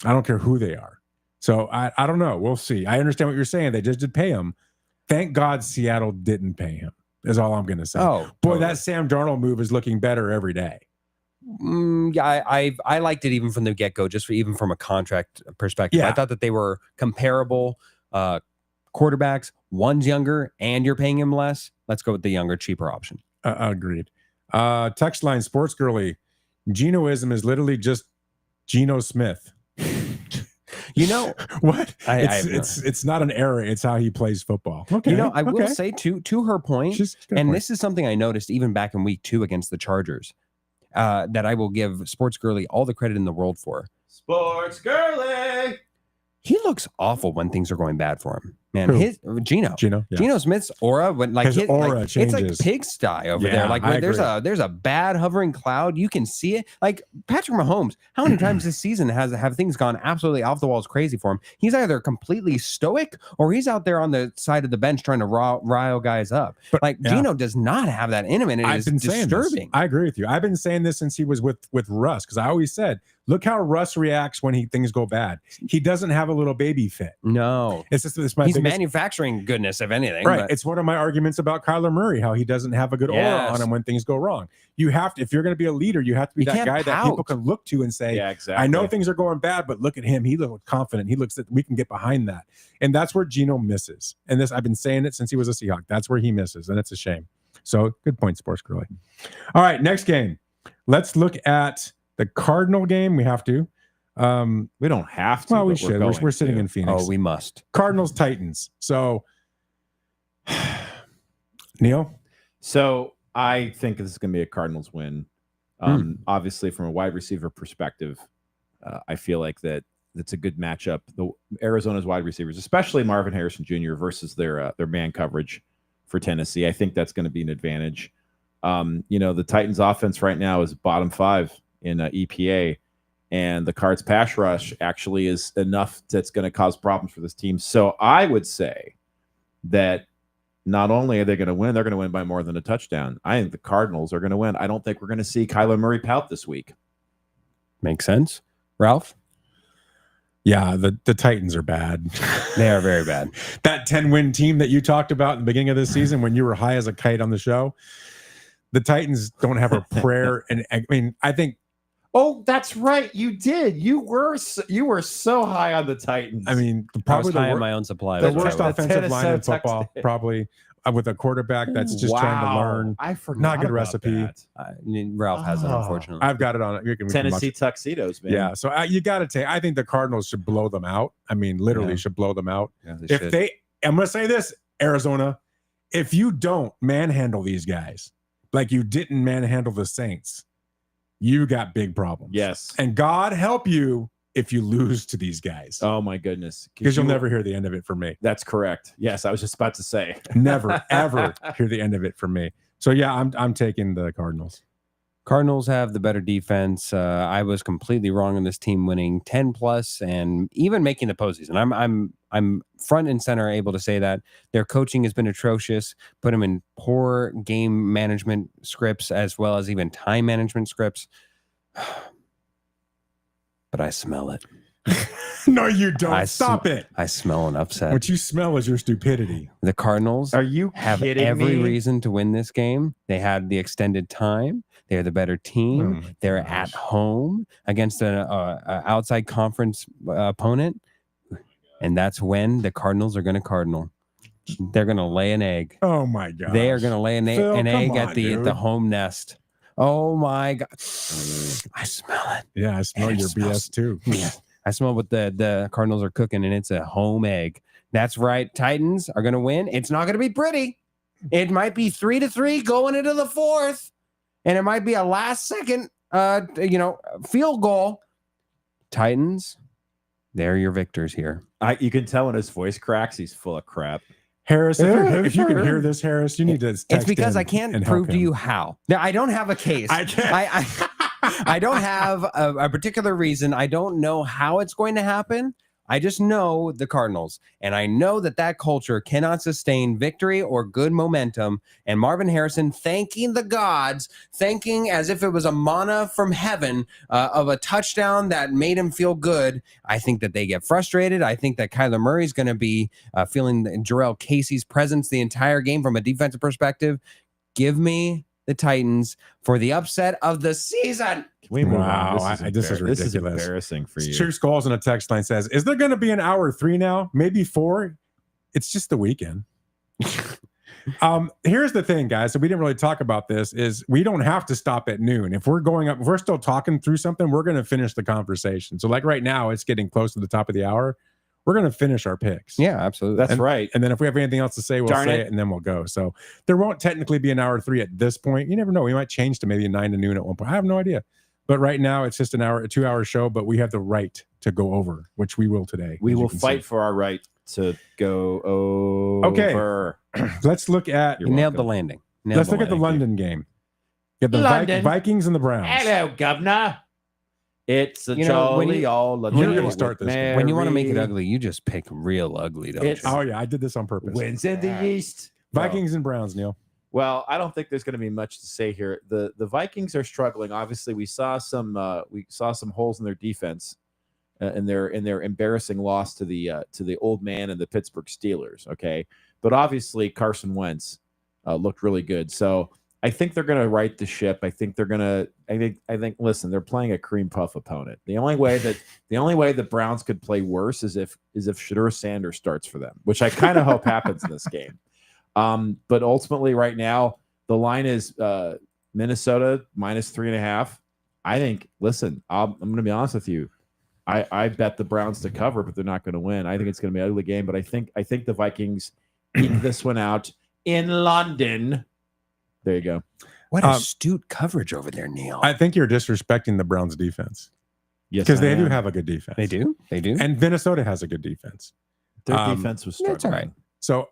I don't care who they are. So I don't know. We'll see. I understand what you're saying. They just did pay him. Thank God Seattle didn't pay him, is all I'm going to say. Oh, boy, that Sam Darnold move is looking better every day. Yeah, I liked it even from the get-go, even from a contract perspective. Yeah. I thought that they were comparable quarterbacks. One's younger, and you're paying him less. Let's go with the younger, cheaper option. Agreed. Text line, Sports Girly. Genoism is literally just Geno Smith. You know what? It's not an error. It's how he plays football. Okay. You know, I will say to her point, this is something I noticed even back in week 2 against the Chargers, that I will give Sports Girly all the credit in the world for. Sports Girly. He looks awful when things are going bad for him. Man, Who? Geno, yeah. Geno Smith's aura, when His aura it's like changes. pigsty over Yeah, there. Like I when there's a bad hovering cloud, you can see it. Like Patrick Mahomes, how many times this season have things gone absolutely off the walls crazy for him? He's either completely stoic or he's out there on the side of the bench trying to rile guys up. But Geno does not have that in him, and it is disturbing. I agree with you. I've been saying this since he was with Russ, because I always said, look how Russ reacts when things go bad. He doesn't have a little baby fit. No, it's my he's biggest, manufacturing goodness, if anything. Right. But It's one of my arguments about Kyler Murray, how he doesn't have a good aura on him when things go wrong. You have to, if you're going to be a leader, you have to be that guy that people can look to and say, I know things are going bad, but look at him. He looks confident. He looks that we can get behind that. And that's where Geno misses. And this, I've been saying it since he was a Seahawk. That's where he misses. And it's a shame. So good point, Sports Girly. All right, next game. Let's look at the Cardinal game. We have to. We don't have to. Well, we should. We're sitting in Phoenix. Oh, we must. Cardinals, Titans. So, Neil? So I think this is going to be a Cardinals win. Obviously, from a wide receiver perspective, I feel like that's a good matchup. The Arizona's wide receivers, especially Marvin Harrison Jr. versus their man coverage for Tennessee, I think that's going to be an advantage. The Titans' offense right now is bottom 5 in EPA, and the Cards' pass rush actually is enough that's going to cause problems for this team. So I would say that not only are they going to win, they're going to win by more than a touchdown. I think the Cardinals are going to win. I don't think we're going to see Kyler Murray pout this week. Makes sense. Ralph? Yeah, the Titans are bad. They are very bad. That 10-win team that you talked about in the beginning of this season when you were high as a kite on the show, the Titans don't have a prayer. And I mean, I think. Oh, that's right. You did. You were so high on the Titans. I mean, probably high on my own supply. The worst offensive line in football, probably, with a quarterback that's just trying to learn. I forgot. Not a good recipe. Ralph has it, unfortunately. I've got it on it. Tennessee tuxedos, man. Yeah. So you got to take. I think the Cardinals should blow them out. I mean, literally should blow them out. Yeah, I'm going to say this, Arizona, if you don't manhandle these guys like you didn't manhandle the Saints, you got big problems. Yes. And God help you if you lose to these guys. Oh, my goodness. Because you'll never hear the end of it from me. That's correct. Yes, I was just about to say. Never, ever hear the end of it from me. So, yeah, I'm taking the Cardinals. Cardinals have the better defense. I was completely wrong on this team winning 10+ and even making the postseason. I'm front and center able to say that their coaching has been atrocious. Put them in poor game management scripts as well as even time management scripts. But I smell it. No, you don't. Stop it. I smell an upset. What you smell is your stupidity. The Cardinals have every reason to win this game. They had the extended time. They're the better team. They're at home against an outside conference opponent. And that's when the Cardinals are going to cardinal. They're going to lay an egg. Oh, my God. They are going to lay an egg at dude. the home nest. Oh, my God. I smell it. Yeah, I smell your BS too. Yeah. I smell what the Cardinals are cooking, and it's a home egg. That's right. Titans are going to win. It's not going to be pretty. It might be 3-3 going into the 4th, and it might be a last-second field goal. Titans, they're your victors here. You can tell when his voice cracks, he's full of crap. Harris, if you can hear this, Harris, you need to text It's because in I can't and prove help to him. you how. Now, I don't have a case. I can't. I don't have a particular reason. I don't know how it's going to happen. I just know the Cardinals, and I know that culture cannot sustain victory or good momentum. And Marvin Harrison thanking the gods, thanking as if it was a manna from heaven of a touchdown that made him feel good. I think that they get frustrated. I think that Kyler Murray is going to be feeling Jarrell Casey's presence the entire game from a defensive perspective. Give me the Titans for the upset of the season. Can we move Wow, on? this is This is ridiculous. embarrassing for you. True Skulls in a text line says, "Is there going to be an hour 3 now? Maybe 4? It's just the weekend." Here's the thing, guys. So we didn't really talk about this. Is we don't have to stop at noon. If we're still talking through something, we're going to finish the conversation. So like right now, it's getting close to the top of the hour. We're going to finish our picks. Yeah, absolutely. That's right. And then if we have anything else to say, we'll Darn say it. it, and then we'll go. So there won't technically be an hour 3 at this point. You never know. We might change to maybe 9 to noon at one point. I have no idea. But right now, it's just a 2-hour show. But we have the right to go over, which we will today. We as you will can fight see. for our right to go over. Okay. Let's look at You nailed the landing. let's look at the London game. Get the London. Vikings and the Browns. Hello, governor. It's a You know, when jolly you- all You're gonna with start this game. Mary. When you want to make it ugly, you just pick real ugly, don't It's- you? Oh yeah, I did this on purpose. Wins in the East. Vikings and Browns, Neil. Well, I don't think there's going to be much to say here. The Vikings are struggling. Obviously, we saw some holes in their defense, in their embarrassing loss to the old man and the Pittsburgh Steelers. Okay, but obviously Carson Wentz looked really good. So I think they're going to right the ship. I think they're going to. I think. Listen, they're playing a cream puff opponent. The only way the Browns could play worse is if Shedeur Sanders starts for them, which I kind of hope happens in this game. But ultimately, right now, the line is Minnesota -3.5. I think. Listen, I'm going to be honest with you. I bet the Browns to cover, but they're not going to win. I think it's going to be an ugly game. But I think the Vikings eke this one out in London. There you go. What astute coverage over there, Neil. I think you're disrespecting the Browns defense Yes, because I they do am. have a good defense. They do. And Minnesota has a good defense. Their defense was struggling. That's all right. So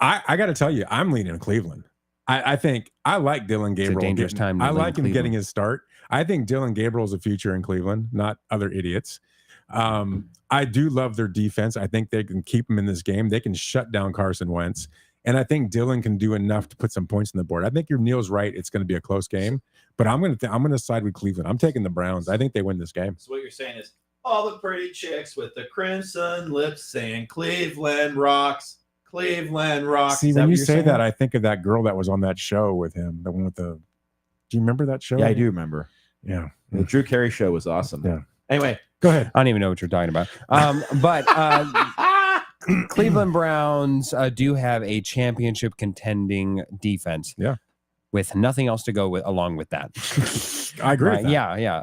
I got to tell you, I'm leaning Cleveland. I think I like Dylan Gabriel. dangerous time to I lean like him Cleveland. getting his start. I think Dylan Gabriel is a future in Cleveland, not other idiots. I do love their defense. I think they can keep him in this game. They can shut down Carson Wentz. And I think Dylan can do enough to put some points on the board. I think your Neil's right. It's going to be a close game, but I'm going to side with Cleveland. I'm taking the Browns. I think they win this game. So what you're saying is all the pretty chicks with the crimson lips saying Cleveland rocks. Cleveland rocks. See, Is that when what you you're say saying? that, I think of that girl that was on that show with him, the one with the. Do you remember that show? Yeah, I do remember. Yeah. The Drew Carey show was awesome. Yeah. Anyway, Go ahead. I don't even know what you're talking about. But Cleveland Browns do have a championship contending defense. Yeah. With nothing else to go with along with that. I agree. With that. Yeah.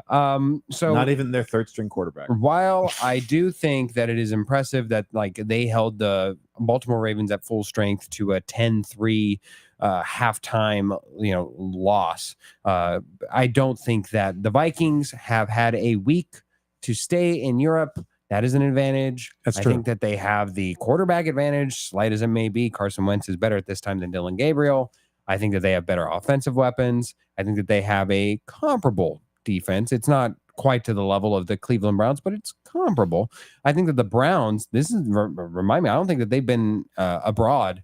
So not even their third string quarterback. while I do think that it is impressive that like they held the Baltimore Ravens at full strength to a 10-3 halftime, loss. I don't think that the Vikings have had a week to stay in Europe. That is an advantage. That's I true. think that they have the quarterback advantage, slight as it may be. Carson Wentz is better at this time than Dylan Gabriel. I think that they have better offensive weapons. I think that they have a comparable defense. It's not quite to the level of the Cleveland Browns, but it's comparable. I think that the Browns, remind me, I don't think that they've been abroad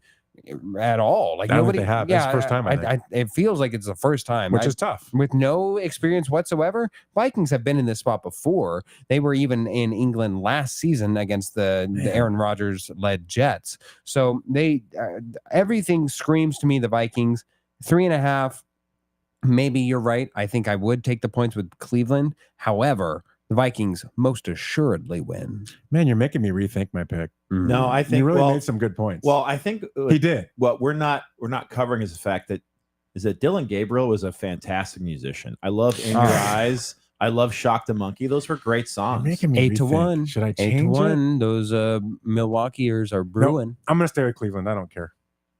at all. Like I don't think nobody, they have. It's the first time, I think. it feels like it's the first time, Which is tough. with no experience whatsoever. Vikings have been in this spot before. They were even in England last season against the Aaron Rodgers led Jets. So they everything screams to me the Vikings 3.5. Maybe you're right. I think I would take the points with Cleveland. However, the Vikings most assuredly win. Man, you're making me rethink my pick. No, I think You really made some good points. Well, I think he did. what we're not covering is the fact that Dylan Gabriel was a fantastic musician. I love In Your Eyes. I love Shock the Monkey. Those were great You're songs. making me 8-1. Should I change it? 8-1. Those Milwaukeeers are brewing. I'm going to stay with Cleveland. I don't care.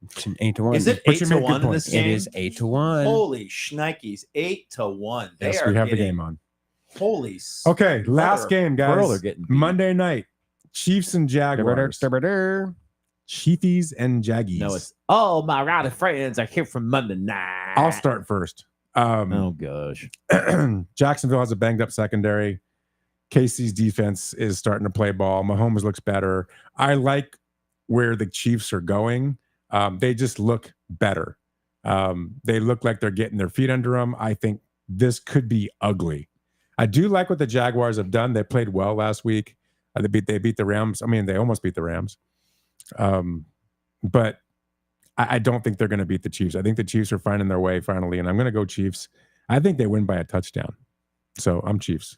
It's an 8-1. Is it But you 8 made to good 1 in points. this It game? is 8-1. Holy shnikes, 8 to 1. They Yes, are we have the getting- game on. Holy. Okay, last Brother, game, Pearl are guys. getting beat. Monday night, Chiefs and Jaguars. Chiefs and Jaggies. No, it's my rowdy friends are here from Monday night. I'll start first. Oh gosh. Jacksonville has a banged up secondary. KC's defense is starting to play ball. Mahomes looks better. I like where the Chiefs are going. They just look better. They look like they're getting their feet under them. I think this could be ugly. I do like what the Jaguars have done. They played well last week. They beat the Rams. I mean, they almost beat the Rams. But I don't think they're going to beat the Chiefs. I think the Chiefs are finding their way finally, and I'm going to go Chiefs. I think they win by a touchdown. So I'm Chiefs.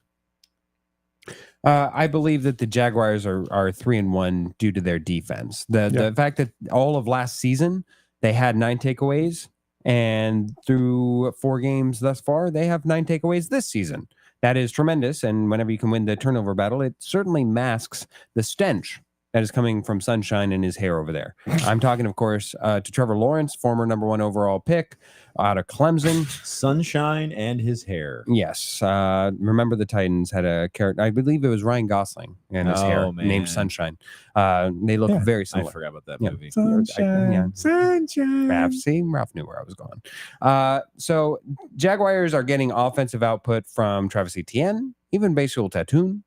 I believe that the Jaguars are 3-1 due to their defense. The fact that all of last season they had 9 takeaways, and through 4 games thus far, they have 9 takeaways this season. That is tremendous. And whenever you can win the turnover battle, it certainly masks the stench that is coming from Sunshine and his hair over there. I'm talking, of course, to Trevor Lawrence, former number 1 overall pick out of Clemson. Sunshine and his hair. Yes. Remember the Titans had a character, I believe it was Ryan Gosling and his hair Oh, man. named Sunshine. They look very I similar. forgot about that Yeah. movie. Sunshine. Ralph knew where I was going. So Jaguars are getting offensive output from Travis Etienne, even Basil Tatoon,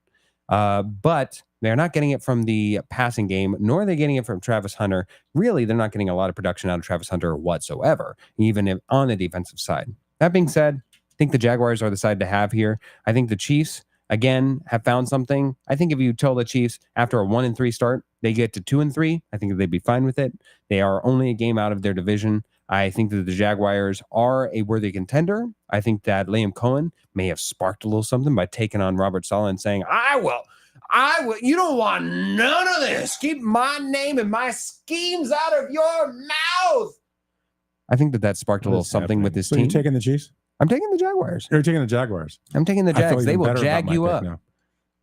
but they're not getting it from the passing game, nor are they getting it from Travis Hunter. Really, they're not getting a lot of production out of Travis Hunter whatsoever, even if on the defensive side. That being said, I think the Jaguars are the side to have here. I think the Chiefs, again, have found something. I think if you tell the Chiefs after a 1-3 start, they get to 2-3, I think they'd be fine with it. They are only a game out of their division. I think that the Jaguars are a worthy contender. I think that Liam Cohen may have sparked a little something by taking on Robert Saleh and saying, I will. You don't want none of this. Keep my name and my schemes out of your mouth. I think that sparked a What little is something with happening? this So team. you're taking the Chiefs? I'm taking the Jaguars. You're taking the Jaguars. I'm taking the I feel Jags. They even will better about jag my you pick up. now.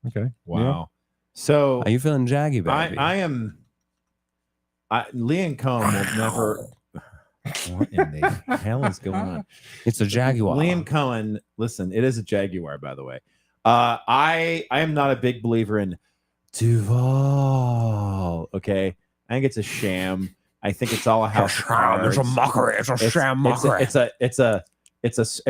Okay. Wow. So Are you feeling jaggy, baby? I am. Liam Cohen will never. What in the hell is going on? It's a Jaguar. Liam Cohen. Listen, it is a Jaguar, by the way. I am not a big believer in Duval. Okay, I think it's a sham. I think it's all a house of cards. It's a mockery. It's a sham mockery. It's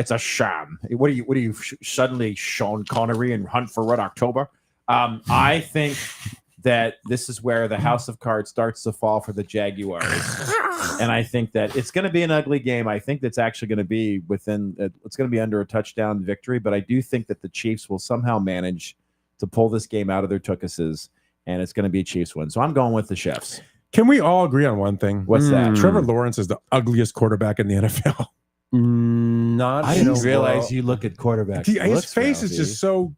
a sham. What are you suddenly Sean Connery and Hunt for Red October? I think that this is where the house of cards starts to fall for the Jaguars, and I think that it's going to be an ugly game. I think that's actually going to be it's going to be under a touchdown victory, but I do think that the Chiefs will somehow manage to pull this game out of their tuchuses, and it's going to be a Chiefs win. So I'm going with the Chiefs. Can we all agree on one thing? What's that? Trevor Lawrence is the ugliest quarterback in the NFL. Not. I in didn't a realize world- you look at quarterbacks. His looks, face is Ralphie. just so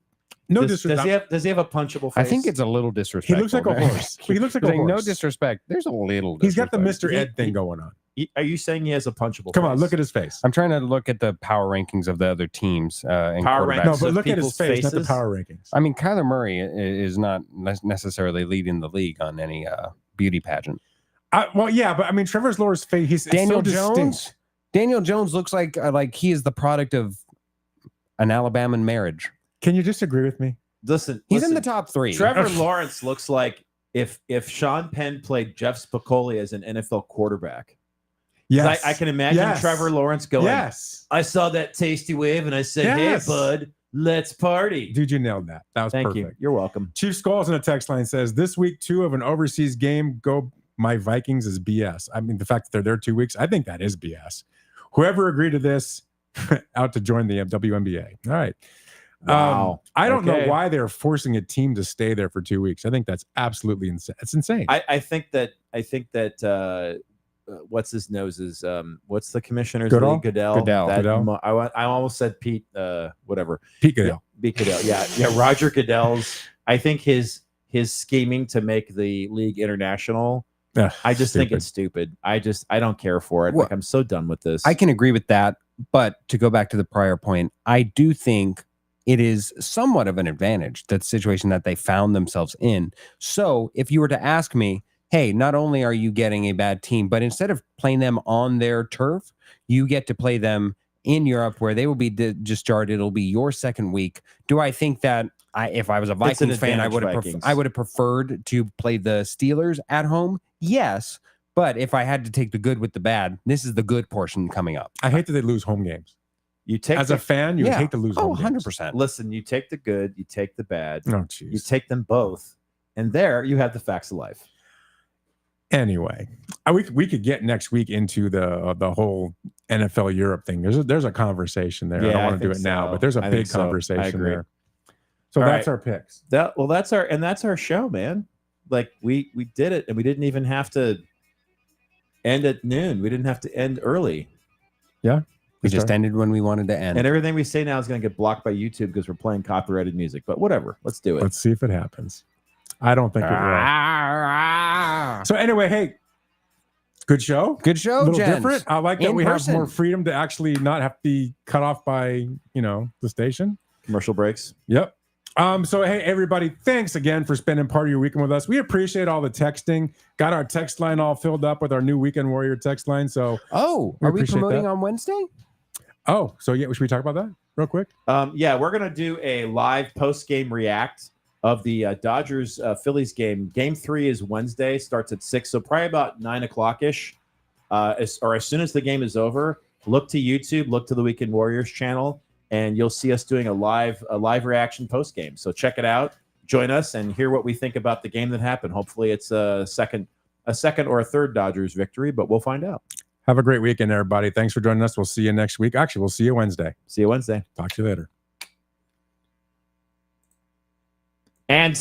no Does disrespect. he have a punchable face? I think it's a little He disrespectful. looks like a horse. He looks like a Like, horse. no disrespect. There's a little. He's got the disrespect. Mr. Ed thing going on. Are you saying he has a punchable Come face? on, look at his face. I'm trying to look at the power rankings of the other teams and Power quarterbacks. rankings. No, of but look at his people's face, not the faces? power rankings. I mean, Kyler Murray is not necessarily leading the league on any beauty pageant. Well, yeah, but I mean, Trevor Lawrence's face. He's Daniel so distinct. Jones. Daniel Jones looks like he is the product of an Alabama marriage. Can you disagree with me? Listen, He's in the top 3. Trevor Lawrence looks like if Sean Penn played Jeff Spicoli as an NFL quarterback. 'Cause Yes, I can imagine Yes. Trevor Lawrence going. Yes, I saw that tasty wave and I said, Yes. "Hey, bud, let's party." dude, you nailed that. That was Thank perfect. you. You're welcome. Chief Skulls in a text line says, "This week 2 of an overseas game, go my Vikings is BS." I mean, the fact that they're there 2 weeks, I think that is BS. Whoever agreed to this, out to join the WNBA. All right. Wow. I don't know Okay. why they're forcing a team to stay there for 2 weeks. I think that's absolutely insane. It's insane. I think that what's his nose is what's the commissioner's Goodell? league? Goodell. Goodell. That Goodell. I almost said Pete. Whatever. Pete Goodell. Pete Goodell. Yeah. Roger Goodell's. I think his scheming to make the league international. Ugh, I just think stupid. it's stupid. I don't care for it. Well, Like I'm so done with this. I can agree with that, but to go back to the prior point, I do think it is somewhat of an advantage, that situation that they found themselves in. So if you were to ask me, hey, not only are you getting a bad team, but instead of playing them on their turf, you get to play them in Europe where they will be just started. It'll be your second week. Do I think that if I was a It's an Vikings fan, I advantage, would have preferred to play the Steelers at home? Yes. But if I had to take the good with the bad, this is the good portion coming up. I hate that they lose home games. You take As a fan, you would hate to lose Oh, home games. 100%. listen. You take the good, you take the bad, Oh, you jeez. take them both, and there you have the facts of life. Anyway, we could get next week into the whole NFL Europe thing. There's a conversation there. I Yeah, don't I want to do it think now, so. but there's a I big think so. I conversation agree. there. So All that's right. our picks. That's our show, man. Like we did it, and we didn't even have to end at noon. We didn't have to end early, We just ended when we wanted to end. and everything we say now is going to get blocked by YouTube because we're playing copyrighted music. But whatever, let's do it. Let's see if it happens. I don't think it will. So anyway, hey, good show. Good A show, little gents. different. I like that In we person. have more freedom to actually not have to be cut off by the station. Commercial breaks. Yep. So hey everybody, thanks again for spending part of your weekend with us. We appreciate all the texting. Got our text line all filled up with our new Weekend Warrior text line. So Oh, We are we appreciate promoting that. on Wednesday? should we talk about that real quick? Yeah, we're gonna do a live post game react of the Dodgers Phillies game. Game 3 is Wednesday, starts at 6, so probably about 9:00 ish, as soon as the game is over. Look to YouTube, look to the Weekend Warriors channel, and you'll see us doing a live reaction post game. So check it out, join us, and hear what we think about the game that happened. Hopefully, it's a second or a third Dodgers victory, but we'll find out. Have a great weekend, everybody. Thanks for joining us. We'll see you next week. Actually, we'll see you Wednesday. See you Wednesday. Talk to you later. And